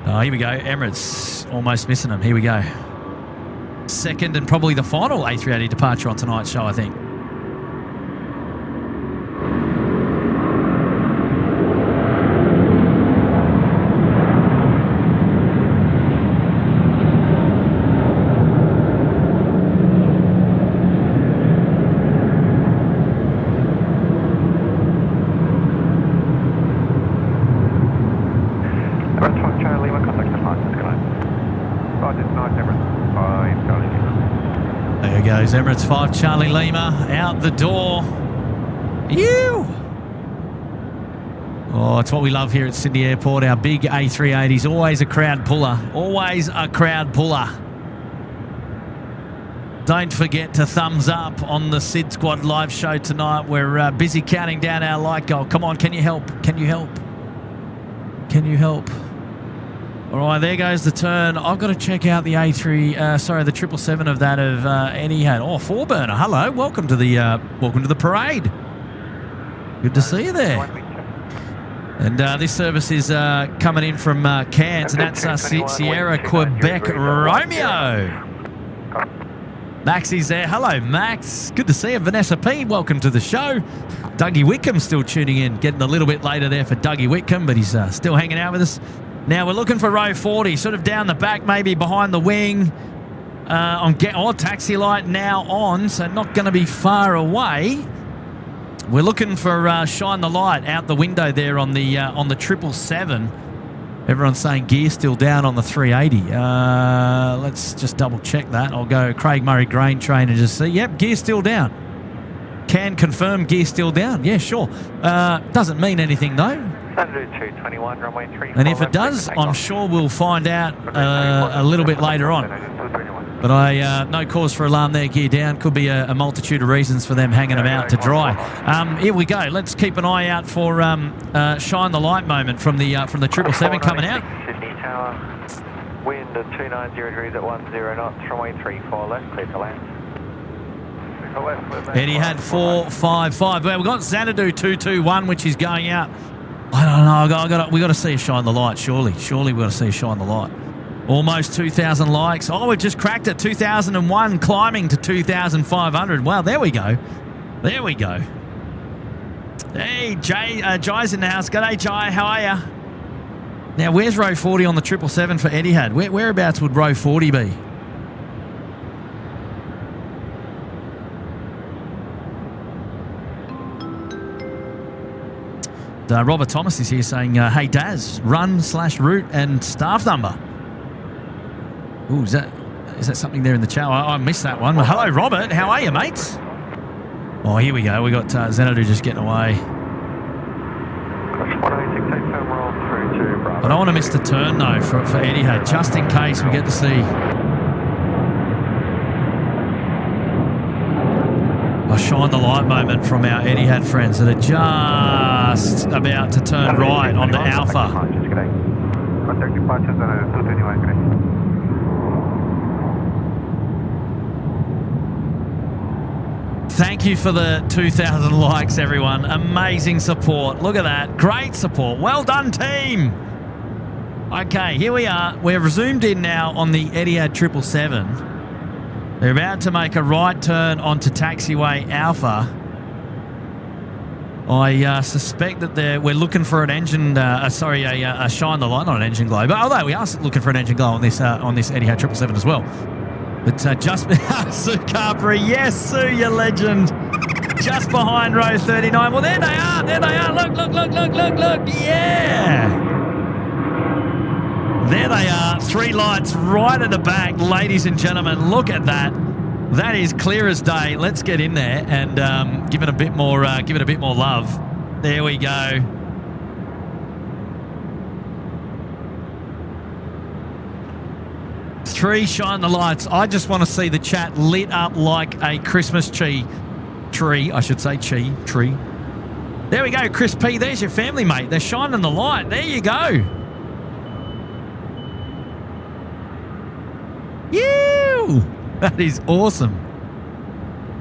Oh, here we go. Emirates almost missing them. Here we go. Second and probably the final A380 departure on tonight's show, I think. Emirates 5 Charlie Lima out the door. Ew! Oh, it's what we love here at Sydney Airport. Our big A380s, always a crowd puller. Always a crowd puller. Don't forget to thumbs up on the SydSquad live show tonight. We're busy counting down our like goal. Come on, can you help? Can you help? Can you help? All right, there goes the turn. I've got to check out the the 777 of that of Etihad. Oh, 4-burner. Hello, welcome to the parade. Good to see you there. And this service is coming in from Cairns, and that's Sierra Quebec Romeo. Max is there. Hello, Max. Good to see you. Vanessa P, welcome to the show. Dougie Whitcomb still tuning in. Getting a little bit later there for Dougie Whitcomb, but he's still hanging out with us. Now we're looking for row 40, sort of down the back, maybe behind the wing. Taxi light now on, so not going to be far away. We're looking for shine the light out the window there on the 777. Everyone's saying gear still down on the 380. Let's just double check that. I'll go Craig Murray Grain Train and just see. Yep, gear still down. Can confirm gear still down. Yeah, sure. Doesn't mean anything though. 221, runway 34. And if it does, I'm sure we'll find out a little bit later on. But no cause for alarm there, gear down. Could be a multitude of reasons for them hanging them out to dry. Here we go. Let's keep an eye out for shine the light moment from the 777 coming out. Sydney Tower, wind at 290 degrees at 10 knots, runway 34 left, clear to land. Etihad 455. Well, we've got Xanadu 221, which is going out. I don't know. We got to see a shine the light. Surely we got to see a shine the light. Almost 2,000 likes. Oh, we've just cracked it. 2001, climbing to 2,500. Wow, there we go. Hey, Jai's in the house. G'day, Jai. How are you? Now, where's row 40 on the 777 for Etihad? Whereabouts would row 40 be? Robert Thomas is here saying, hey, Daz, run/route and staff number. Ooh, is that something there in the chat? I missed that one. Hello, Robert. How are you, mates? Oh, here we go. We got Xanadu just getting away. I don't want to miss the turn, though, for Etihad, just in case we get to see a shine the light moment from our Etihad friends that are just about to turn right onto Alpha. Contact departures on 221. Thank you for the 2,000 likes, everyone. Amazing support. Look at that. Great support. Well done, team. Okay, here we are. We're zoomed in now on the Etihad 777. They're about to make a right turn onto taxiway Alpha. I suspect that we're looking for an engine, a shine the light, not an engine glow. But although we are looking for an engine glow on this Etihad 777 as well. But just Sue Carberry, yes, Sue, you legend. Just behind row 39. Well, there they are. There they are. Look. Yeah. There they are. 3 lights right at the back, ladies and gentlemen. Look at that. That is clear as day. Let's get in there and give it a bit more love. There we go. Three shine the lights. I just want to see the chat lit up like a Christmas tree. There we go, Chris P. There's your family, mate. They're shining the light. There you go. You. That is awesome.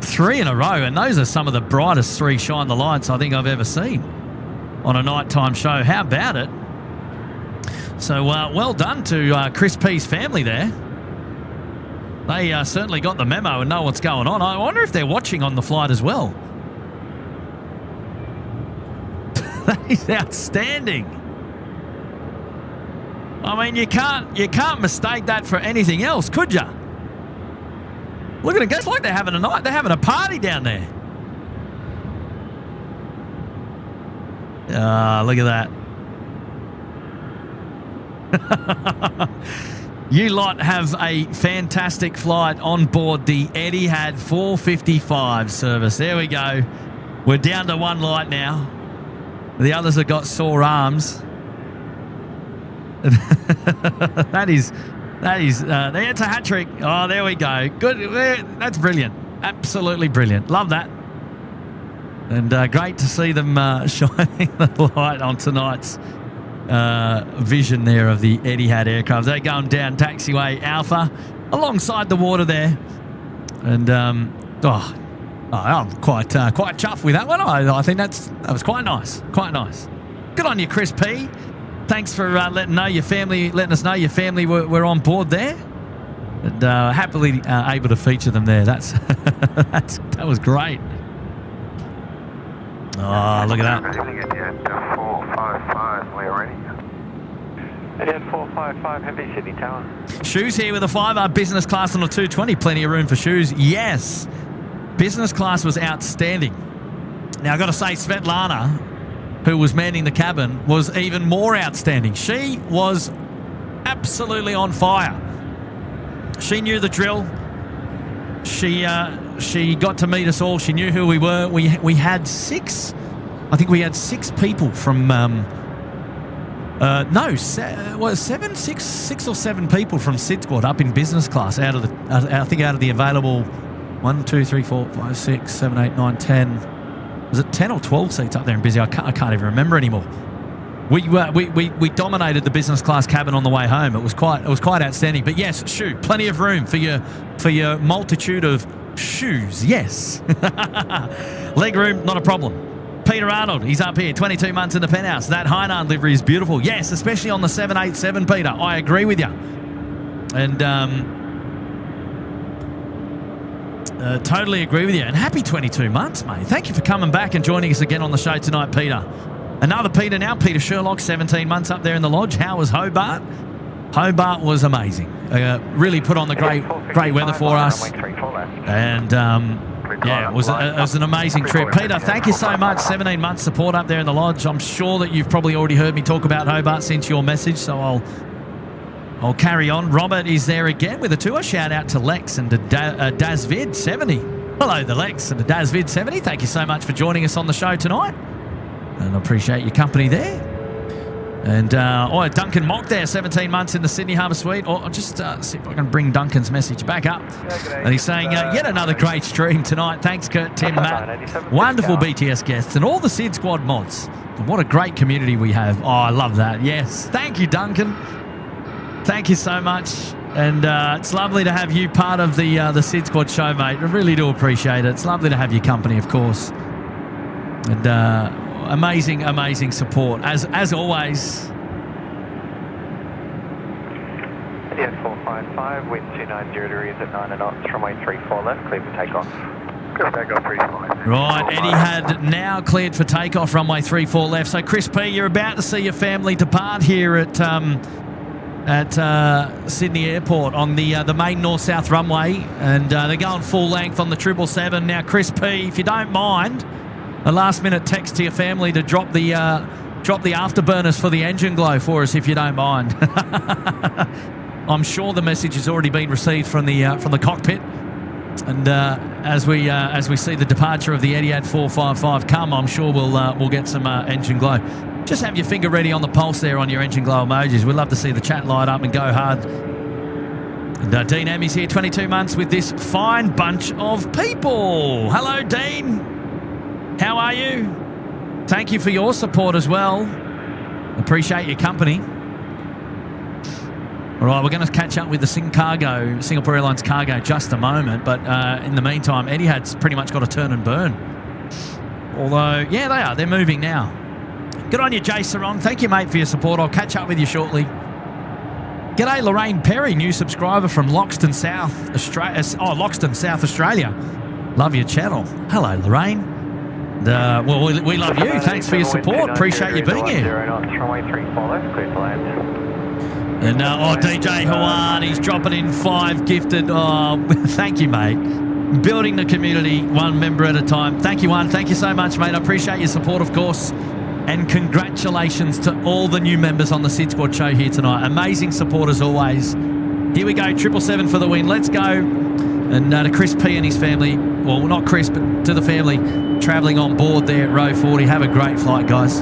3 in a row, and those are some of the brightest 3 shine the lights I think I've ever seen on a nighttime show. How about it? So well done to Chris P's family there. They certainly got the memo and know what's going on. I wonder if they're watching on the flight as well. That is outstanding. I mean, you can't mistake that for anything else, could you? Look at it. It's like they're having a night. They're having a party down there. Look at that. You lot have a fantastic flight on board the Etihad 455 service. There we go. We're down to 1 light now. The others have got sore arms. That's a hat trick. Oh, there we go. Good. That's brilliant. Absolutely brilliant. Love that. And great to see them shining the light on tonight's vision there of the Etihad aircraft. They're going down taxiway Alpha alongside the water there, and I'm quite chuffed with that one. I think that was quite nice. Good on you, Chris P. Thanks for letting us know your family were on board there, and happily able to feature them there. That was great. Oh, look at that. Etihad 455, we're ready. Etihad 455, Heavy Sydney Tower. Shoes here with a 5R business class on a 220. Plenty of room for shoes. Yes. Business class was outstanding. Now, I've got to say, Svetlana, who was manning the cabin, was even more outstanding. She was absolutely on fire. She knew the drill. She got to meet us all. She knew who we were. We had 6. I think we had 6 people from. Six or 7 people from SydSquad up in business class out of the available 1, 2, 3, 4, 5, 6, 7, 8, 9, 10. Was it 10 or 12 seats up there in busy? I can't even remember anymore. We dominated the business class cabin on the way home. It was quite outstanding. But yes, plenty of room for your multitude of shoes. Yes, leg room, not a problem. Peter Arnold, he's up here, 22 months in the penthouse. That Hainan livery is beautiful. Yes, especially on the 787, Peter. I agree with you. And totally agree with you. And happy 22 months, mate. Thank you for coming back and joining us again on the show tonight, Peter. Another Peter now, Peter Sherlock, 17 months up there in the lodge. How was Hobart? Hobart was amazing. Really put on the great weather for us. And Yeah, it was an amazing trip. Peter, thank you so much. 17 months support up there in the lodge. I'm sure that you've probably already heard me talk about Hobart since your message, so I'll carry on. Robert is there again with a tour. Shout out to Lex and to DazVid70. Hello, the Lex and the DazVid70. Thank you so much for joining us on the show tonight. And I appreciate your company there. And Duncan Mock there, 17 months in the Sydney Harbour Suite. I'll just see if I can bring Duncan's message back up. And he's saying, yet another great stream tonight. Thanks, Kurt, Tim, Matt. Wonderful BTS guests and all the SydSquad mods. And what a great community we have. Oh, I love that. Yes. Thank you, Duncan. Thank you so much. And it's lovely to have you part of the SydSquad show, mate. I really do appreciate it. It's lovely to have your company, of course. And amazing support, as always. Yes, 455, wind 290 degrees at 9 knots, runway 34 left, clear for takeoff. Clear for takeoff, 35. Right, Eddie had now cleared for takeoff, runway 34 left. So, Chris P., you're about to see your family depart here at Sydney Airport on the main north-south runway, and they're going full length on the 777. Now, Chris P., if you don't mind, a last-minute text to your family to drop the afterburners for the engine glow for us, if you don't mind. I'm sure the message has already been received from the cockpit, and as we see the departure of the Etihad 455 come, I'm sure we'll get some engine glow. Just have your finger ready on the pulse there on your engine glow emojis. We'd love to see the chat light up and go hard. And Dean Emmy's here, 22 months with this fine bunch of people. Hello, Dean. How are you? Thank you for your support as well. Appreciate your company. All right, we're going to catch up with the Singapore Airlines cargo, just a moment. But in the meantime, Etihad's pretty much got a turn and burn. Although, yeah, they are. They're moving now. Good on you, Jay Sarong. Thank you, mate, for your support. I'll catch up with you shortly. G'day, Lorraine Perry, new subscriber from Loxton, South Australia. Love your channel. Hello, Lorraine. We love you. Thanks for your support. Appreciate you being here. And DJ Hawan, he's dropping in 5 gifted. Oh, thank you, mate. Building the community one member at a time. Thank you, Juan. Thank you so much, mate. I appreciate your support, of course. And congratulations to all the new members on the SydSquad show here tonight. Amazing support as always. Here we go, 777 for the win. Let's go. And to Chris P and his family, well, not Chris, but to the family travelling on board there at row 40. Have a great flight, guys.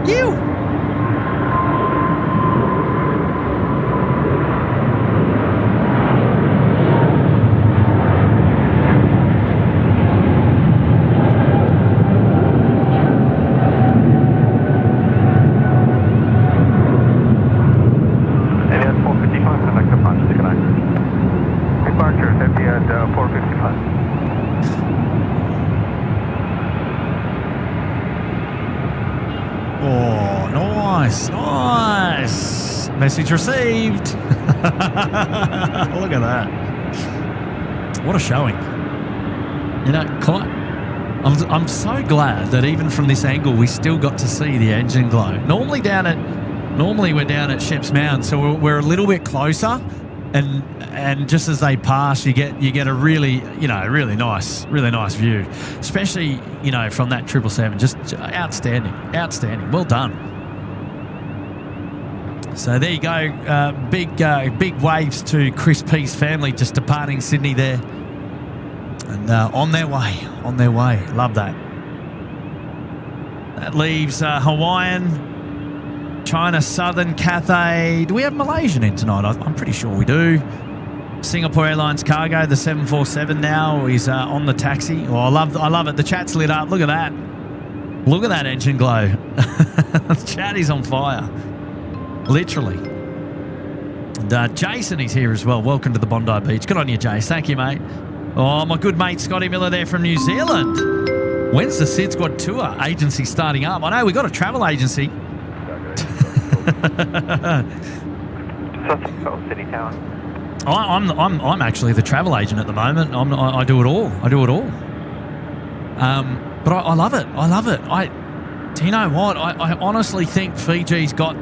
You. Nice. Message received. Look at that. What a showing. You know, I'm so glad that even from this angle we still got to see the engine glow. Normally we're down at Sheps Mound, so we're a little bit closer, and just as they pass, you get a really nice view, especially from that 777. Just outstanding. Well done. So there you go. Big waves to Chris P's family just departing Sydney there, and on their way. Love that. That leaves Hawaiian, China Southern, Cathay. Do we have Malaysian in tonight? I'm pretty sure we do. Singapore Airlines cargo, the 747 now is on the taxi. Oh, I love it. The chat's lit up. Look at that. Look at that engine glow. The chat is on fire. Literally. And Jason is here as well. Welcome to the Bondi Beach. Good on you, Jace. Thank you, mate. Oh, my good mate Scotty Miller there from New Zealand. When's the SydSquad tour agency starting up? I know we got a travel agency. City Tower. I'm actually the travel agent at the moment. I do it all. But I love it. Do you know what? I honestly think Fiji's got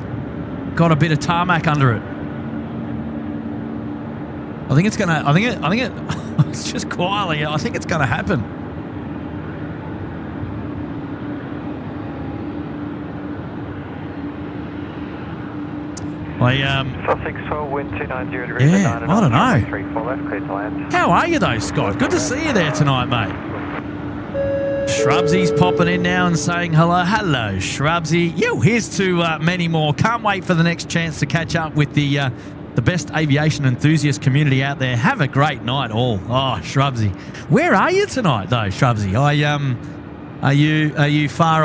a bit of tarmac under it. I think It's just quietly. I think it's going to happen. Sussex 12, wind 290 degrees. Yeah, I don't know. 34 left, clear to land. How are you though, Scott? Good to see you there tonight, mate. Shrubsy's popping in now and saying hello. Hello, Shrubsy. Yo, here's to many more. Can't wait for the next chance to catch up with the best aviation enthusiast community out there. Have a great night, all. Oh, Shrubsy. Where are you tonight, though, Shrubsy? Are you far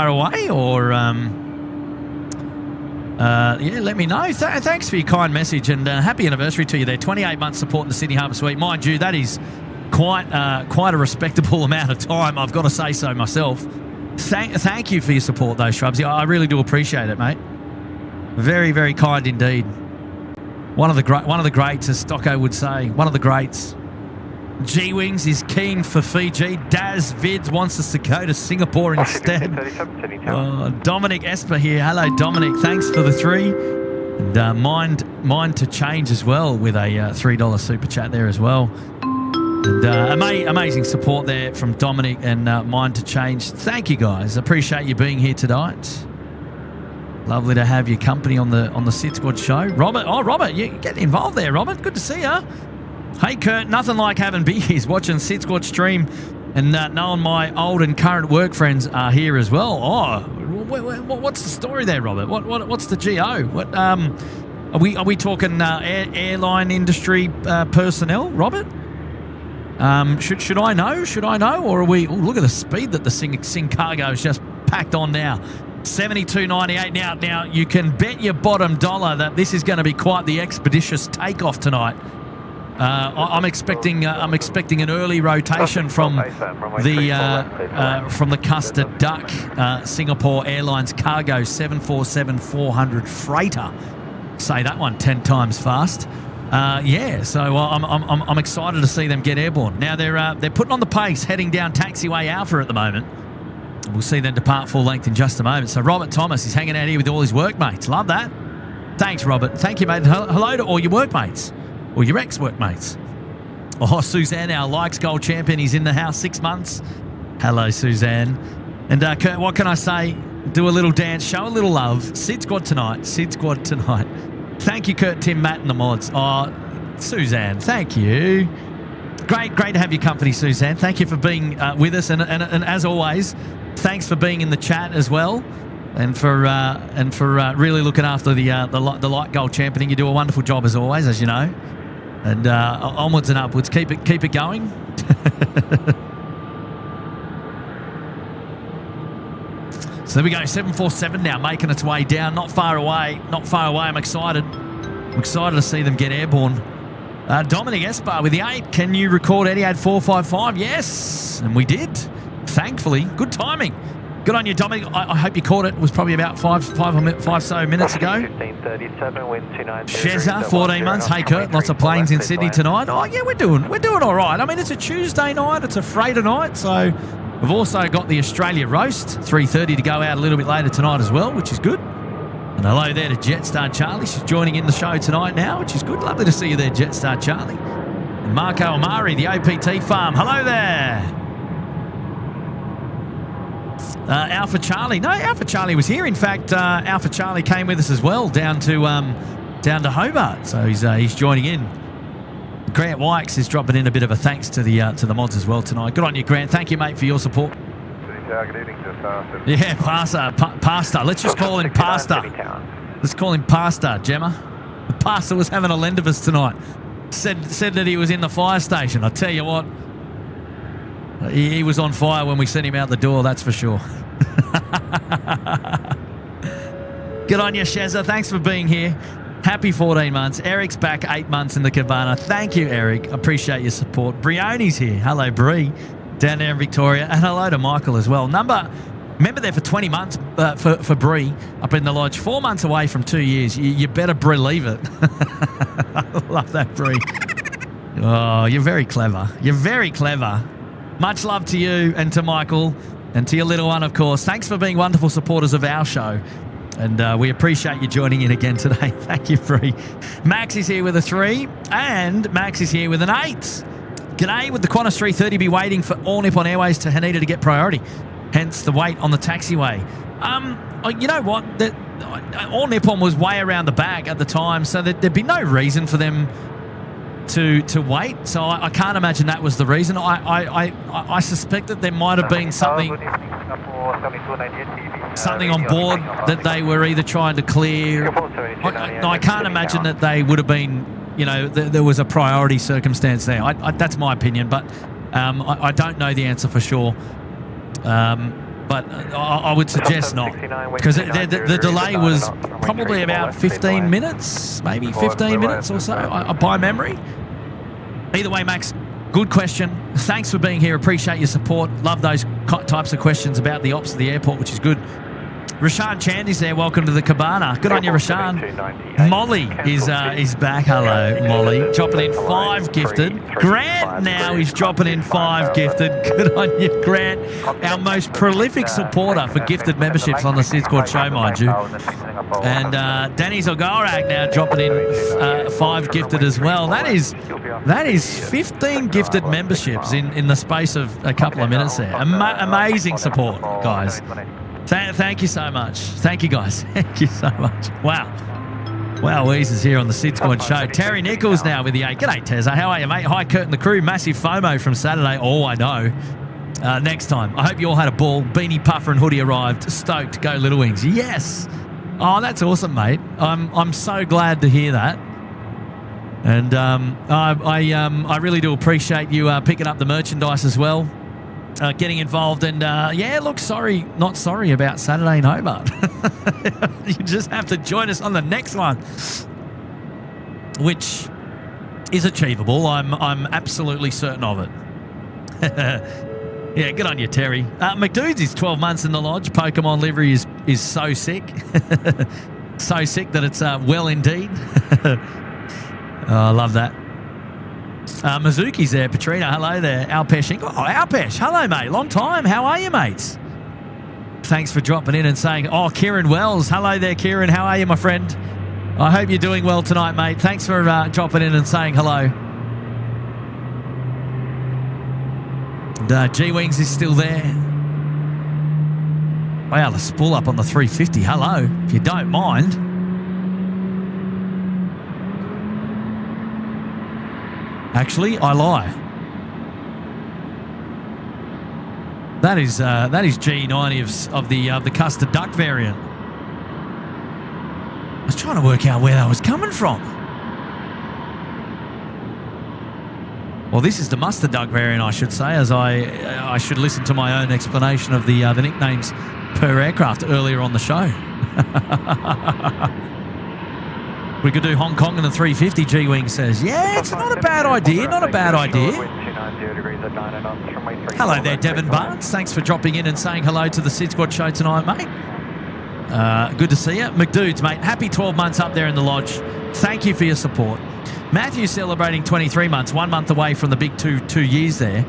away or yeah, let me know. Thanks for your kind message and happy anniversary to you there. 28 months supporting the Sydney Harbour Suite. Mind you, that is quite a respectable amount of time. I've got to say so myself. Thank you for your support, though, Shrubsy. I really do appreciate it, mate. Very, very kind indeed. One of the greats, as Stocko would say. One of the greats. G-Wings is keen for Fiji. Daz Vids wants us to go to Singapore instead. Dominic Esper here. Hello, Dominic. Thanks for the 3. And mind to change as well with a $3 super chat there as well. And amazing support there from Dominic and Mind to Change. Thank you, guys. Appreciate you being here tonight. Lovely to have your company on the SydSquad show. Robert, you getting involved there, Robert. Good to see you. Hey, Kurt, nothing like having beers, watching SydSquad stream and knowing my old and current work friends are here as well. Oh, what's the story there, Robert? What's the GO? What are we talking airline industry personnel, Robert? Should I know? Or are we... look at the speed that the Sing cargo is just packed on now. 72.98 now. You can bet your bottom dollar that this is going to be quite the expeditious takeoff tonight. I'm expecting an early rotation from the Custard Duck Singapore Airlines Cargo 747-400 freighter. Say that one 10 times fast. So I'm excited to see them get airborne. Now they're putting on the pace, heading down taxiway Alpha at the moment. We'll see them depart full length in just a moment. So Robert Thomas is hanging out here with all his workmates. Love that. Thanks, Robert. Thank you, mate. Hello to all your workmates. Or your ex-workmates. Oh, Suzanne, our Likes Gold champion, is in the house 6 months. Hello, Suzanne. And Kurt, what can I say? Do a little dance, show a little love. SydSquad tonight. Thank you, Kurt, Tim, Matt, and the mods. Oh, Suzanne, thank you. Great to have your company, Suzanne. Thank you for being with us. And as always, thanks for being in the chat as well. And for really looking after the Light Gold championing. You do a wonderful job as always, as you know. And onwards and upwards. Keep it going. So there we go. 747 now making its way down. Not far away. I'm excited. I'm excited to see them get airborne. Dominic Esper with the 8. Can you record Etihad 455? Yes. And we did. Thankfully. Good timing. Good on you, Dominic. I hope you caught it. It was probably about five so minutes ago. 1537, wind 290. Shezza, 14 months. Hey, Kurt, lots of planes in Sydney tonight. Oh, yeah, we're doing all right. I mean, it's a Tuesday night. It's a freighter night. So we've also got the Australia Roast, 3:30 to go out a little bit later tonight as well, which is good. And hello there to Jetstar Charlie. She's joining in the show tonight now, which is good. Lovely to see you there, Jetstar Charlie. And Marco Amari, the OPT farm. Hello there. Alpha Charlie. No, Alpha Charlie was here. In fact, Alpha Charlie came with us as well down to Hobart. So he's joining in. Grant Wykes is dropping in a bit of a thanks to the mods as well tonight. Good on you, Grant. Thank you, mate, for your support. Yeah, Pasta. Let's just call him Pasta. Let's call him Pasta, Gemma. The Pasta was having a lend of us tonight. Said that he was in the fire station. I tell you what. He was on fire when we sent him out the door, that's for sure. Good on you, Shezza. Thanks for being here. Happy 14 months. Eric's back 8 months in the cabana. Thank you, Eric. Appreciate your support. Brioni's here. Hello, Brie. Down there in Victoria. And hello to Michael as well. Remember there for 20 months for Brie up in the lodge. 4 months away from 2 years. You better believe it. I love that, Brie. Oh, you're very clever. You're very clever. Much love to you and to Michael and to your little one, of course. Thanks for being wonderful supporters of our show. And we appreciate you joining in again today. Thank you, Bree. Max is here with a 3 and Max is here with an 8. G'day, would the Qantas 330 be waiting for All Nippon Airways to Haneda to get priority? Hence the wait on the taxiway. You know what? All Nippon was way around the back at the time, so there'd be no reason for them to wait. So I can't imagine that was the reason. I suspect that there might have been something on board that they were either trying to clear. I can't imagine that they would have been, there was a priority circumstance there. That's my opinion, but I don't know the answer for sure. But I would suggest not, because the delay was probably about 15 minutes, maybe 15 minutes or so, by memory. Either way, Max, good question. Thanks for being here. Appreciate your support. Love those types of questions about the ops of the airport, which is good. Rashan Chandy's there. Welcome to the cabana. Good on you, Rashan. Molly is back. Hello, Molly. Dropping in 5 gifted. Grant now is dropping in 5 gifted. Good on you, Grant. Our most prolific supporter for gifted memberships on the SydSquad show, mind you. And Danny Zogorak now dropping in 5 gifted as well. That is 15 gifted memberships in the space of a couple of minutes there. Amazing support, guys. Thank you so much. Thank you, guys. Thank you so much. Wow. Weez is here on the SydSquad show. Terry Nichols now with the 8. G'day, Tezza. How are you, mate? Hi, Kurt and the crew. Massive FOMO from Saturday. Oh, I know. Next time. I hope you all had a ball. Beanie, Puffer and Hoodie arrived. Stoked. Go Little Wings. Yes. Oh, that's awesome, mate. I'm so glad to hear that. And I really do appreciate you picking up the merchandise as well. Getting involved and look, not sorry about Saturday in Hobart. You just have to join us on the next one, which is achievable. I'm absolutely certain of it. Yeah, good on you, Terry. McDude's is 12 months in the lodge. Pokemon livery is so sick. So sick that it's well indeed. I love that. Mizuki's there. Petrina, hello there. Alpesh. Oh, Alpesh. Hello, mate. Long time. How are you, mates? Thanks for dropping in and saying, oh, Kieran Wells. Hello there, Kieran. How are you, my friend? I hope you're doing well tonight, mate. Thanks for dropping in and saying hello. And, G-Wings is still there. Wow, the spool up on the 350. Hello, if you don't mind. Actually, I lie. That is G90 of the custard duck variant. I was trying to work out where that was coming from. Well, this is the mustard duck variant, I should say, as I should listen to my own explanation of the nicknames per aircraft earlier on the show. We could do Hong Kong and the 350, G-Wing says. Yeah, it's not a bad idea, not a bad idea. Hello there, Devon Barnes. Thanks for dropping in and saying hello to the SydSquad show tonight, mate. Good to see you. McDudes, mate, happy 12 months up there in the lodge. Thank you for your support. Matthew's celebrating 23 months, 1 month away from the big two years there.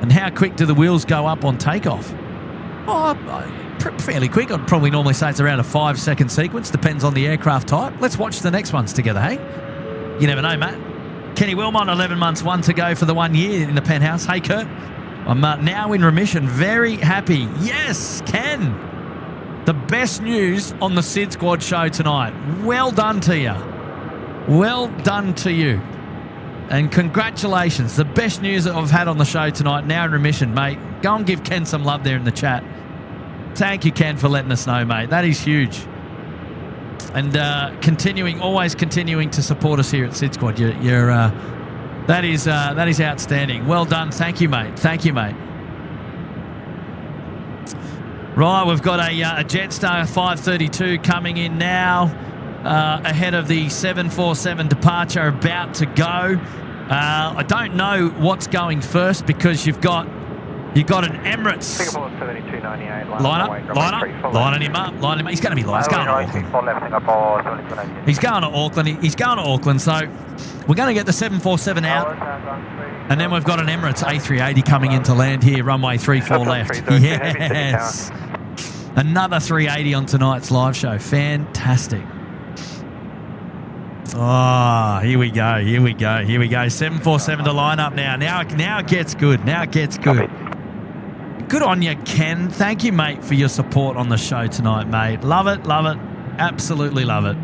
And how quick do the wheels go up on takeoff? Oh, fairly quick. I'd probably normally say it's around a 5-second sequence. Depends on the aircraft type. Let's watch the next ones together, hey? You never know, Matt. Kenny Wilmot, 11 months, 1 to go for the 1 year in the penthouse. Hey, Kurt. I'm now in remission. Very happy. Yes, Ken. The best news on the SydSquad show tonight. Well done to you. Well done to you. And congratulations. The best news that I've had on the show tonight. Now in remission, mate. Go and give Ken some love there in the chat. Thank you, Ken, for letting us know, mate. That is huge. And always continuing to support us here at SydSquad. That is outstanding. Well done. Thank you, mate. Thank you, mate. Right, we've got a Jetstar 532 coming in now, ahead of the 747 departure, about to go. I don't know what's going first because you've got an Emirates. Lining him up. He's going to be live. He's going to Auckland. He's going to Auckland. So we're going to get the 747 out. And then we've got an Emirates A380 coming in to land here, runway 34 left. Yes. Another 380 on tonight's live show. Fantastic. Oh, here we go. 747 to line up now. Now it gets good. Good on you, Ken. Thank you, mate, for your support on the show tonight, mate. Love it. Absolutely love it.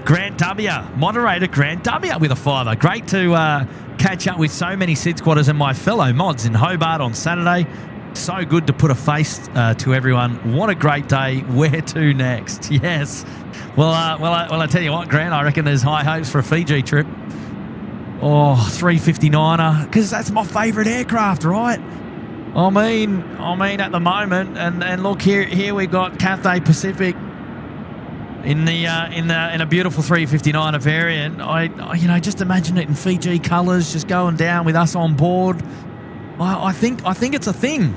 Grant W. Moderator Grant W. with a $5. Great to catch up with so many SydSquatters and my fellow mods in Hobart on Saturday. So good to put a face to everyone. What a great day. Where to next? Yes. Well, I tell you what, Grant, I reckon there's high hopes for a Fiji trip. Oh, 359er, because that's my favourite aircraft, right? I mean, at the moment, and look here we've got Cathay Pacific in a beautiful 359er variant. I just imagine it in Fiji colours, just going down with us on board. I think it's a thing.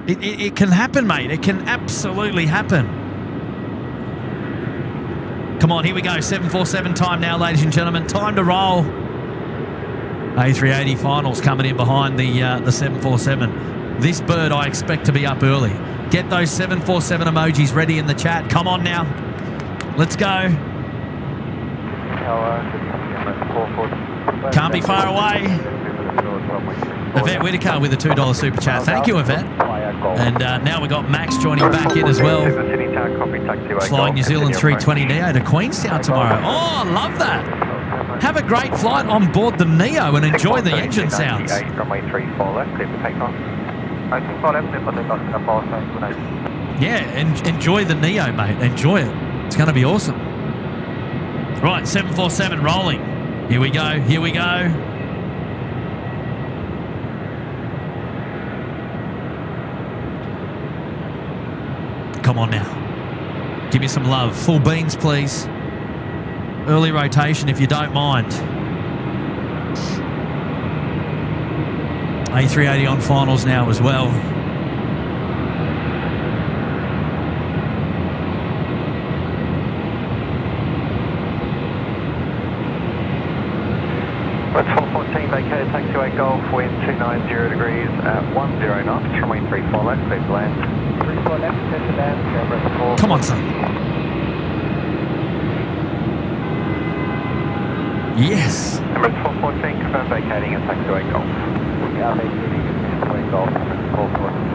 It can happen, mate. It can absolutely happen. Come on, here we go. 747 time now, ladies and gentlemen. Time to roll. A380 finals coming in behind the 747. This bird I expect to be up early. Get those 747 emojis ready in the chat. Come on now. Let's go. Can't be far away. Yvette Whitaker with a $2 super chat. Thank you, Yvette. And now we've got Max joining back in as well. Flying New Zealand 320 Neo to Queenstown tomorrow. Oh, love that. Have a great flight on board the Neo and enjoy the engine sounds. Yeah, enjoy the Neo, mate. Enjoy it. It's going to be awesome. Right, 747 rolling. Here we go. Come on now. Give me some love. Full beans, please. Early rotation, if you don't mind. A380 on finals now as well. That's 414, vacated taxiway Golf, wind 290 degrees at 10 knots, runway 34 left, clear to land. 34 left, clear to land, Airbus 4. Come on, son. Yes. Airbus 414, confirm vacating at taxiway Golf. Yeah, vacating at taxiway Golf, 414.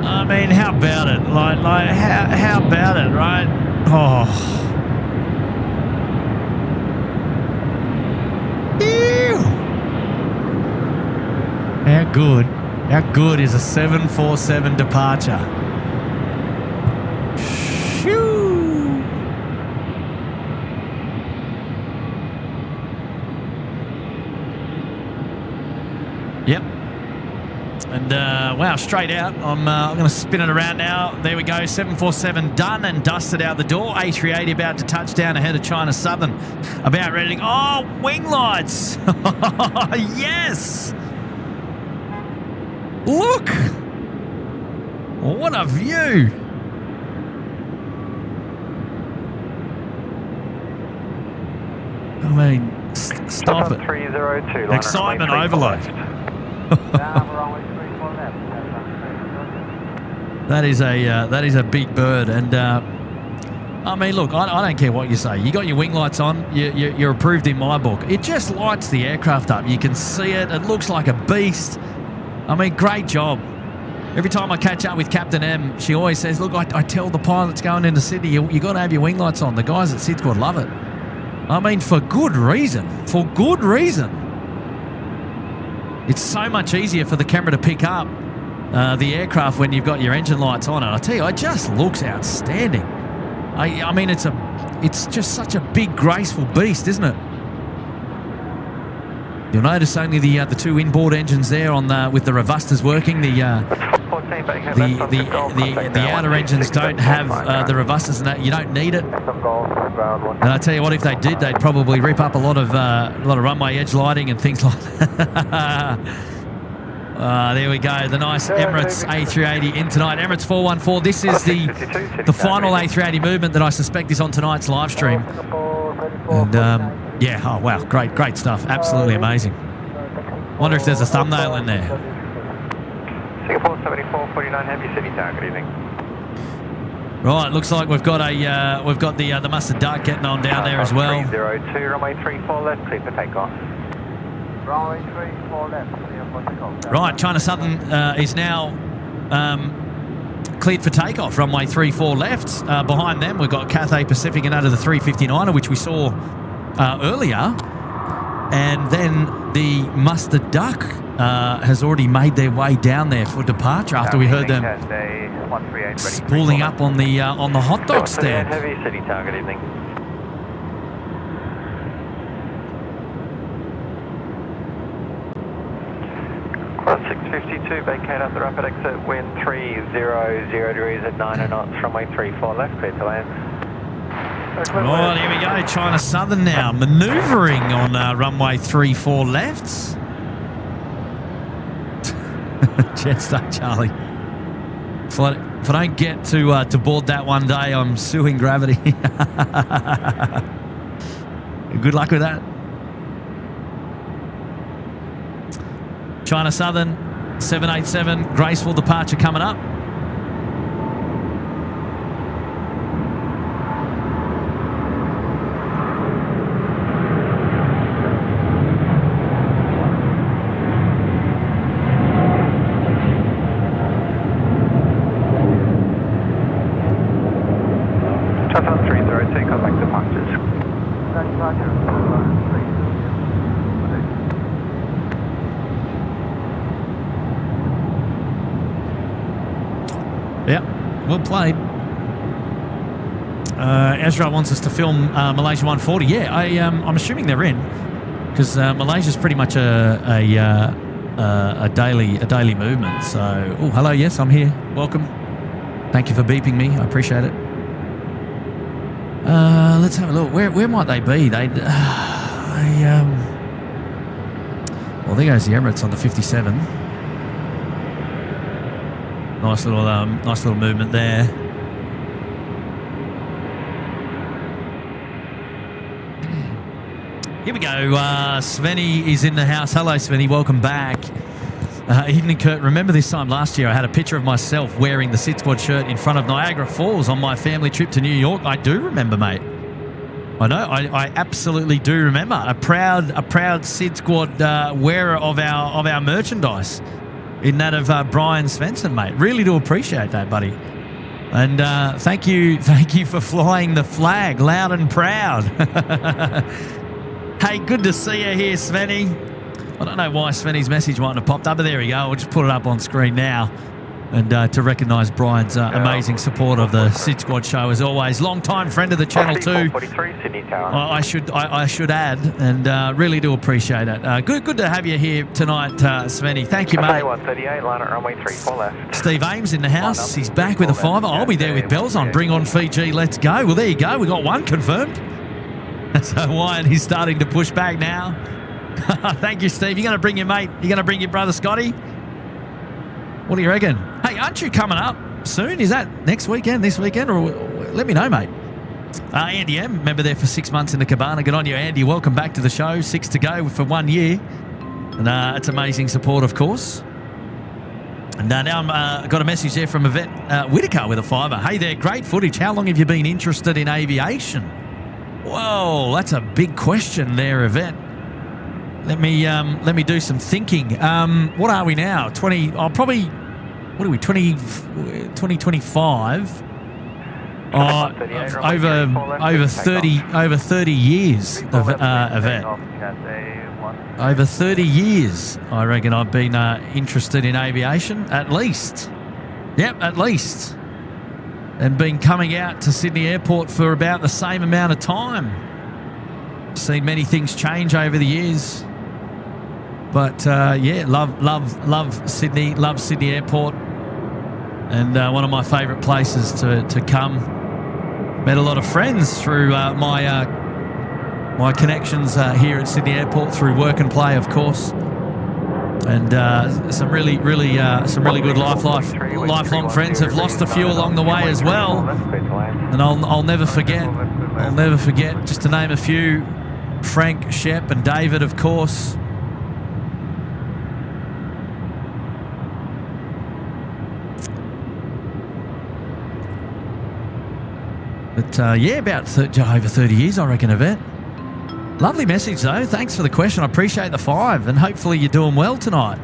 I mean, how about it? Like, how about it, right? Oh. Ew. How good is a 747 departure? Shoo. Yep. And wow, straight out. I'm going to spin it around now. There we go. 747 done and dusted out the door. A380 about to touch down ahead of China Southern. About ready to go. Oh, wing lights. Yes. Look. What a view. I mean, stop it. 302, Excitement overload. That is a big bird, and I mean, look, I don't care what you say. You got your wing lights on, you're approved in my book. It just lights the aircraft up. You can see it. It looks like a beast. I mean, great job. Every time I catch up with Captain M, she always says, look, I tell the pilots going into Sydney, you got to have your wing lights on. The guys at SydSquad love it. I mean, for good reason. For good reason. It's so much easier for the camera to pick up the aircraft when you've got your engine lights on. And I tell you, it just looks outstanding. I mean, it's just such a big, graceful beast, isn't it? You'll notice only the two inboard engines there on with the revusters working. The the outer engines don't have the robustness, and that you don't need it. And I tell you what, if they did, they'd probably rip up a lot of runway edge lighting and things like that. There we go. The nice Emirates A380 in tonight. Emirates 414. This is the final A380 movement that I suspect is on tonight's live stream. And yeah, oh wow, great stuff. Absolutely amazing. Wonder if there's a thumbnail in there. Singapore 7449 Heavy City target, evening. Right, looks like we've got the mustard duck getting on down there as well. 302, runway 34 left, clear for takeoff. Runway 34 left, clear for takeoff. Right, China Southern is now cleared for takeoff. Runway 34 left. Behind them, we've got Cathay Pacific and out of the 359er, which we saw earlier. And then the mustard duck has already made their way down there for departure after we heard them spooling up on the hot dog stand. Heavy City target, evening. Cross 652, vacate up the rapid exit, wind 300 degrees at 9 knots, runway 34 left, clear to land. Right, here we go. China Southern now manoeuvring on runway 34 left. Jetstar Charlie. If I don't get to board that one day, I'm suing gravity. Good luck with that. China Southern 787, graceful departure coming up. Yep, well played. Ezra wants us to film Malaysia 140. Yeah, I'm assuming they're in because Malaysia's pretty much a daily movement. So, oh, hello, yes, I'm here. Welcome. Thank you for beeping me. I appreciate it. Let's have a look. Where might they be? Well, there goes the Emirates on the 57. Nice little movement there. Here we go. Svenny is in the house. Hello, Svenny. Welcome back. Evening, Kurt. Remember this time last year I had a picture of myself wearing the SydSquad shirt in front of Niagara Falls on my family trip to New York? I do remember, mate. I know. I absolutely do remember. A proud SydSquad wearer of our merchandise. In that of Brian Svensson, mate. Really do appreciate that, buddy. And thank you for flying the flag loud and proud. Hey, good to see you here, Svenny. I don't know why Svenny's message mightn't have popped up, but there we go. We'll just put it up on screen now. And to recognise Brian's amazing support of the SydSquad show, as always. Long-time friend of the channel too. 43, Sydney Tower. I should add, and really do appreciate it. Good to have you here tonight, Svenny. Thank you, mate. 138, line at runway 34 left. Steve Ames in the house. He's back with a fiver. I'll be there with bells on. Bring on Fiji. Let's go. Well, there you go. We got one confirmed. So Wyatt, he's starting to push back now. Thank you, Steve. You're going to bring your mate. You're going to bring your brother Scotty. What do you reckon? Hey, aren't you coming up soon? Is that next weekend, this weekend? Or let me know, mate. Andy M, member there for 6 months in the cabana. Good on you, Andy. Welcome back to the show. 6 to go for 1 year. And it's amazing support, of course. And now I've got a message there from Yvette Whitaker with a fiver. Hey there, great footage. How long have you been interested in aviation? Whoa, that's a big question there, Yvette. Let me do some thinking. What are we now? 2025. Over 30 years of Yvette. Over 30 years, I reckon I've been interested in aviation, at least. Yep, at least. And been coming out to Sydney Airport for about the same amount of time. Seen many things change over the years. But yeah, love Sydney, love Sydney Airport. and one of my favourite places to come. Met a lot of friends through my connections here at Sydney Airport through work and play, of course, and some really good lifelong friends. Have lost a few along the way as well, and I'll never forget. I'll never forget, just to name a few: Frank, Shep, and David, of course. But yeah, about over 30 years, I reckon, Yvette. Lovely message, though. Thanks for the question. I appreciate the 5, and hopefully you're doing well tonight.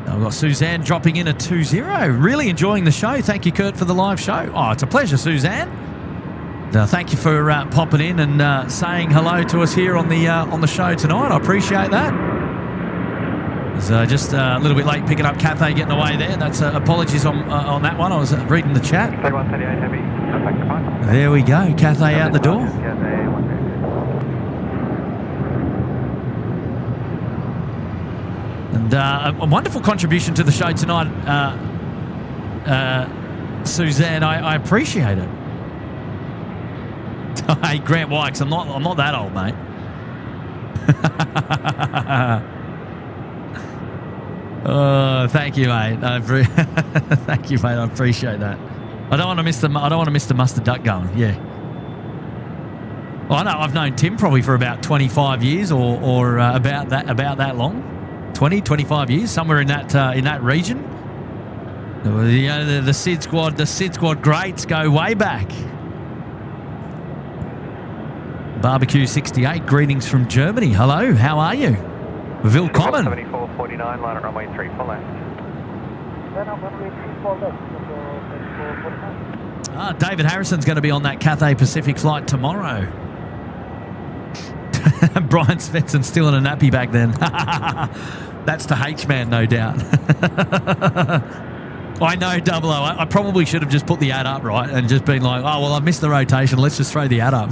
I've got Suzanne dropping in a 2-0. Really enjoying the show. Thank you, Kurt, for the live show. Oh, it's a pleasure, Suzanne. Thank you for popping in and saying hello to us here on the show tonight. I appreciate that. I was just a little bit late picking up Cathay getting away there. That's apologies on that one. I was reading the chat. 3138 heavy. There we go. Cathay out the door. And a wonderful contribution to the show tonight, Suzanne. I appreciate it. Hey, Grant Wykes, I'm not that old, mate. Oh, thank you, mate. Thank you, mate. I appreciate that. I don't want to miss the mustard duck going. Yeah. Well, I know I've known Tim probably for about 25 years or about that long. 20, 25 years, somewhere in that region. You know, the SydSquad greats go way back. Barbecue 68, greetings from Germany. Hello, how are you? Willkommen. 7449, line at runway 34 left. David Harrison's going to be on that Cathay Pacific flight tomorrow. Brian Svensson still in a nappy back then. That's the H-man, no doubt. I know, Double O. I probably should have just put the ad up, right, and just been like, oh, well, I've missed the rotation. Let's just throw the ad up.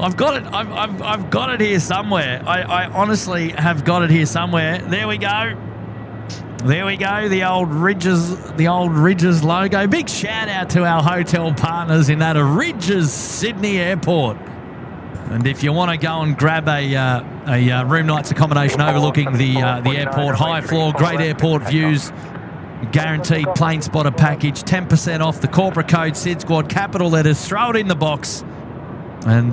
I've got it. I've got it here somewhere. I honestly have got it here somewhere. There we go. There we go. The old Ridges logo. Big shout out to our hotel partners in that Ridges Sydney Airport. And if you want to go and grab a room nights accommodation overlooking the airport, high floor, great airport views, guaranteed plane spotter package, 10% off, the corporate code SydSquad, capital letters, throw it in the box, and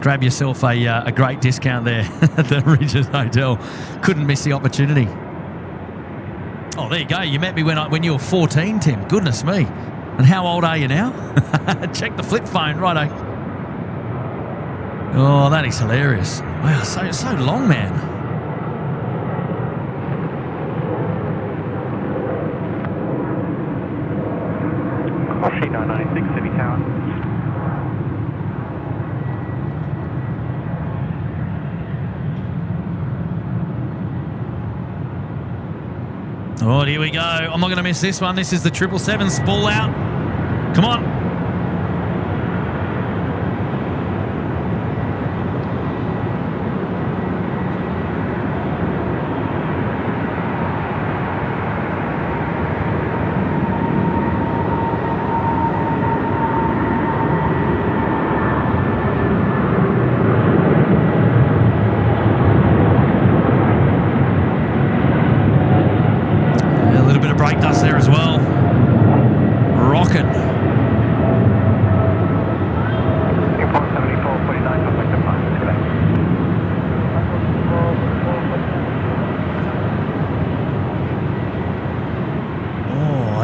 grab yourself a great discount there at the Ridges Hotel. Couldn't miss the opportunity. Oh, there you go. You met me when you were 14, Tim. Goodness me. And how old are you now? Check the flip phone. Righto. Oh, that is hilarious. Wow, so long, man. Coffee 996, City Tower. Oh, here we go. I'm not going to miss this one. This is the 777 spool out. Come on.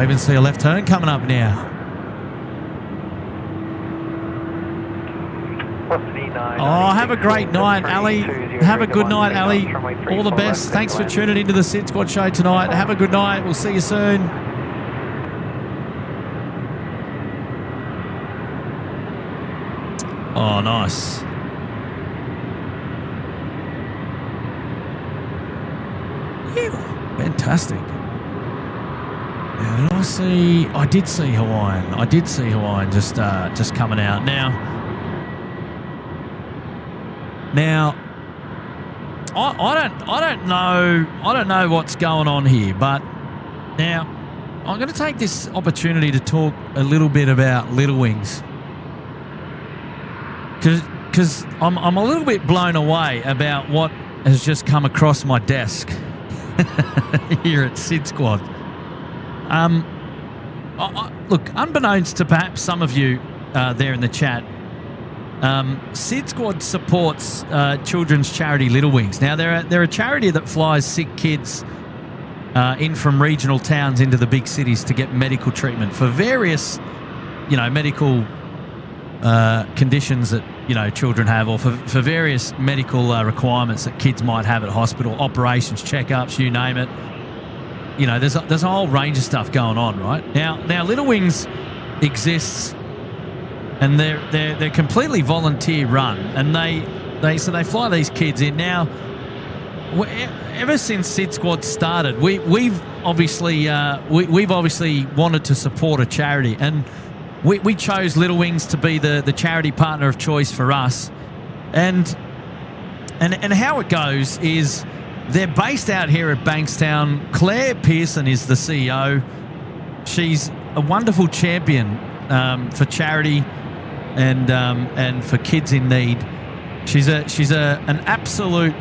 Even see a left turn coming up now. Oh, have a great night, Ali. Have a good night, Ali. All the best. Thanks for tuning into the SydSquad show tonight. Have a good night. We'll see you soon. Oh, nice. Ew, fantastic. Did I see? I did see Hawaiian. I did see Hawaiian just coming out now. I don't know what's going on here, but now I'm going to take this opportunity to talk a little bit about Little Wings. Because I'm a little bit blown away about what has just come across my desk here at SydSquad. Look, unbeknownst to perhaps some of you there in the chat, SydSquad supports children's charity Little Wings. Now, they're a charity that flies sick kids in from regional towns into the big cities to get medical treatment for various, medical conditions that, children have, or for various medical requirements that kids might have at hospital, operations, checkups, you name it. There's a whole range of stuff going on, right? Now Little Wings exists, and they're completely volunteer run, and they fly these kids in. Now, ever since SydSquad started, we've obviously wanted to support a charity, and we chose Little Wings to be the charity partner of choice for us. And how it goes is they're based out here at Bankstown. Claire Pearson is the CEO. She's a wonderful champion for charity and for kids in need. She's an absolute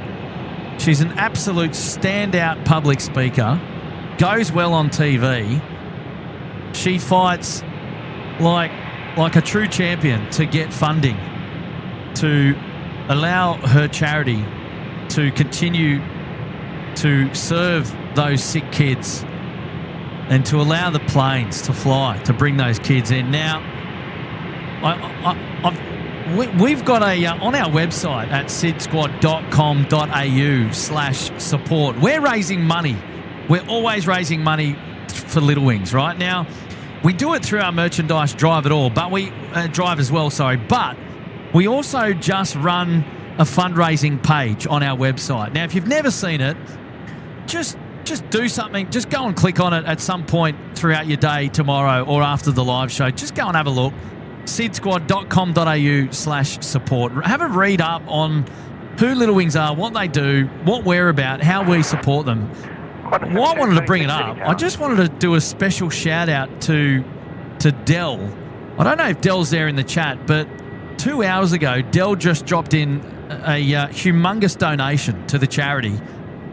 standout public speaker. Goes well on TV. She fights like a true champion to get funding to allow her charity to continue to serve those sick kids and to allow the planes to fly to bring those kids in. Now, we've got on our website at sydsquad.com.au/support. We're raising money. We're always raising money for Little Wings, right? Now, we do it through our merchandise drive but we also just run a fundraising page on our website. Now, if you've never seen it, just do something. Just go and click on it at some point throughout your day tomorrow or after the live show. Just go and have a look. sydsquad.com.au/support. Have a read up on who Little Wings are, what they do, what we're about, how we support them. Why I wanted to bring it up, I just wanted to do a special shout out to Dell. I don't know if Dell's there in the chat, but 2 hours ago, Dell just dropped in a humongous donation to the charity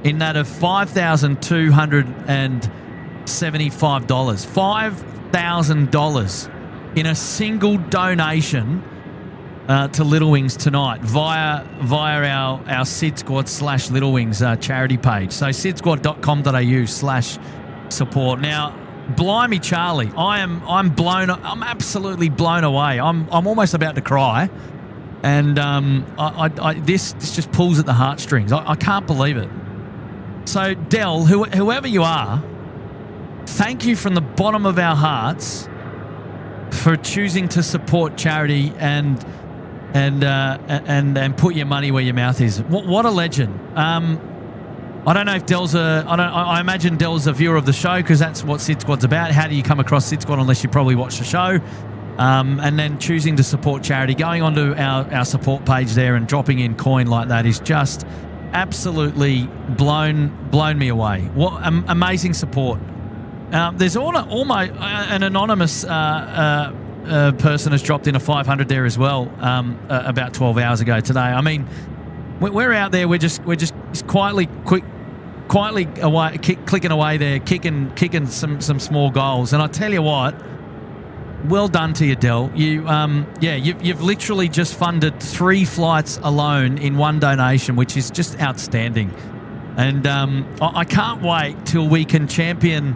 in that of $5,275. $5,000 in a single donation to Little Wings tonight via our SydSquad /Little Wings charity page. So sydsquad.com.au/support. Now, blimey, Charlie, I'm absolutely blown away. I'm almost about to cry, and this just pulls at the heartstrings. I can't believe it. So, Dell, whoever you are, thank you from the bottom of our hearts for choosing to support charity and put your money where your mouth is. What a legend. I don't know if Dell's I imagine Dell's a viewer of the show, because that's what SydSquad's about. How do you come across SydSquad unless you probably watch the show? And then choosing to support charity, going onto our support page there and dropping in coin like that is just absolutely blown me away. What amazing support. There's almost an anonymous person has dropped in a 500 there as well about 12 hours ago today. I mean, we're out there. We're just quietly away, clicking away there, kicking some small goals. And I tell you what, well done to you, Dell. You've literally just funded 3 flights alone in one donation, which is just outstanding. And I can't wait till we can champion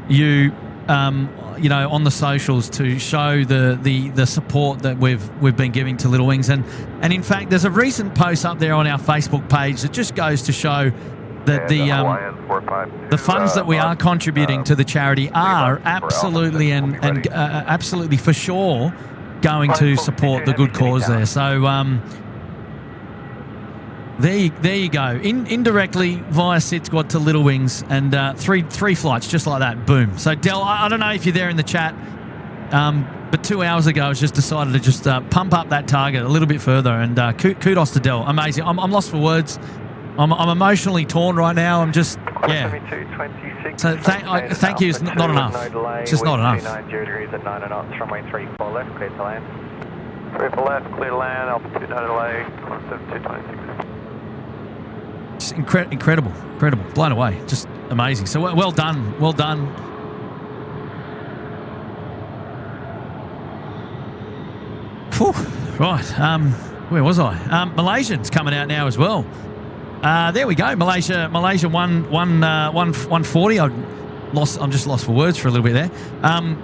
you, on the socials to show the support that we've been giving to Little Wings. And in fact, there's a recent post up there on our Facebook page that just goes to show that the funds that we are contributing to the charity are absolutely absolutely for sure going to support the good cause there. So there you go. Indirectly via SydSquad to Little Wings, and three flights just like that. Boom. So Del, I don't know if you're there in the chat, but 2 hours ago I just decided to just pump up that target a little bit further, and kudos to Del. Amazing. I'm lost for words. I'm emotionally torn right now. I'm just, yeah. 7226. So thank you is not enough. No delay. It's just not enough. 290 degrees at 9 knots, runway 34 left, clear to land. 34 left, clear to land, altitude no delay, 7226. Just incredible, blown away, just amazing. So well done. Whew. Right, where was I? Malaysian's coming out now as well. There we go, Malaysia 140. I'm just lost for words for a little bit there.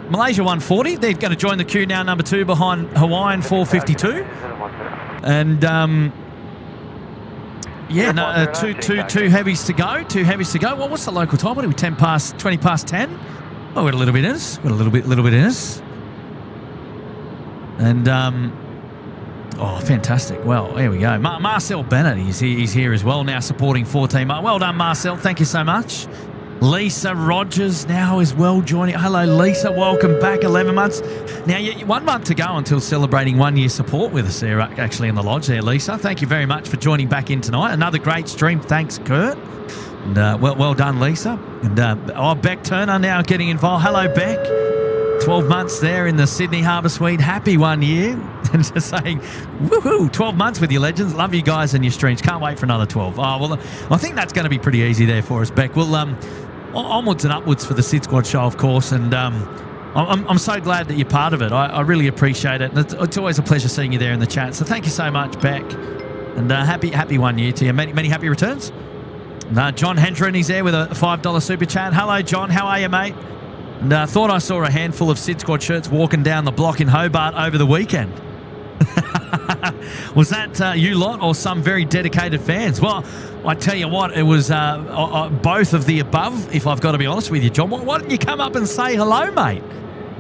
Malaysia 140, they're going to join the queue now, number 2 behind Hawaiian 452. And two heavies to go. Well, what's the local time? What are we? 20 past 10. Oh, we're a little bit in us. A little bit in us. And oh, fantastic. Well, here we go. Marcel Bennett, he's here as well now, supporting 14. Well done, Marcel. Thank you so much. Lisa Rogers now as well joining. Hello, Lisa. Welcome back. 11 months. Now, 1 month to go until celebrating 1 year support with us there, actually in the lodge there, Lisa. Thank you very much for joining back in tonight. Another great stream. Thanks, Kurt. And well done, Lisa. And Beck Turner now getting involved. Hello, Beck. 12 months there in the Sydney Harbour Suite. Happy 1 year. And just saying, woohoo, 12 months with your legends. Love you guys and your streams. Can't wait for another 12. Oh, well, I think that's going to be pretty easy there for us, Beck. We'll onwards and upwards for the SydSquad show, of course. And I'm so glad that you're part of it. I really appreciate it. And it's always a pleasure seeing you there in the chat. So thank you so much, Beck. And happy 1 year to you. Many happy returns. And, John Hendren, he's there with a $5 super chat. Hello, John. How are you, mate? And thought I saw a handful of SydSquad shirts walking down the block in Hobart over the weekend. Was that you lot or some very dedicated fans? Well, I tell you what, it was both of the above, if I've got to be honest with you, John. Why didn't you come up and say hello, mate?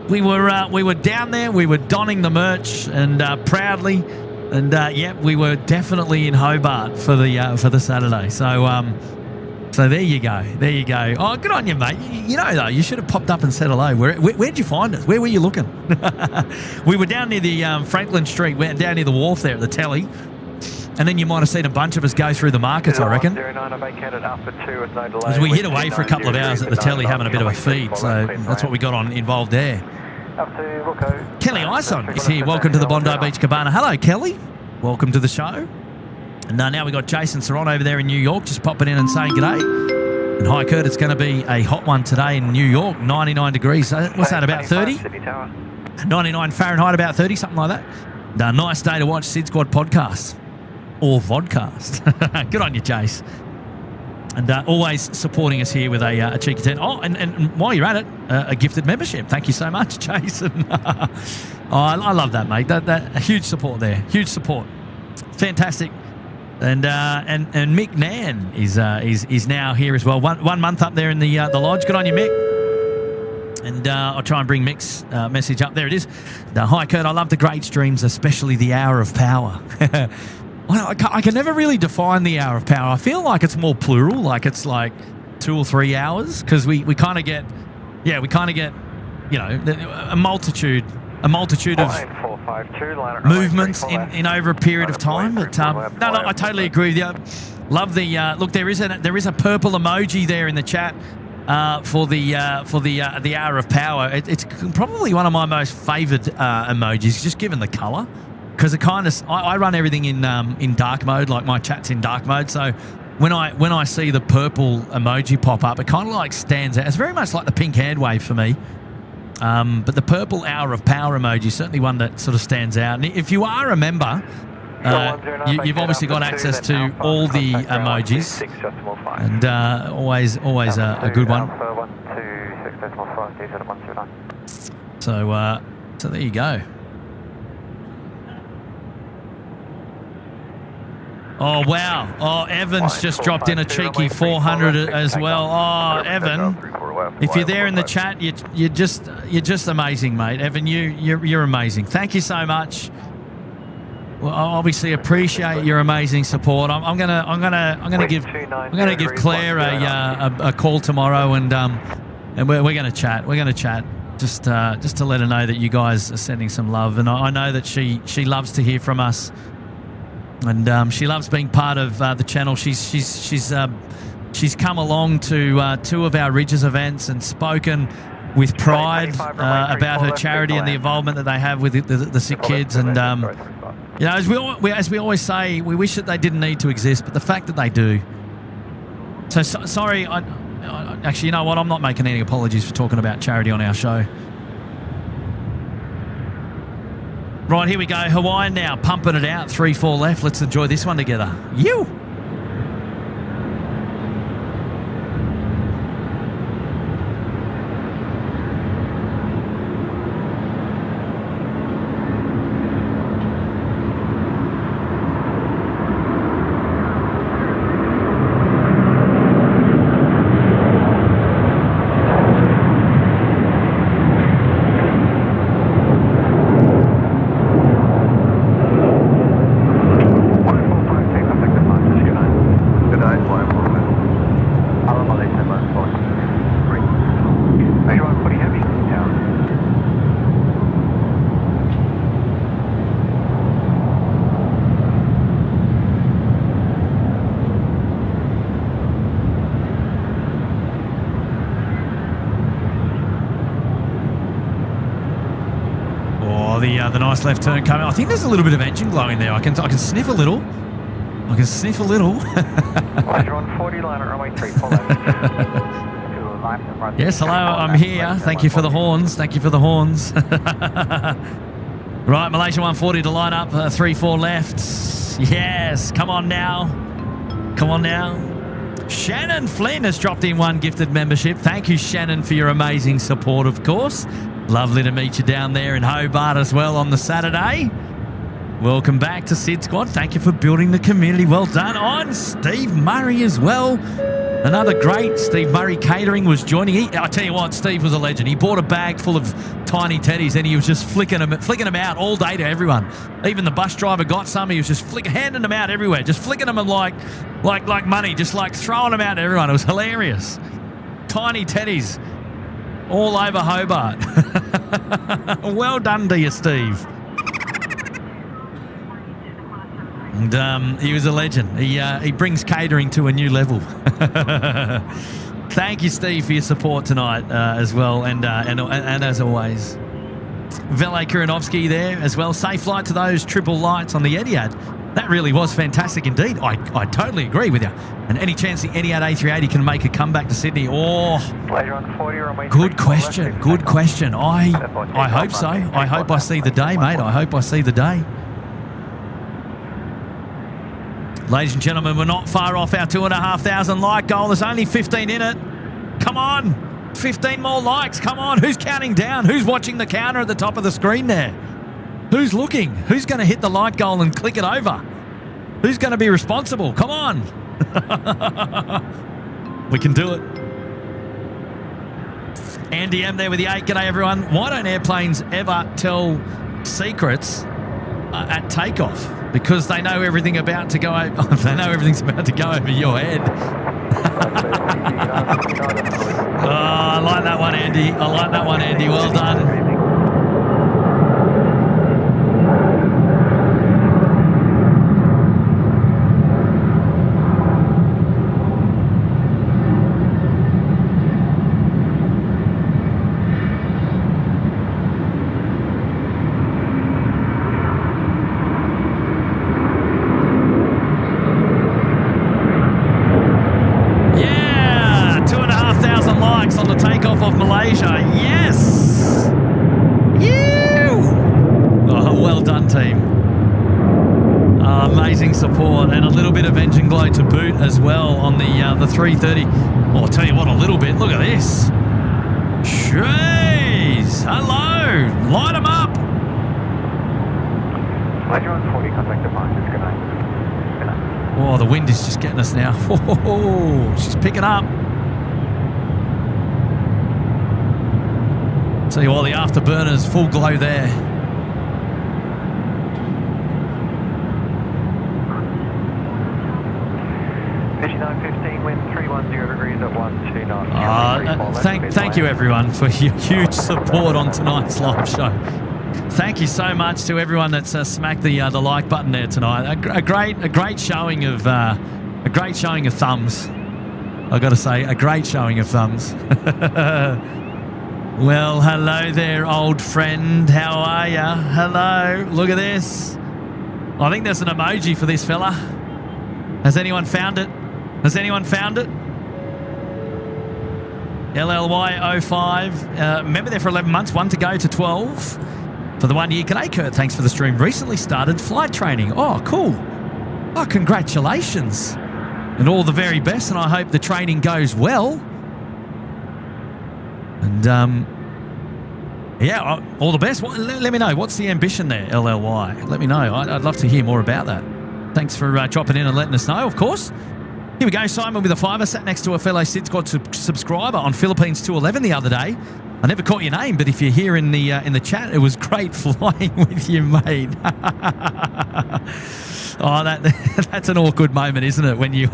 We were down there, we were donning the merch and proudly, and we were definitely in Hobart for the Saturday. So there you go. Oh, good on you, mate. You know, though, you should have popped up and said hello. Where'd you find us? Where were you looking? We were down near the Franklin Street, down near the wharf there at the telly. And then you might have seen a bunch of us go through the markets, I reckon. As we hid away for a couple of hours at the telly having a bit of a feed. So that's what we got on involved there. Kelly Ison is here. Welcome to the Bondi Beach Cabana. Hello, Kelly. Welcome to the show. And now we got Jason Saron over there in New York, just popping in and saying g'day. And hi, Kurt. It's going to be a hot one today in New York, 99 degrees. What's that, about 30? 99 Fahrenheit, about 30, something like that. And nice day to watch SydSquad podcast or vodcast. Good on you, Jace. And always supporting us here with a cheeky 10. Oh, and while you're at it, a gifted membership. Thank you so much, Jason. I love that, mate. That huge support there. Huge support. Fantastic. And Mick Nan is now here as well. One month up there in the lodge. Good on you, Mick. And I'll try and bring Mick's message up. There it is. Hi, Kurt. I love the great streams, especially the Hour of Power. I can never really define the Hour of Power. I feel like it's more plural, like it's like 2 or 3 hours, because we kind of get, you know, a multitude of movements in over a period of time. But no, I totally agree with you. Love the look. There is a purple emoji there in the chat for the Hour of Power. It's probably one of my most favoured emojis, just given the colour, because it kind of I run everything in dark mode, like my chat's in dark mode. So when I see the purple emoji pop up, it kind of like stands out. It's very much like the pink hand wave for me. But the purple Hour of Power emoji is certainly one that sort of stands out. And if you are a member, you've obviously got access to all the emojis, and always a good one. So there you go. Oh, wow. Oh, Evan's just dropped in a cheeky 400 as well. Oh, Evan, if you're there in the chat, you're just amazing, mate. Evan, you're amazing. Thank you so much. Well, I obviously appreciate your amazing support. I'm gonna give Claire a call tomorrow, and we're gonna chat. We're gonna chat just to let her know that you guys are sending some love, and I know that she loves to hear from us. And she loves being part of the channel. She's come along to 2 of our Ridges events and spoken with pride about her charity and the involvement that they have with the sick kids. And you know, as we always say, we wish that they didn't need to exist, but the fact that they do. So sorry, actually, you know what? I'm not making any apologies for talking about charity on our show. Right, here we go. Hawaiian now, pumping it out. 3-4 left. Let's enjoy this one together. You. The nice left turn coming. I think there's a little bit of engine glowing there. I can sniff a little. I can sniff a little. Roger, 140, line at runway 34 left. Yes, hello, I'm here. Thank you for the horns. Thank you for the horns. Right, Malaysia 140 to line up, 3-4 left. Yes, come on now. Come on now. Shannon Flynn has dropped in 1 gifted membership. Thank you, Shannon, for your amazing support, of course. Lovely to meet you down there in Hobart as well on the Saturday. Welcome back to SydSquad. Thank you for building the community. Well done on Steve Murray as well. Another great Steve Murray Catering was joining. I tell you what, Steve was a legend. He bought a bag full of tiny teddies and he was just flicking them out all day to everyone. Even the bus driver got some. He was just handing them out everywhere, just flicking them like money, just like throwing them out to everyone. It was hilarious. Tiny teddies all over Hobart. Well done to you, Steve. And he was a legend. He brings catering to a new level. Thank you, Steve, for your support tonight as well. And as always, Vele Kurinovsky there as well. Safe flight to those triple lights on the Etihad. That really was fantastic indeed. I totally agree with you. And any chance the Etihad A380 can make a comeback to Sydney? Oh, good question. Good question. I hope so. I hope I see the day, mate. I hope I see the day. Ladies and gentlemen, we're not far off our 2,500 like goal. There's only 15 in it. Come on. 15 more likes. Come on. Who's counting down? Who's watching the counter at the top of the screen there? Who's looking? Who's going to hit the like goal and click it over? Who's going to be responsible? Come on. We can do it. Andy M there with the 8. G'day, everyone. Why don't airplanes ever tell secrets at takeoff? Because they know everything about to go. They know everything's about to go over your head. Oh, I like that one, Andy. I like that one, Andy. Well done. Support and a little bit of engine glow to boot as well on the 330. Oh, I'll tell you what, a little bit. Look at this. Jeez. Hello. Light them up. Oh, the wind is just getting us now. Oh, she's picking up. Tell you what, the afterburners full glow there. 5915, wind 310 degrees at 129 knots. Thank you everyone for your huge support on tonight's live show. Thank you so much to everyone that's smacked the like button there tonight. A great showing of thumbs. I got to say, a great showing of thumbs. Well, hello there, old friend. How are ya? Hello. Look at this. I think there's an emoji for this fella. Has anyone found it? Has anyone found it? LLY 05. Member there for 11 months. 1 to go to 12. For the 1 year. G'day, Kurt. Thanks for the stream. Recently started flight training. Oh, cool. Oh, congratulations. And all the very best. And I hope the training goes well. And, yeah, all the best. Let me know. What's the ambition there, LLY? Let me know. I'd love to hear more about that. Thanks for dropping in and letting us know, of course. Here we go. Simon with a $5 sat next to a fellow SydSquad subscriber on Philippines 211 the other day. I never caught your name, but if you're here in the chat, it was great flying with you, mate. Oh, that's an awkward moment, isn't it? When you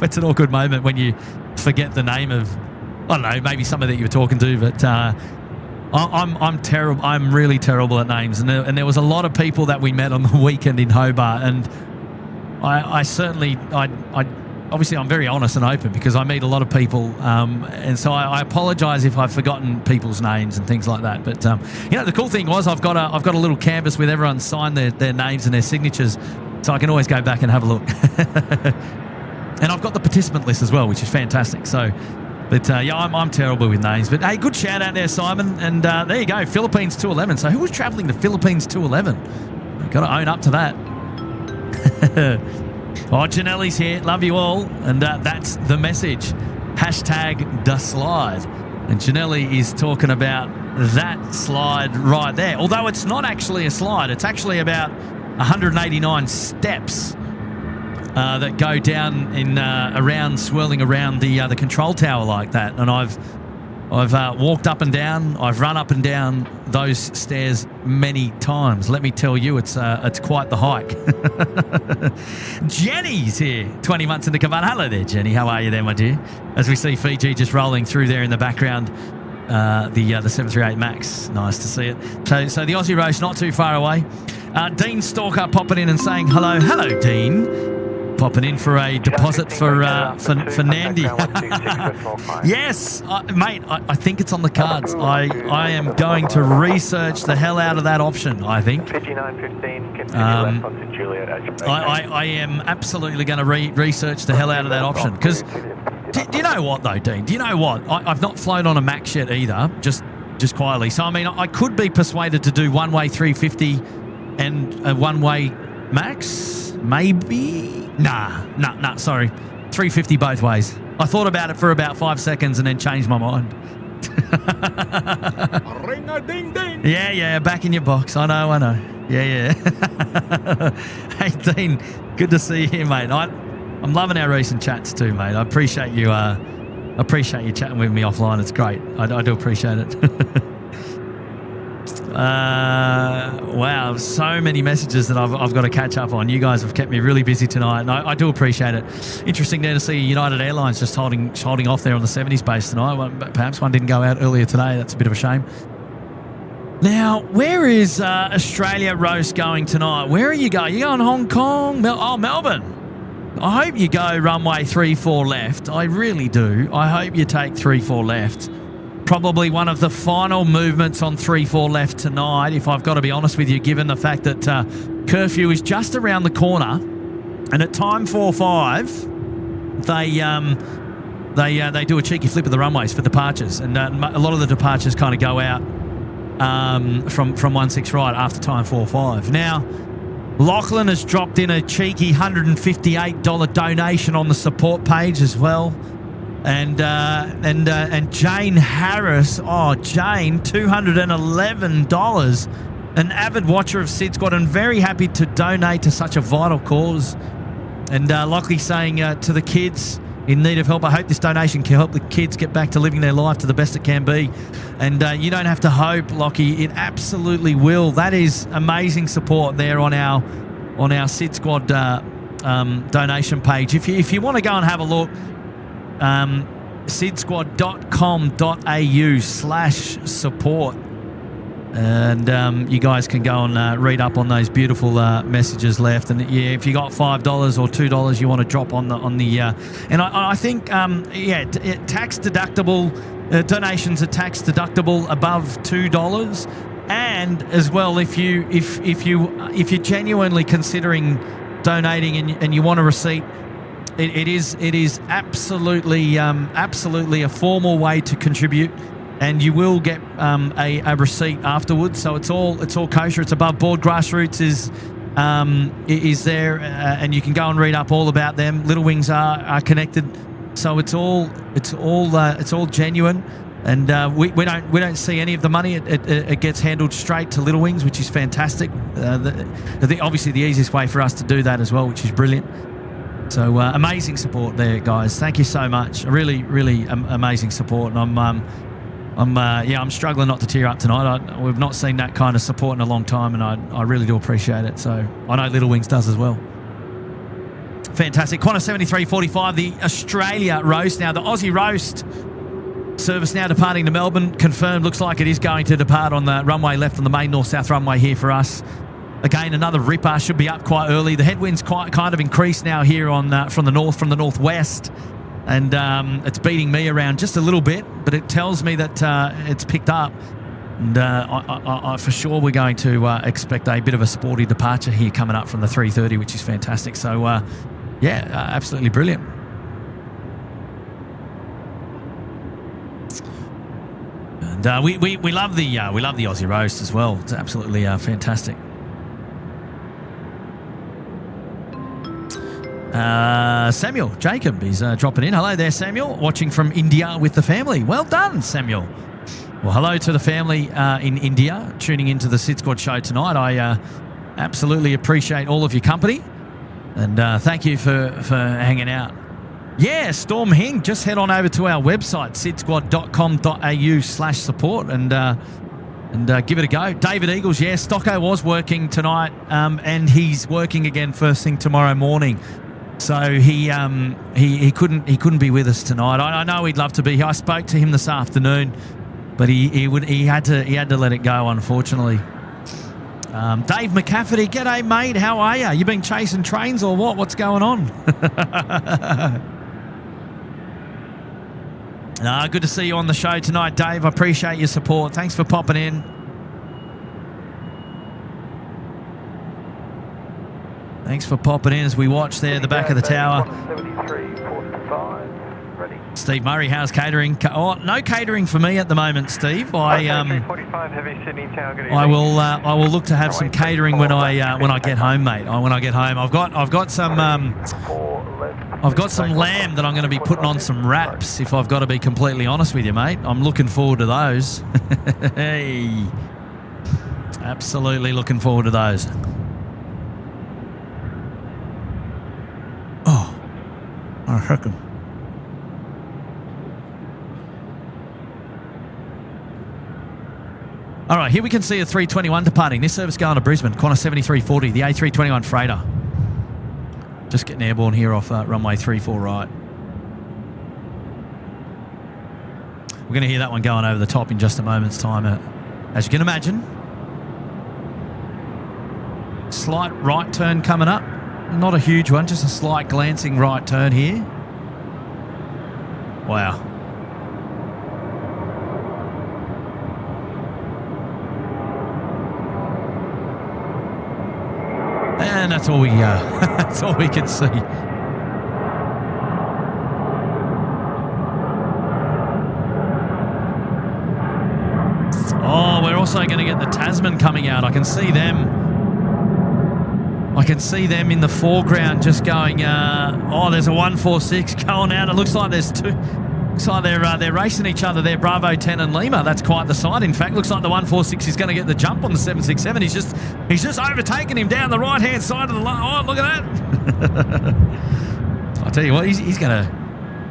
it's an awkward moment when you forget the name of, I don't know, maybe somebody that you were talking to, but I'm terrible. I'm really terrible at names, and there was a lot of people that we met on the weekend in Hobart, and I certainly obviously I'm very honest and open because I meet a lot of people, and so I apologise if I've forgotten people's names and things like that. But the cool thing was I've got a little canvas with everyone signed their names and their signatures, so I can always go back and have a look. And I've got the participant list as well, which is fantastic. So. But, yeah, I'm terrible with names. But, hey, good shout out there, Simon. And there you go, Philippines 211. So who was travelling to Philippines 211? Got to own up to that. Oh, Janelle's here. Love you all. And that's the message. Hashtag the slide. And Janelle is talking about that slide right there. Although it's not actually a slide. It's actually about 189 steps. That go down in swirling around the control tower like that, and I've walked up and down, I've run up and down those stairs many times. Let me tell you, it's quite the hike. Jenny's here, 20 months in the cabana. Hello there, Jenny. How are you there, my dear? As we see Fiji just rolling through there in the background, the 738 Max. Nice to see it. So the Aussie Roast not too far away. Dean Stalker popping in and saying hello. Hello, Dean. Popping in for a deposit for Nandi. Yes, mate, I think it's on the cards. I am going to research the hell out of that option, I think. Fiji 915, continue left onto Juliet. I am absolutely going to research the hell out of that option. Because, do you know what, though, Dean? Do you know what? I've not flown on a Max yet either, just quietly. So, I mean, I could be persuaded to do one-way 350 and a one-way Max, maybe? Nah, sorry. 350 both ways. I thought about it for about 5 seconds and then changed my mind. Ring-a-ding-ding. Yeah, back in your box. I know. Yeah. Hey, Dean, good to see you here, mate. I'm loving our recent chats too, mate. I appreciate you chatting with me offline. It's great. I do appreciate it. Wow, so many messages that I've got to catch up on. You guys have kept me really busy tonight, and I do appreciate it. Interesting there to see United Airlines just holding off there on the 70s base tonight. Perhaps one didn't go out earlier today. That's a bit of a shame. Now, where is Australia Roast going tonight? Where are you going? You going Hong Kong? Melbourne. I hope you go runway 34 left. I really do. I hope you take 34 left. Probably one of the final movements on 3-4 left tonight, if I've got to be honest with you, given the fact that curfew is just around the corner, and at time 4-5, they do a cheeky flip of the runways for departures, and a lot of the departures kind of go out from 16 right after time 4-5. Now, Lachlan has dropped in a cheeky $158 donation on the support page as well. And Jane Harris, Jane, $211, an avid watcher of SydSquad and very happy to donate to such a vital cause. And Lockley saying to the kids in need of help, I hope this donation can help the kids get back to living their life to the best it can be. And you don't have to hope, Lockie, it absolutely will. That is amazing support there on our SydSquad donation page. If you want to go and have a look, sydsquad.com.au/support. And you guys can go and read up on those beautiful messages left. And yeah, if you got $5 or $2 you want to drop on the and I think tax deductible donations are tax deductible above $2. And as well, if you're genuinely considering donating and you want a receipt, it is absolutely a formal way to contribute. And you will get a receipt afterwards, so it's all kosher. It's above board. Grassroots is there, and you can go and read up all about them. Little Wings are connected, so it's all genuine. And we don't see any of the money. It gets handled straight to Little Wings, which is fantastic. Obviously the easiest way for us to do that as well, which is brilliant. So amazing support there, guys. Thank you so much. Really amazing support, and I'm struggling not to tear up tonight. We've not seen that kind of support in a long time, and I really do appreciate it. So I know Little Wings does as well. Fantastic. Qantas 7345, the Australia roast. Now, the Aussie roast service now departing to Melbourne. Confirmed. Looks like it is going to depart on the runway left on the main north-south runway here for us. Again, another ripper. Should be up quite early. The headwind's kind of increased now here on from the northwest. And it's beating me around just a little bit, but it tells me that it's picked up. And I for sure we're going to expect a bit of a sporty departure here coming up from the 330, which is fantastic. So, absolutely brilliant. And we love the Aussie roast as well. It's absolutely fantastic. Samuel Jacob is dropping in. Hello there, Samuel. Watching from India with the family. Well done, Samuel. Well, hello to the family in India tuning into the SydSquad show tonight. I absolutely appreciate all of your company, and thank you for hanging out. Yeah, Storm Hing, just head on over to our website, sydsquad.com.au/support, and give it a go. David Eagles, yeah, Stocko was working tonight, and he's working again first thing tomorrow morning. So he couldn't be with us tonight. I know he'd love to be here. I spoke to him this afternoon, but he had to let it go, unfortunately. Dave McCafferty, g'day mate, how are you? You been chasing trains or what? What's going on? Good to see you on the show tonight, Dave. I appreciate your support. Thanks for popping in. Thanks for popping in as we watch there the back of the tower. 7345, ready. Steve Murray, how's catering? No catering for me at the moment, Steve. I will look to have some catering when I get home, mate. When I get home, I've got some lamb that I'm going to be putting on some wraps. If I've got to be completely honest with you, mate, I'm looking forward to those. Hey, absolutely looking forward to those. Oh, I reckon. All right, here we can see a 321 departing. This service going to Brisbane, Qantas 7340, the A321 freighter. Just getting airborne here off runway 34 right. We're going to hear that one going over the top in just a moment's time. As you can imagine, slight right turn coming up. Not a huge one, just a slight glancing right turn here. Wow. And that's all we can see. Oh, we're also going to get the Tasman coming out. I can see them in the foreground just going, there's a 146 going out. It looks like there's two. Looks like they're racing each other there, Bravo 10 and Lima. That's quite the sight. In fact, looks like the 146 is going to get the jump on the 767. He's just overtaken him down the right-hand side of the line. Oh, look at that. I'll tell you what, he's going to...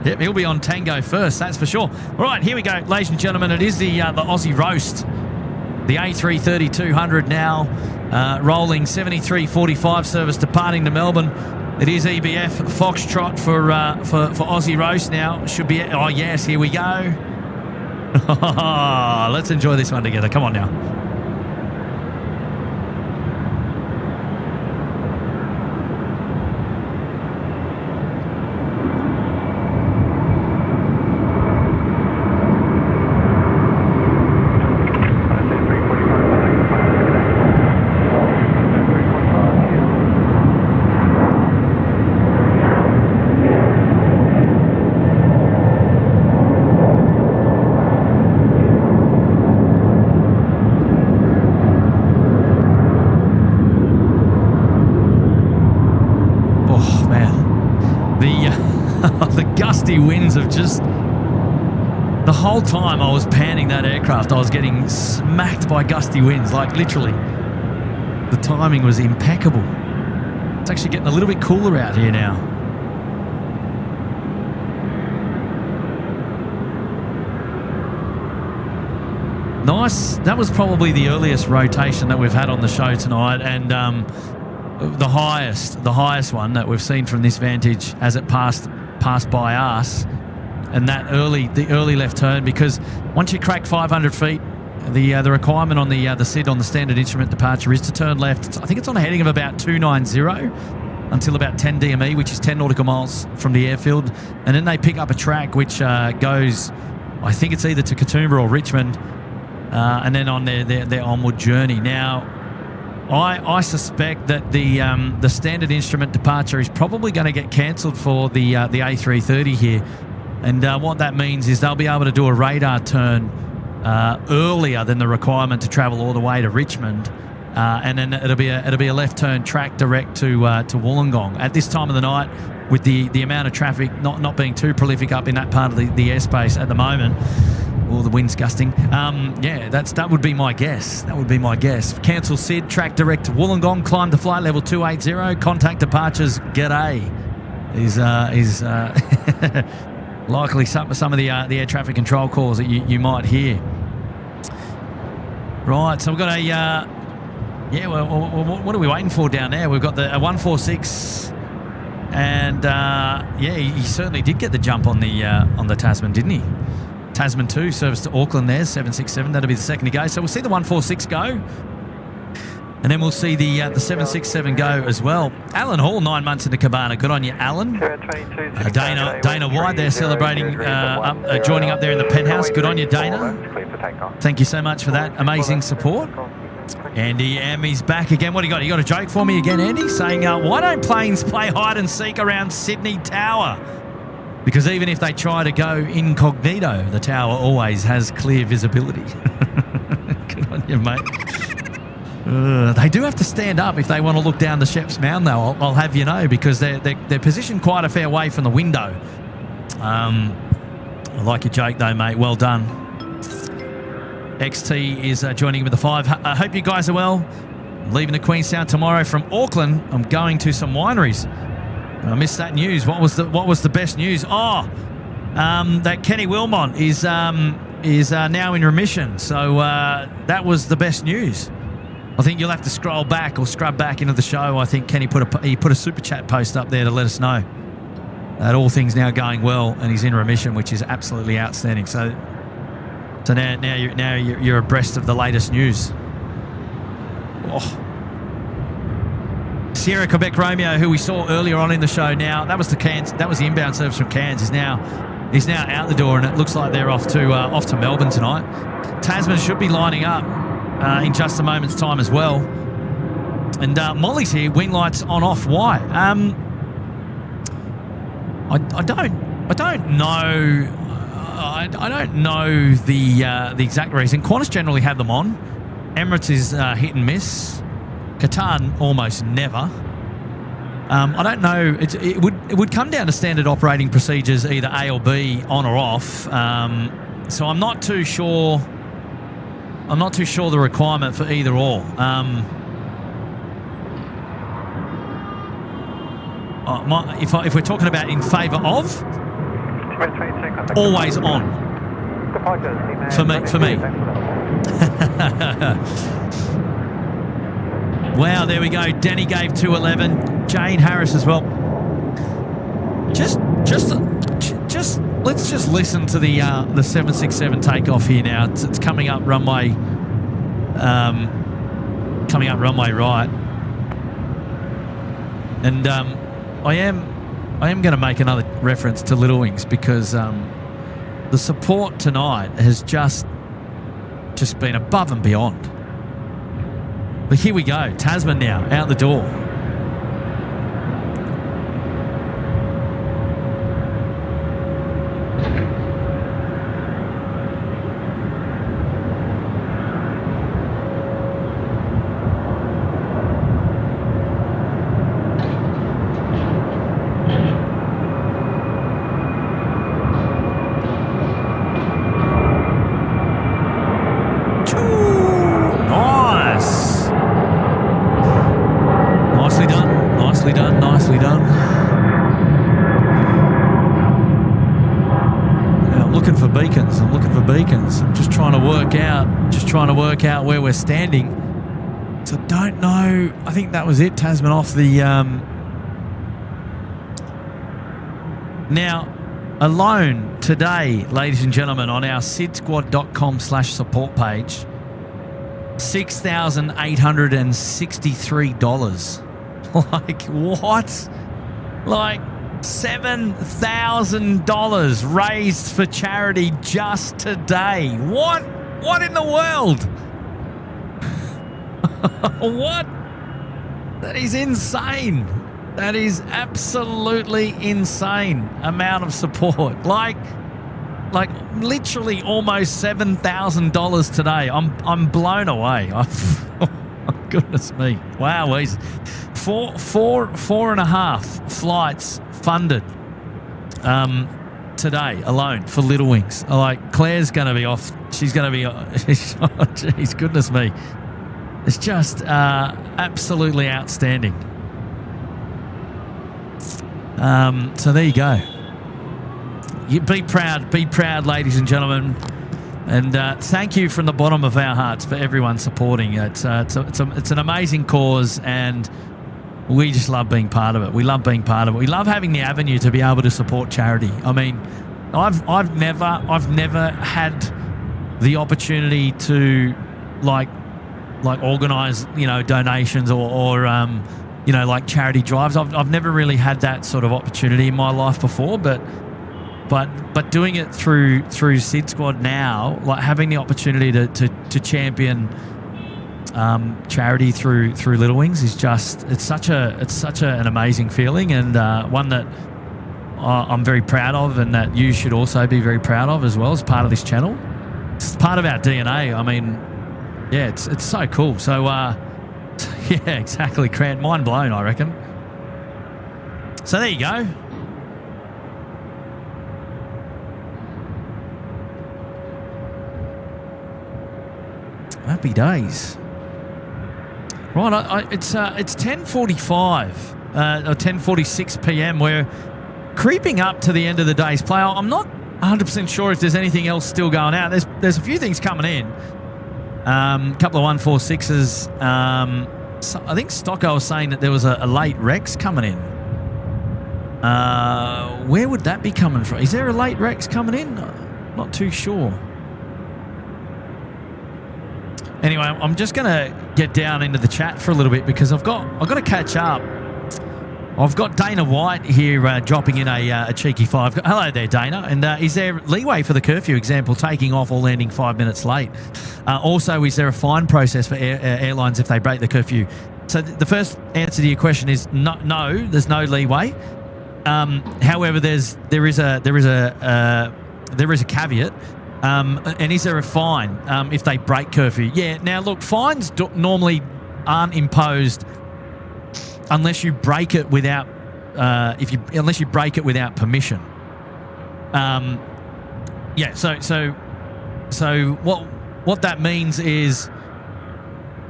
Yep, he'll be on Tango first, that's for sure. All right, here we go, ladies and gentlemen. It is the Aussie roast. The A330-200 now rolling 7345 service departing to Melbourne. It is EBF Foxtrot for Aussie roast now. Should be. Oh yes, here we go. Let's enjoy this one together. Come on now. gusty winds of just... The whole time I was panning that aircraft, I was getting smacked by gusty winds, like literally. The timing was impeccable. It's actually getting a little bit cooler out here now. Nice. That was probably the earliest rotation that we've had on the show tonight, and the highest one that we've seen from this vantage as it passed by us. And the early left turn, because once you crack 500 feet, the requirement on the SID on the standard instrument departure is to turn left. I think it's on a heading of about 290 until about 10 DME, which is 10 nautical miles from the airfield, and then they pick up a track which goes, I think it's either to Katoomba or Richmond, and then on their onward journey. Now, I suspect that the standard instrument departure is probably going to get cancelled for the A330 here. And what that means is they'll be able to do a radar turn earlier than the requirement to travel all the way to Richmond, and then it'll be a left turn track direct to Wollongong. At this time of the night, with the amount of traffic not being too prolific up in that part of the airspace at the moment, or the wind's gusting, that would be my guess. That would be my guess. Cancel SID, track direct to Wollongong, climb to flight level 280, contact departures, g'day. Is likely some of the air traffic control calls that you might hear. Right, so we've got what are we waiting for down there? We've got the 146, and he certainly did get the jump on the Tasman, didn't he? Tasman 2, service to Auckland there, 767. That'll be the second to go. So we'll see the 146 go. And then we'll see the 767 go as well. Alan Hall, 9 months in the cabana. Good on you, Alan. Dana White there celebrating, joining up there in the penthouse. Good on you, Dana. Thank you so much for that amazing support. Andy Ammy's back again. What do you got? You got a joke for me again, Andy? Saying, why don't planes play hide and seek around Sydney Tower? Because even if they try to go incognito, the tower always has clear visibility. Good on you, mate. They do have to stand up if they want to look down the Sheps Mound, though. I'll have you know, because they're positioned quite a fair way from the window. I like your joke, though, mate. Well done. XT is joining with the 5. I hope you guys are well. I'm leaving to Queenstown tomorrow from Auckland. I'm going to some wineries. I missed that news. What was the best news? That Kenny Wilmot is now in remission. So that was the best news. I think you'll have to scroll back or scrub back into the show. I think Kenny put a super chat post up there to let us know that all things now going well and he's in remission, which is absolutely outstanding. So now you're abreast of the latest news. Oh. Sierra Quebec Romeo, who we saw earlier on in the show, now that was the inbound service from Cairns, is now out the door, and it looks like they're off to Melbourne tonight. Tasman should be lining up in just a moment's time as well. And Molly's here. Wing lights on off. Why? I don't know. I don't know the exact reason. Qantas generally have them on. Emirates is hit and miss. Qatar almost never. I don't know. It would come down to standard operating procedures, either A or B, on or off. So I'm not too sure. I'm not too sure the requirement for either or. If we're talking about in favour of, always on. For me. Wow, there we go. Danny gave 211. Jane Harris as well. Just let's just listen to the 767 takeoff here now. It's coming up runway right. And I am going to make another reference to Little Wings, because the support tonight has just been above and beyond. But here we go. Tasman now out the door. trying to work out where we're standing. So don't know. I think that was it. Tasman off the... Now, alone today, ladies and gentlemen, on our SydSquad.com/support page, $6,863. Like, what? Like, $7,000 raised for charity just today. What? What in the world? What? That is insane. That is absolutely insane amount of support. Like literally almost $7,000 today. I'm blown away. Goodness me. Wow. Four and a half flights funded today alone for Little Wings. Like, Claire's going to be off. She's going to be... Oh, jeez, goodness me. It's just absolutely outstanding. So there you go. You be proud, ladies and gentlemen, and thank you from the bottom of our hearts for everyone supporting. It's an amazing cause, and we just love being part of it. We love being part of it. We love having the avenue to be able to support charity. I mean, I've never had the opportunity to like organise, you know, donations or you know, like charity drives. I've never really had that sort of opportunity in my life before, but doing it through SydSquad now, like having the opportunity to champion charity through Little Wings is just it's such an amazing feeling, and one that I'm very proud of, and that you should also be very proud of as well as part of this channel. It's part of our DNA. I mean, yeah, it's so cool. So yeah, exactly, Grant. Mind blown, I reckon. So there you go. Happy days. Right, it's 10:45 or 10:46 p.m. We're creeping up to the end of the day's play. I'm not 100% sure if there's anything else still going out. There's a few things coming in. A couple of 146s. So I think Stocko was saying that there was a late Rex coming in. Where would that be coming from? Is there a late Rex coming in? Not too sure. Anyway, I'm just going to get down into the chat for a little bit because I've got to catch up. I've got Dana White here dropping in a cheeky 5. Hello there, Dana. And is there leeway for the curfew example, taking off or landing 5 minutes late? Also, is there a fine process for airlines if they break the curfew? So the first answer to your question is no, there's no leeway. However, there is a caveat. And is there a fine if they break curfew? Yeah. Now, look, fines normally aren't imposed unless you break it without unless you break it without permission. Yeah. So what that means is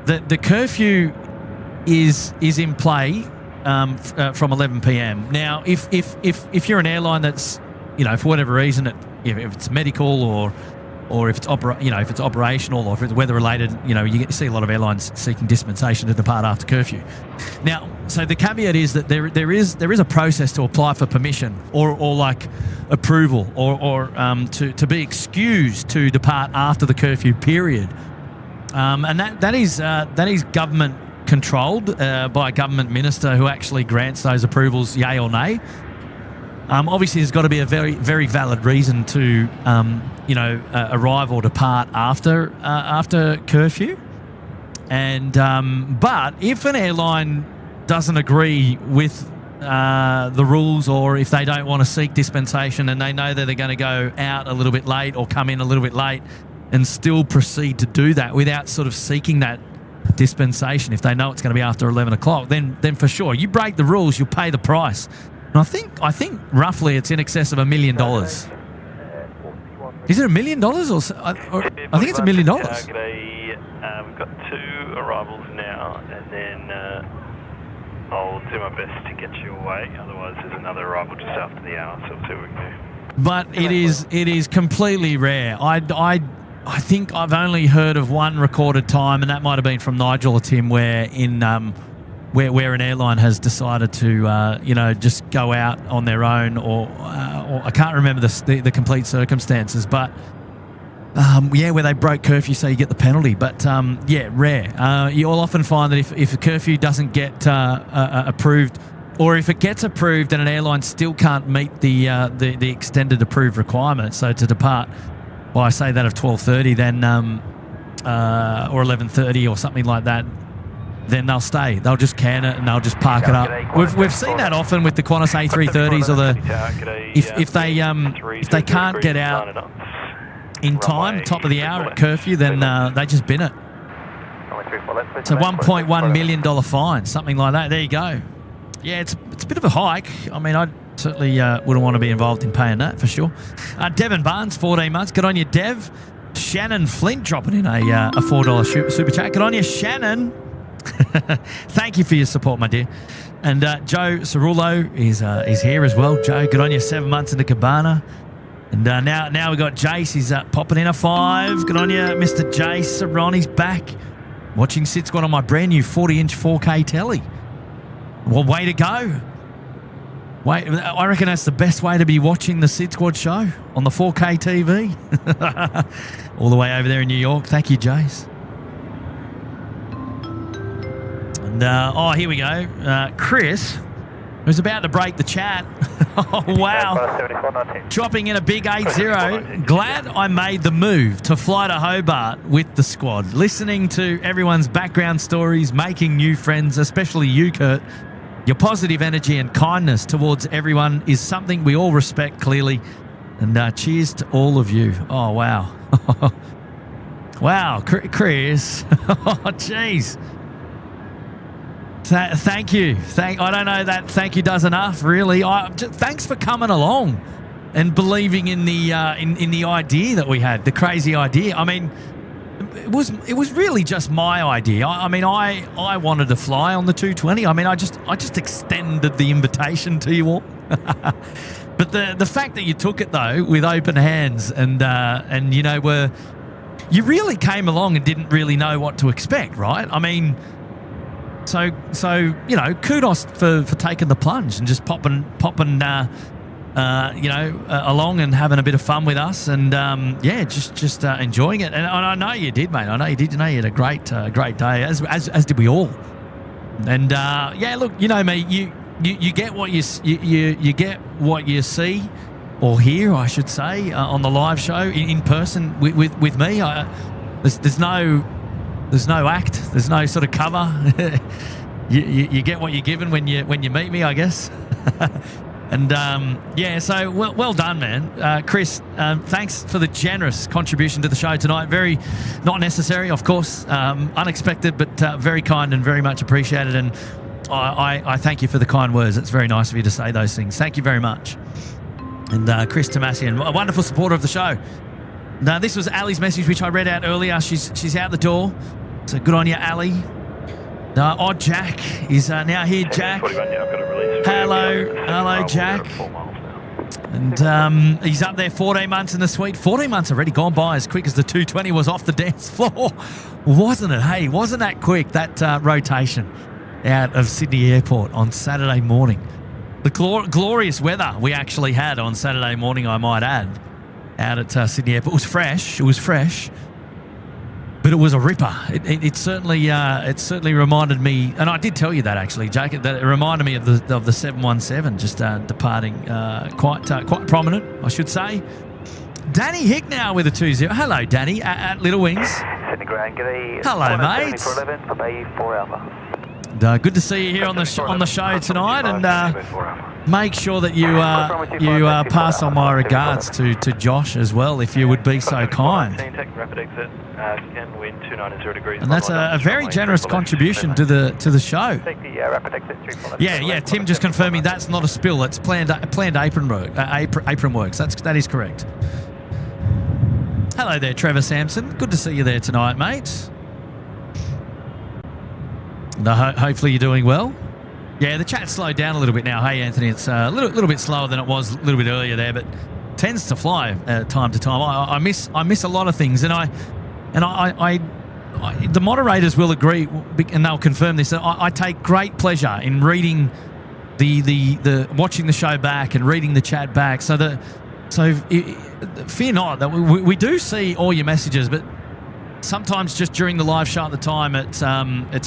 that the curfew is in play from 11 p.m. Now, if you're an airline that's, you know, for whatever reason, if it's medical or if it's if it's operational or if it's weather related, you know, you see a lot of airlines seeking dispensation to depart after curfew. Now, so the caveat is that there is a process to apply for permission or like approval or to be excused to depart after the curfew period, and that is government controlled by a government minister who actually grants those approvals, yay or nay. Obviously, there's got to be a very, very valid reason to, arrive or depart after curfew. And but if an airline doesn't agree with the rules, or if they don't want to seek dispensation and they know that they're going to go out a little bit late or come in a little bit late and still proceed to do that without sort of seeking that dispensation, if they know it's going to be after 11 o'clock, then for sure, you break the rules, you'll pay the price. And I think roughly it's in excess of $1 million. Is it $1 million or I think it's $1 million. We've got 2 arrivals now, and then I'll do my best to get you away. Otherwise, there's another arrival just after the hour, so we'll see what we can do. But it is completely rare. I think I've only heard of one recorded time, and that might have been from Nigel or Tim, where where an airline has decided to just go out on their own, or I can't remember the complete circumstances, but where they broke curfew, so you get the penalty. But rare. You'll often find that if a curfew doesn't get approved, or if it gets approved and an airline still can't meet the extended approved requirement, so to depart by, say, that of 12:30, then or 11:30 or something like that, then they'll stay. They'll just can it and they'll just park it up. We've seen that often with the Qantas A330s, or if they can't get out in time, top of the hour at curfew, then they just bin it. It's a $1.1 million fine, something like that. There you go. Yeah, it's a bit of a hike. I mean, I certainly wouldn't want to be involved in paying that, for sure. Devon Barnes, 14 months. Good on you, Dev. Shannon Flint dropping in a $4 super chat. Good on you, Shannon. Thank you for your support, my dear. And Joe Cerullo is here as well. Joe, good on you, 7 months in the cabana. And now we've got Jace. He's popping in a 5. Good on you, Mr. Jace. Ronnie's back. Watching SydSquad on my brand new 40-inch 4K telly. Well, way to go. I reckon that's the best way to be watching the SydSquad show, on the 4K TV. All the way over there in New York. Thank you, Jace. And, here we go. Chris, who's about to break the chat. Oh, wow. Dropping in a big 8-0. Glad I made the move to fly to Hobart with the squad. Listening to everyone's background stories, making new friends, especially you, Kurt. Your positive energy and kindness towards everyone is something we all respect, clearly. And cheers to all of you. Oh, wow. Wow, Chris. Oh, jeez. Thank you. I don't know that thank you does enough, really. Thanks for coming along and believing in the idea that we had, the crazy idea. I mean, it was really just my idea. I wanted to fly on the 220. I mean, I just extended the invitation to you all. But the fact that you took it though with open hands and you really came along and didn't really know what to expect, right? I mean, so kudos for taking the plunge and just popping along and having a bit of fun with us, and just enjoying it. And I know you did, mate. I know you did. You know, you had a great day, as did we all. And look, you know me. You get what you get what you see or hear, I should say, on the live show in person with me. There's no act. There's no sort of cover. you get what you're given when you meet me, I guess. And so well done, man. Chris, thanks for the generous contribution to the show tonight. Very not necessary, of course, unexpected, but very kind and very much appreciated. And I thank you for the kind words. It's very nice of you to say those things. Thank you very much. And Chris Tomasian, a wonderful supporter of the show. Now, this was Ali's message, which I read out earlier. She's out the door. So good on you, Ali. Jack is now here. Jack. Hello, Jack. And he's up there, 14 months in the suite. 14 months already gone by as quick as the 220 was off the dance floor. Wasn't it? Hey, wasn't that quick, that rotation out of Sydney Airport on Saturday morning? The glorious weather we actually had on Saturday morning, I might add, out at Sydney Airport. It was fresh. But it was a ripper. It certainly reminded me, and I did tell you that actually, Jake, that it reminded me of the 717 just departing quite prominent, I should say. Danny Hick now with a 2-0. Hello, Danny at Little Wings. Sydney Ground, hello, mate. 11 for Bay 4 Alpha. Good to see you here on the show tonight, and make sure that you pass on my regards to Josh as well, if you would be so kind. And that's a very generous contribution to the show. Yeah. Tim just confirming that's not a spill. That's planned apron work. Apron works. That is correct. Hello there, Trevor Sampson. Good to see you there tonight, mate. Hopefully you're doing well. Yeah, the chat slowed down a little bit now. Hey, Anthony, it's a little bit slower than it was a little bit earlier there, but tends to fly time to time. I miss a lot of things, and the moderators will agree, and they'll confirm this. I take great pleasure in reading the watching the show back and reading the chat back. So fear not that we do see all your messages, but sometimes just during the live show at the time, it's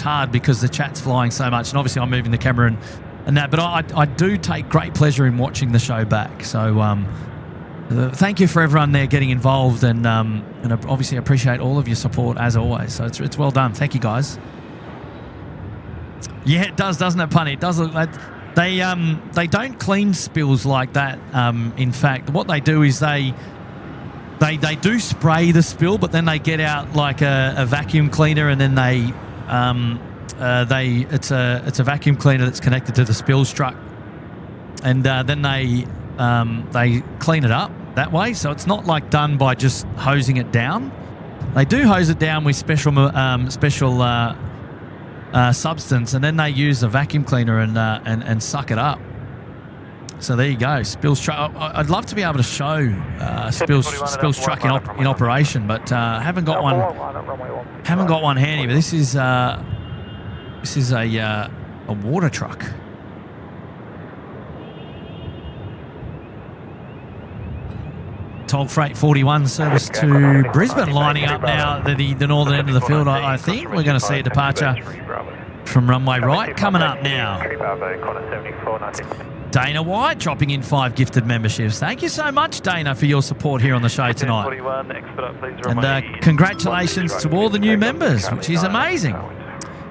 hard because the chat's flying so much, and obviously I'm moving the camera and that. But I do take great pleasure in watching the show back. So thank you for everyone there getting involved, and obviously appreciate all of your support as always. So it's well done. Thank you, guys. Yeah, it does, doesn't it, Punny? It does look like they don't clean spills like that. In fact, what they do is they do spray the spill, but then they get out like a vacuum cleaner, and then it's a vacuum cleaner that's connected to the spills truck, and then they clean it up that way. So it's not like done by just hosing it down. They do hose it down with special substance, and then they use a vacuum cleaner and suck it up. So there you go, spills truck. I'd love to be able to show spills truck in operation, but haven't got one. Haven't got one handy. But this is a water truck. Toll Freight 41 service to Brisbane lining up now the northern end of the field. I think we're going to see a departure from runway right coming up now. Dana White dropping in 5 gifted memberships. Thank you so much, Dana, for your support here on the show tonight. And congratulations to all the new members, which is amazing.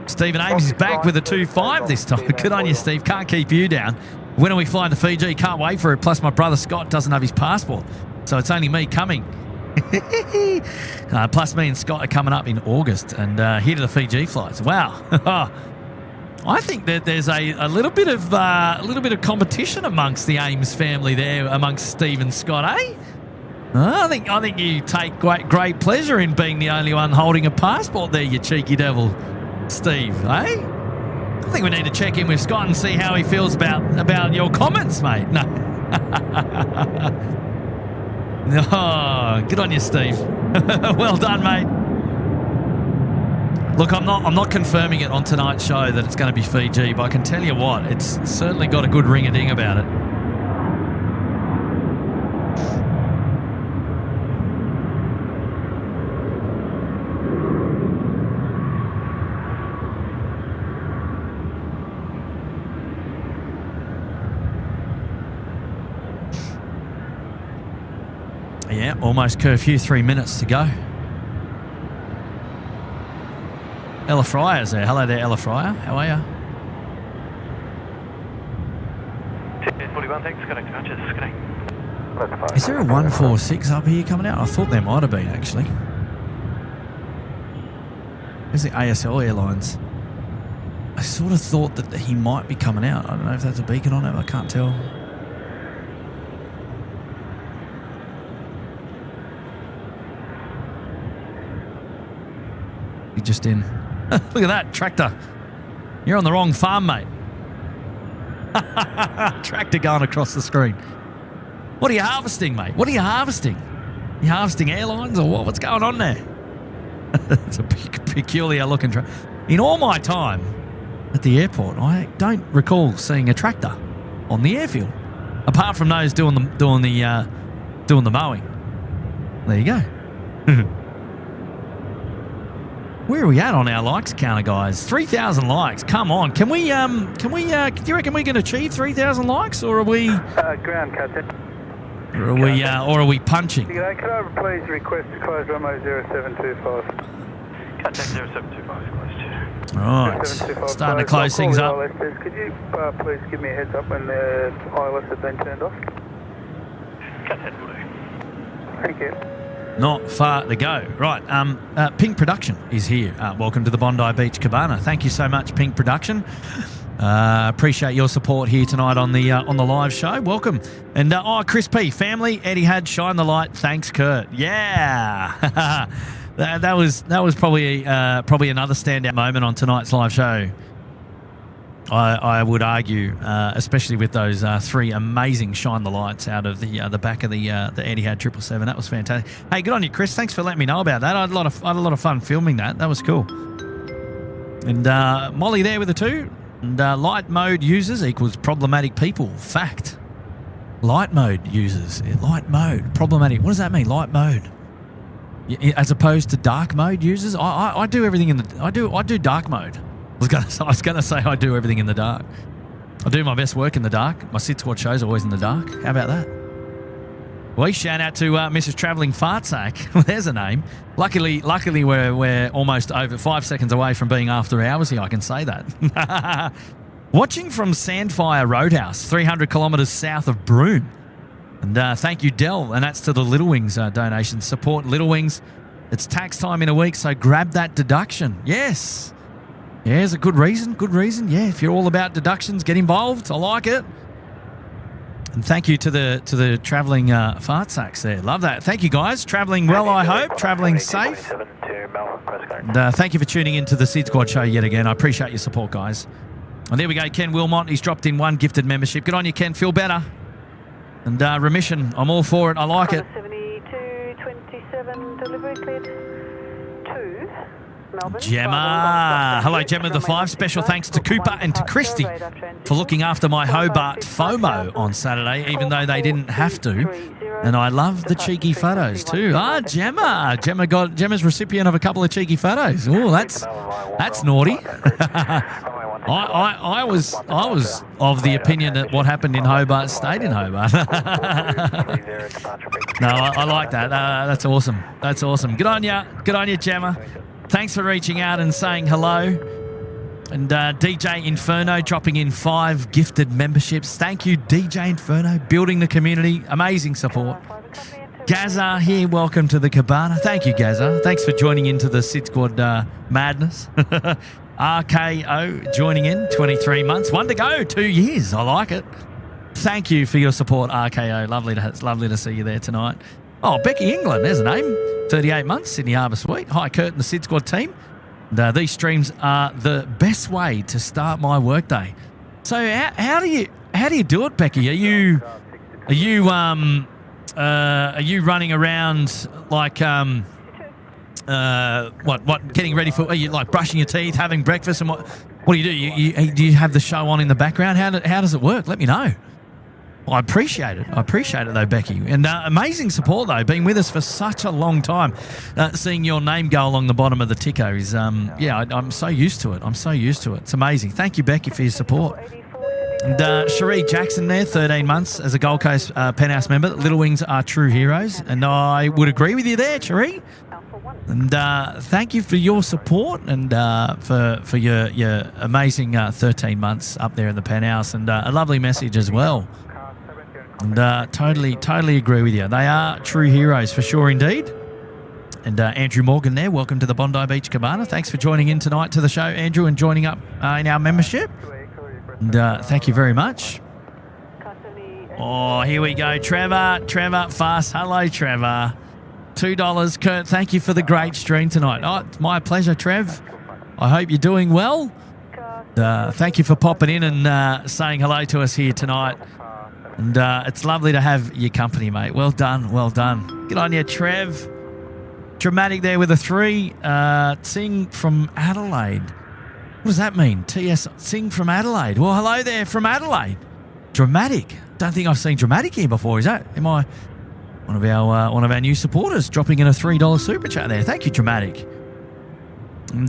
Stephen Ames is back with a 2.5 this time. Good on you, Steve. Can't keep you down. When are we flying to Fiji? Can't wait for it. Plus, my brother Scott doesn't have his passport, so it's only me coming. Plus, me and Scott are coming up in August and here to the Fiji flights. Wow. I think that there's a little bit of competition amongst the Ames family there, amongst Steve and Scott, eh? I think you take great pleasure in being the only one holding a passport there, you cheeky devil, Steve, eh? I think we need to check in with Scott and see how he feels about your comments, mate. No. Oh, good on you, Steve. Well done, mate. Look, I'm not confirming it on tonight's show that it's going to be Fiji, but I can tell you what, it's certainly got a good ring-a-ding about it. Yeah, almost curfew, 3 minutes to go. Ella Fryer's there. Hello there, Ella Fryer. How are you? 41, thanks. Is there a 146 up here coming out? I thought there might have been, actually. There's the ASL Airlines. I sort of thought that he might be coming out. I don't know if that's a beacon on it. I can't tell. He just in. Look at that tractor. You're on the wrong farm, mate. Tractor going across the screen. What are you harvesting, mate? What are you harvesting? You harvesting airlines or what? What's going on there? It's a peculiar looking tractor. In all my time at the airport, I don't recall seeing a tractor on the airfield, apart from those doing the mowing. There you go. Where are we at on our likes counter, guys? 3,000 likes. Come on. Can we, do you reckon we can achieve 3,000 likes, or are we... Ground cut. Or are we punching? Could I please request to close runway 0725? Cut 0725 closed. Right. Starting to close things up. Could you please give me a heads up when the ILS has been turned off? Cut 10 will do. Thank you. Not far to go. Right, Pink Production is here. Welcome to the Bondi Beach Cabana. Thank you so much, Pink Production. Appreciate your support here tonight on the live show. Welcome. And Chris P, family, Eddie had shine the light. Thanks, Kurt. Yeah, that was probably another standout moment on tonight's live show. I would argue, especially with those three amazing shine the lights out of the back of the Etihad 777. That was fantastic. Hey, good on you, Chris. Thanks for letting me know about that. I had a lot of fun filming that. That was cool. And Molly there with the 2. And light mode users equals problematic people. Fact. Light mode users. Light mode. Problematic. What does that mean? Light mode. As opposed to dark mode users. I do everything in the. I do dark mode. I was gonna say I do everything in the dark. I do my best work in the dark. My SydSquad show's always in the dark. How about that? Well, shout out to Mrs. Travelling Fartsack. Well, there's a name. Luckily, we're almost over 5 seconds away from being after hours here. I can say that. Watching from Sandfire Roadhouse, 300 kilometres south of Broome. And thank you, Dell. And that's to the Little Wings donation. Support Little Wings. It's tax time in a week, so grab that deduction. Yes. Yeah, it's a good reason. Good reason. Yeah, if you're all about deductions, get involved. I like it. And thank you to the travelling fart sacks there. Love that. Thank you, guys. Travelling well, I hope. Travelling safe. And thank you for tuning into the SydSquad show yet again. I appreciate your support, guys. And there we go. Ken Wilmot. He's dropped in 1 gifted membership. Good on you, Ken. Feel better. And remission. I'm all for it. I like it. 7227 delivery cleared. 2. Melbourne. Gemma. Hello, Gemma the 5. Special thanks to Cooper and to Christy for looking after my Hobart FOMO on Saturday, even though they didn't have to. And I love the cheeky photos too. Ah, Gemma. Gemma's recipient of a couple of cheeky photos. Oh, that's naughty. I was of the opinion that what happened in Hobart stayed in Hobart. No, I like that. That's awesome. That's awesome. Good on you, Gemma. Thanks for reaching out and saying hello. And DJ Inferno dropping in 5 gifted memberships. Thank you, DJ Inferno, building the community. Amazing support. Gaza here, welcome to the Cabana. Thank you, Gaza. Thanks for joining into the SydSquad madness. RKO joining in, 23 months. 1 to go, 2 years. I like it. Thank you for your support, RKO. It's lovely to see you there tonight. Oh, Becky England, there's a name. 38 months, Sydney Harbour Suite. Hi, Kurt and the SydSquad team. And, these streams are the best way to start my workday. So how do you do it, Becky? Are you running around like what getting ready for? Are you like brushing your teeth, having breakfast, and what do you do? Do you have the show on in the background? How does it work? Let me know. I appreciate it. Though, Becky. And amazing support, though. Been with us for such a long time. Seeing your name go along the bottom of the ticker is, I'm so used to it. It's amazing. Thank you, Becky, for your support. And Cherie Jackson there, 13 months as a Gold Coast Penthouse member. Little Wings are true heroes. And I would agree with you there, Cherie. And thank you for your support and for your amazing 13 months up there in the penthouse. And a lovely message as well. And totally agree with you. They are true heroes for sure indeed. And Andrew Morgan there, welcome to the Bondi Beach Cabana. Thanks for joining in tonight to the show, Andrew, and joining up in our membership. And thank you very much. Oh, here we go. Trevor Fast. Hello, Trevor. $2. Kurt, thank you for the great stream tonight. Oh, it's my pleasure, Trev. I hope you're doing well. Thank you for popping in and saying hello to us here tonight. And it's lovely to have your company, mate. Well done. Good on you, Trev. Dramatic there with a 3. Sing from Adelaide. What does that mean? TS Sing from Adelaide. Well, hello there from Adelaide. Dramatic. Don't think I've seen Dramatic here before. Am I one of our new supporters dropping in a $3 super chat there? Thank you, Dramatic. And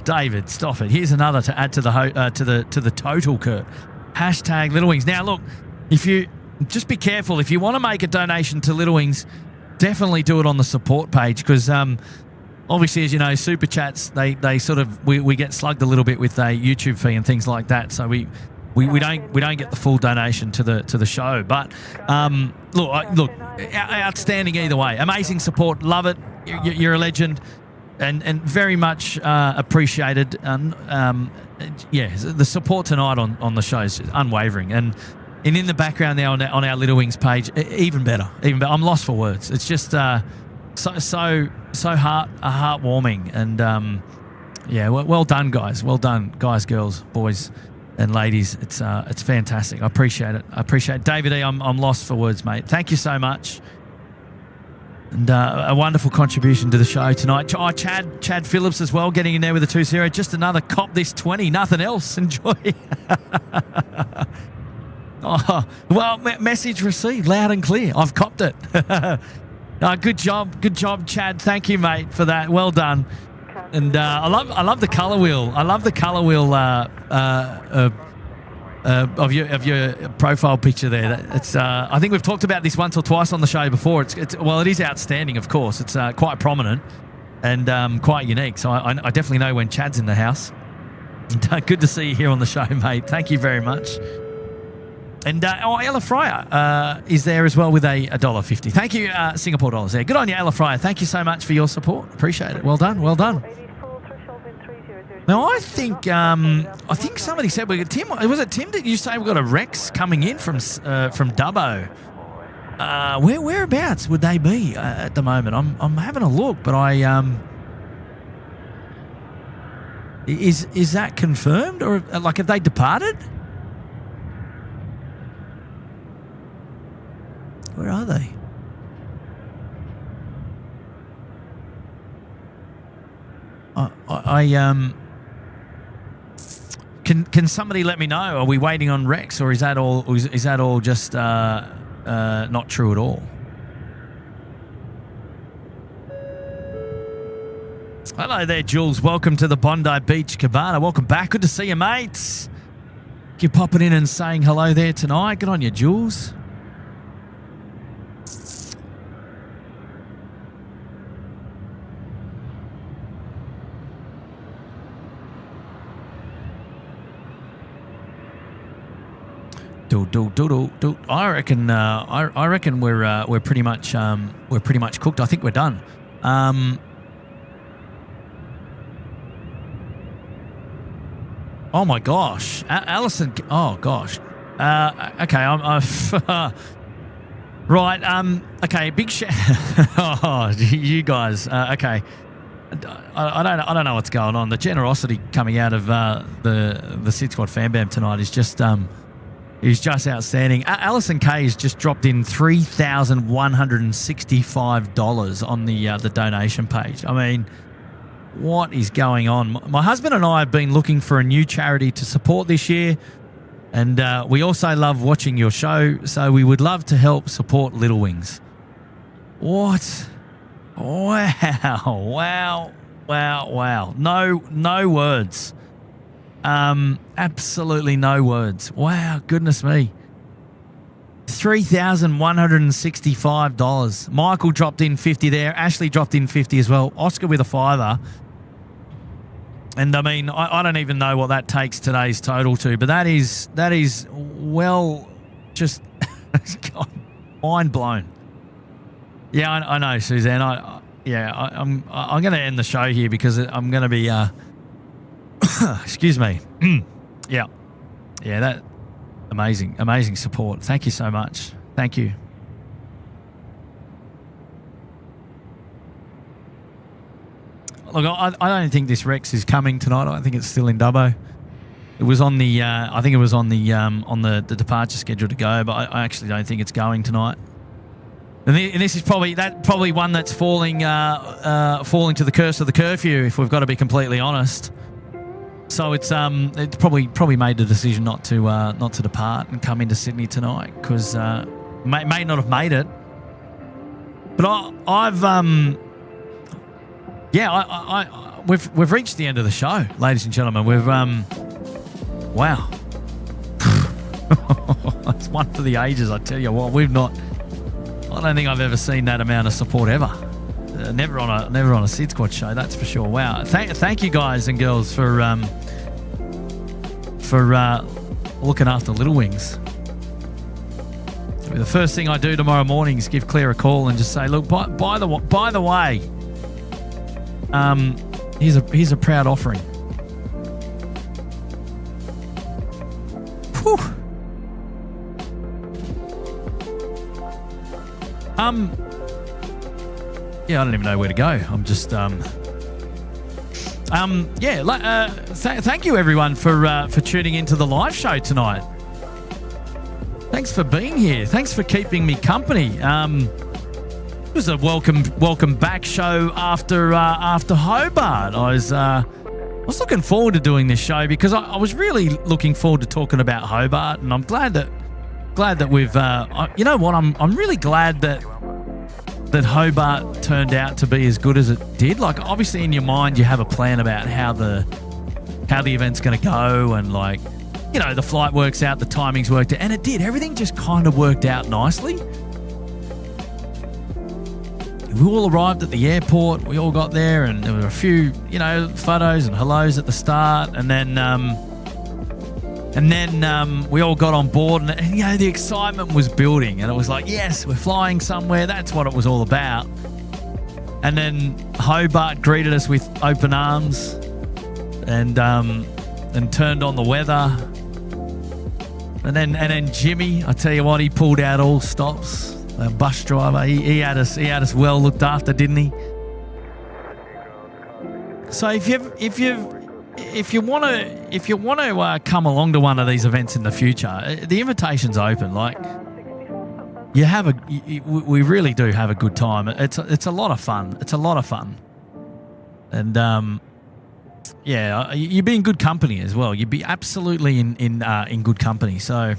David, stop it. Here's another to add to the total, Kurt. Hashtag Little Wings. Now, look, if you just be careful. If you want to make a donation to Little Wings, definitely do it on the support page because obviously, as you know, super chats they sort of we get slugged a little bit with a YouTube fee and things like that. So we don't get the full donation to the show. But look, outstanding either way. Amazing support. Love it. You're a legend. And very much appreciated. The support tonight on the show is unwavering. And in the background there on our Little Wings page, even better. I'm lost for words. It's just so heartwarming. And Yeah, well done, guys. Well done, guys, girls, boys, and ladies. It's fantastic. I appreciate it. David E, I'm lost for words, mate. Thank you so much. And a wonderful contribution to the show tonight. Chad Phillips as well, getting in there with a 2-0. Just another cop this 20. Nothing else. Enjoy. Oh, well, message received loud and clear. I've copped it. Good job, Chad. Thank you, mate, for that. Well done. And I love the color wheel. I love the color wheel of your profile picture there. It's I think we've talked about this once or twice on the show before. It is outstanding, of course. It's quite prominent and quite unique. So I definitely know when Chad's in the house. And, good to see you here on the show, mate. Thank you very much. And Ella Fryer is there as well with a $1.50. Thank you, Singapore dollars there. Good on you, Ella Fryer. Thank you so much for your support. Appreciate it. Well done. Now I think somebody said Tim. Was it Tim? Did you say we got a Rex coming in from Dubbo? Whereabouts would they be at the moment? I'm having a look, but is that confirmed, or like have they departed? Where are they? Can somebody let me know? Are we waiting on Rex, or is that all? Is that all just not true at all? Hello there, Jules. Welcome to the Bondi Beach Cabana. Welcome back. Good to see you, mates. You're popping in and saying hello there tonight. Good on you, Jules. I reckon we're pretty much cooked. I think we're done. Oh my gosh, Alison. Oh gosh. Okay, I'm right. Okay, big shout. Oh, you guys. Okay. I don't know what's going on. The generosity coming out of the SydSquad fan bam tonight is just outstanding. Alison K has just dropped in $3,165 on the donation page. I mean, what is going on? My husband and I have been looking for a new charity to support this year, and we also love watching your show, so we would love to help support Little Wings. What? Wow. No words. Absolutely no words. Wow, goodness me. $3,165. Michael dropped in 50 there. Ashley dropped in 50 as well. Oscar with a $5. And I mean, I don't even know what that takes today's total to, but that is well, just mind blown. Yeah, I know, Suzanne. I'm going to end the show here because I'm going to be excuse me. Yeah, that amazing support. Thank you so much. Thank you. Look, I don't think this Rex is coming tonight. I think it's still in Dubbo. It was on the I think it was on the departure schedule to go, but I actually don't think it's going tonight. And this is probably one that's falling to the curse of the curfew, if we've got to be completely honest. So it's probably made the decision not to depart and come into Sydney tonight because may not have made it. But we've reached the end of the show, ladies and gentlemen. We've wow, that's one for the ages. I tell you what, I don't think I've ever seen that amount of support ever. Never on a SydSquad show, that's for sure. Wow, thank you guys and girls for looking after Little Wings. The first thing I do tomorrow morning is give Claire a call and just say, look, by the way, here's a proud offering. Whew. Yeah, I don't even know where to go. I'm just Thank you everyone for tuning into the live show tonight. Thanks for being here. Thanks for keeping me company. It was a welcome back show after Hobart. I was looking forward to doing this show because I was really looking forward to talking about Hobart, and I'm glad that we've. You know what? I'm really glad that Hobart turned out to be as good as it did. Like, obviously in your mind you have a plan about how the event's going to go, and like, you know, the flight works out, the timings worked out, and it did. Everything just kind of worked out nicely. We all arrived at the airport. We all got there, and there were a few, you know, photos and hellos at the start, and then we all got on board, and you know, the excitement was building, and it was like, yes, we're flying somewhere. That's what it was all about. And then Hobart greeted us with open arms, and turned on the weather. And then Jimmy, I tell you what, he pulled out all stops. The bus driver, he had us well looked after, didn't he? So if you want to come along to one of these events in the future, the invitation's open. Like, we really do have a good time. It's a lot of fun. It's a lot of fun, and yeah, you'd be in good company as well. You'd be absolutely in good company. So,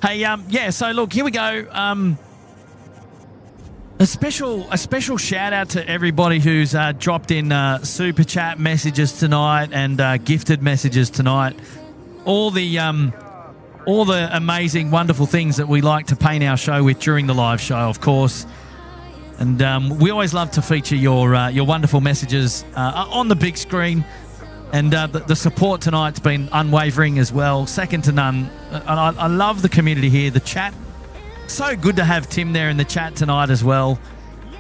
hey, yeah. So look, here we go. A special shout out to everybody who's dropped in super chat messages tonight and gifted messages tonight. All the amazing, wonderful things that we like to paint our show with during the live show, of course. And we always love to feature your wonderful messages on the big screen. And the support tonight's been unwavering as well, second to none. And I love the community here, the chat. So good to have Tim there in the chat tonight as well,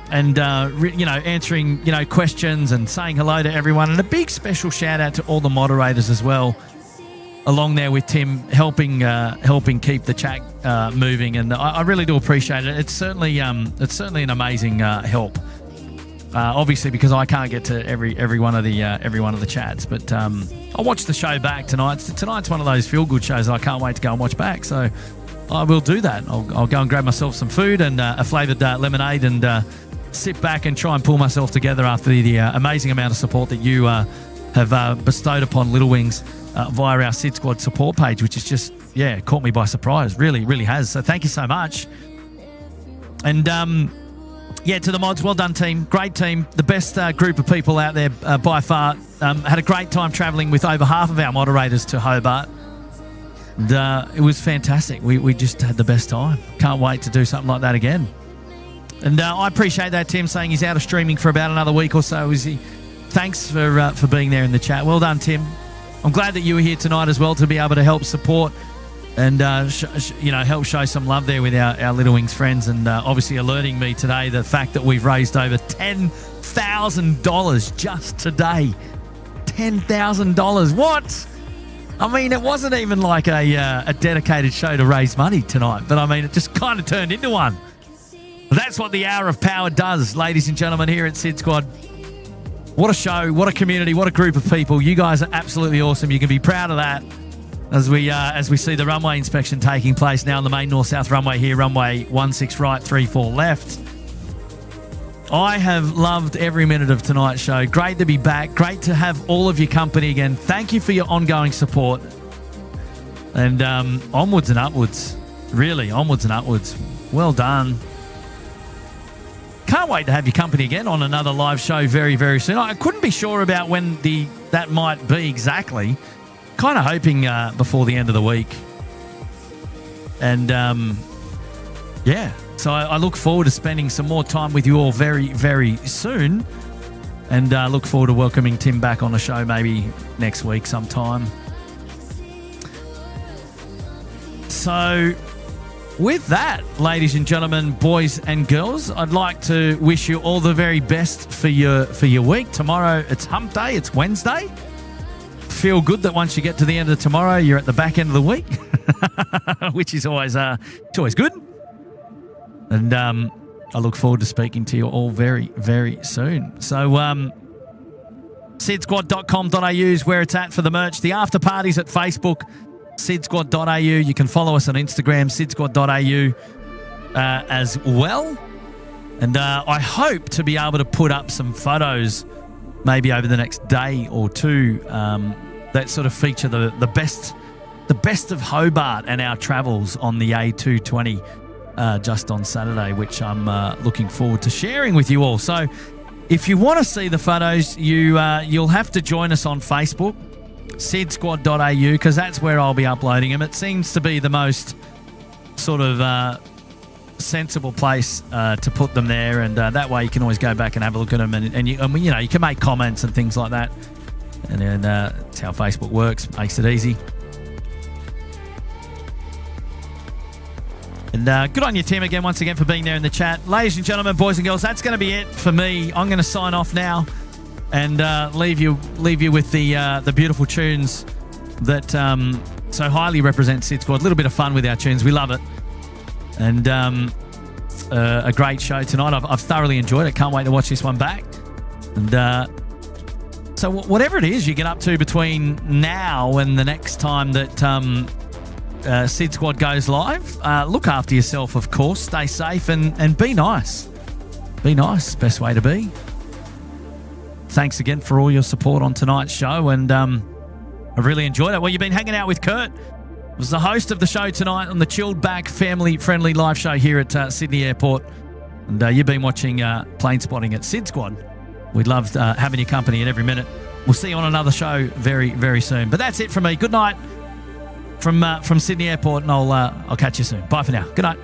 and you know, answering, you know, questions and saying hello to everyone. And a big special shout out to all the moderators as well, along there with Tim, helping keep the chat moving. And I really do appreciate it. It's certainly an amazing help. Obviously, because I can't get to every one of the chats, but I'll watch the show back tonight. Tonight's one of those feel good shows that I can't wait to go and watch back. So I will do that. I'll go and grab myself some food and a flavoured lemonade, and sit back and try and pull myself together after the amazing amount of support that you have bestowed upon Little Wings via our SydSquad support page, which is just, yeah, caught me by surprise. Really, really has. So thank you so much. And yeah, to the mods, well done, team. Great team. The best group of people out there by far. Had a great time travelling with over half of our moderators to Hobart. And it was fantastic. We just had the best time. Can't wait to do something like that again. And I appreciate that, Tim, saying he's out of streaming for about another week or so. Is he? Thanks for being there in the chat. Well done, Tim. I'm glad that you were here tonight as well to be able to help support and you know, help show some love there with our Little Wings friends, and obviously alerting me today the fact that we've raised over $10,000 just today. $10,000. What? I mean, it wasn't even like a dedicated show to raise money tonight, but I mean, it just kind of turned into one. That's what the Hour of Power does, ladies and gentlemen, here at SydSquad. What a show, what a community, what a group of people. You guys are absolutely awesome. You can be proud of that as we see the runway inspection taking place now on the main north-south runway here, runway 16 right, 34 left. I have loved every minute of tonight's show. Great to be back. Great to have all of your company again. Thank you for your ongoing support. And onwards and upwards. Really, onwards and upwards. Well done. Can't wait to have your company again on another live show very, very soon. I couldn't be sure about when that might be exactly. Kind of hoping before the end of the week. And yeah. So I look forward to spending some more time with you all very, very soon. And look forward to welcoming Tim back on the show maybe next week sometime. So with that, ladies and gentlemen, boys and girls, I'd like to wish you all the very best for your week. Tomorrow, it's hump day. It's Wednesday. Feel good that once you get to the end of tomorrow, you're at the back end of the week, which is always good. And I look forward to speaking to you all very, very soon. So SydSquad.com.au is where it's at for the merch. The after party's at Facebook, SydSquad.au. You can follow us on Instagram, SydSquad.au as well. And I hope to be able to put up some photos maybe over the next day or two that sort of feature the best of Hobart and our travels on the A220 just on Saturday, which I'm looking forward to sharing with you all. So if you want to see the photos, you'll have to join us on Facebook, SydSquad.au, because that's where I'll be uploading them. It seems to be the most sort of sensible place to put them there, and that way you can always go back and have a look at them, and you can make comments and things like that. And then that's how Facebook works, makes it easy. And good on you, Tim, again, once again, for being there in the chat. Ladies and gentlemen, boys and girls, that's going to be it for me. I'm going to sign off now and leave you with the beautiful tunes that so highly represent SydSquad. A little bit of fun with our tunes. We love it. And a great show tonight. I've thoroughly enjoyed it. Can't wait to watch this one back. And so whatever it is you get up to between now and the next time that SydSquad goes live, look after yourself, of course. Stay safe and be nice. Be nice. Best way to be. Thanks again for all your support on tonight's show, and I've really enjoyed it. Well, you've been hanging out with Kurt. I was the host of the show tonight on the chilled back, family-friendly live show here at Sydney Airport, and you've been watching Planespotting at SydSquad. We'd love having your company at every minute. We'll see you on another show very, very soon. But that's it from me. Good night from Sydney Airport, and I'll catch you soon. Bye for now. Good night.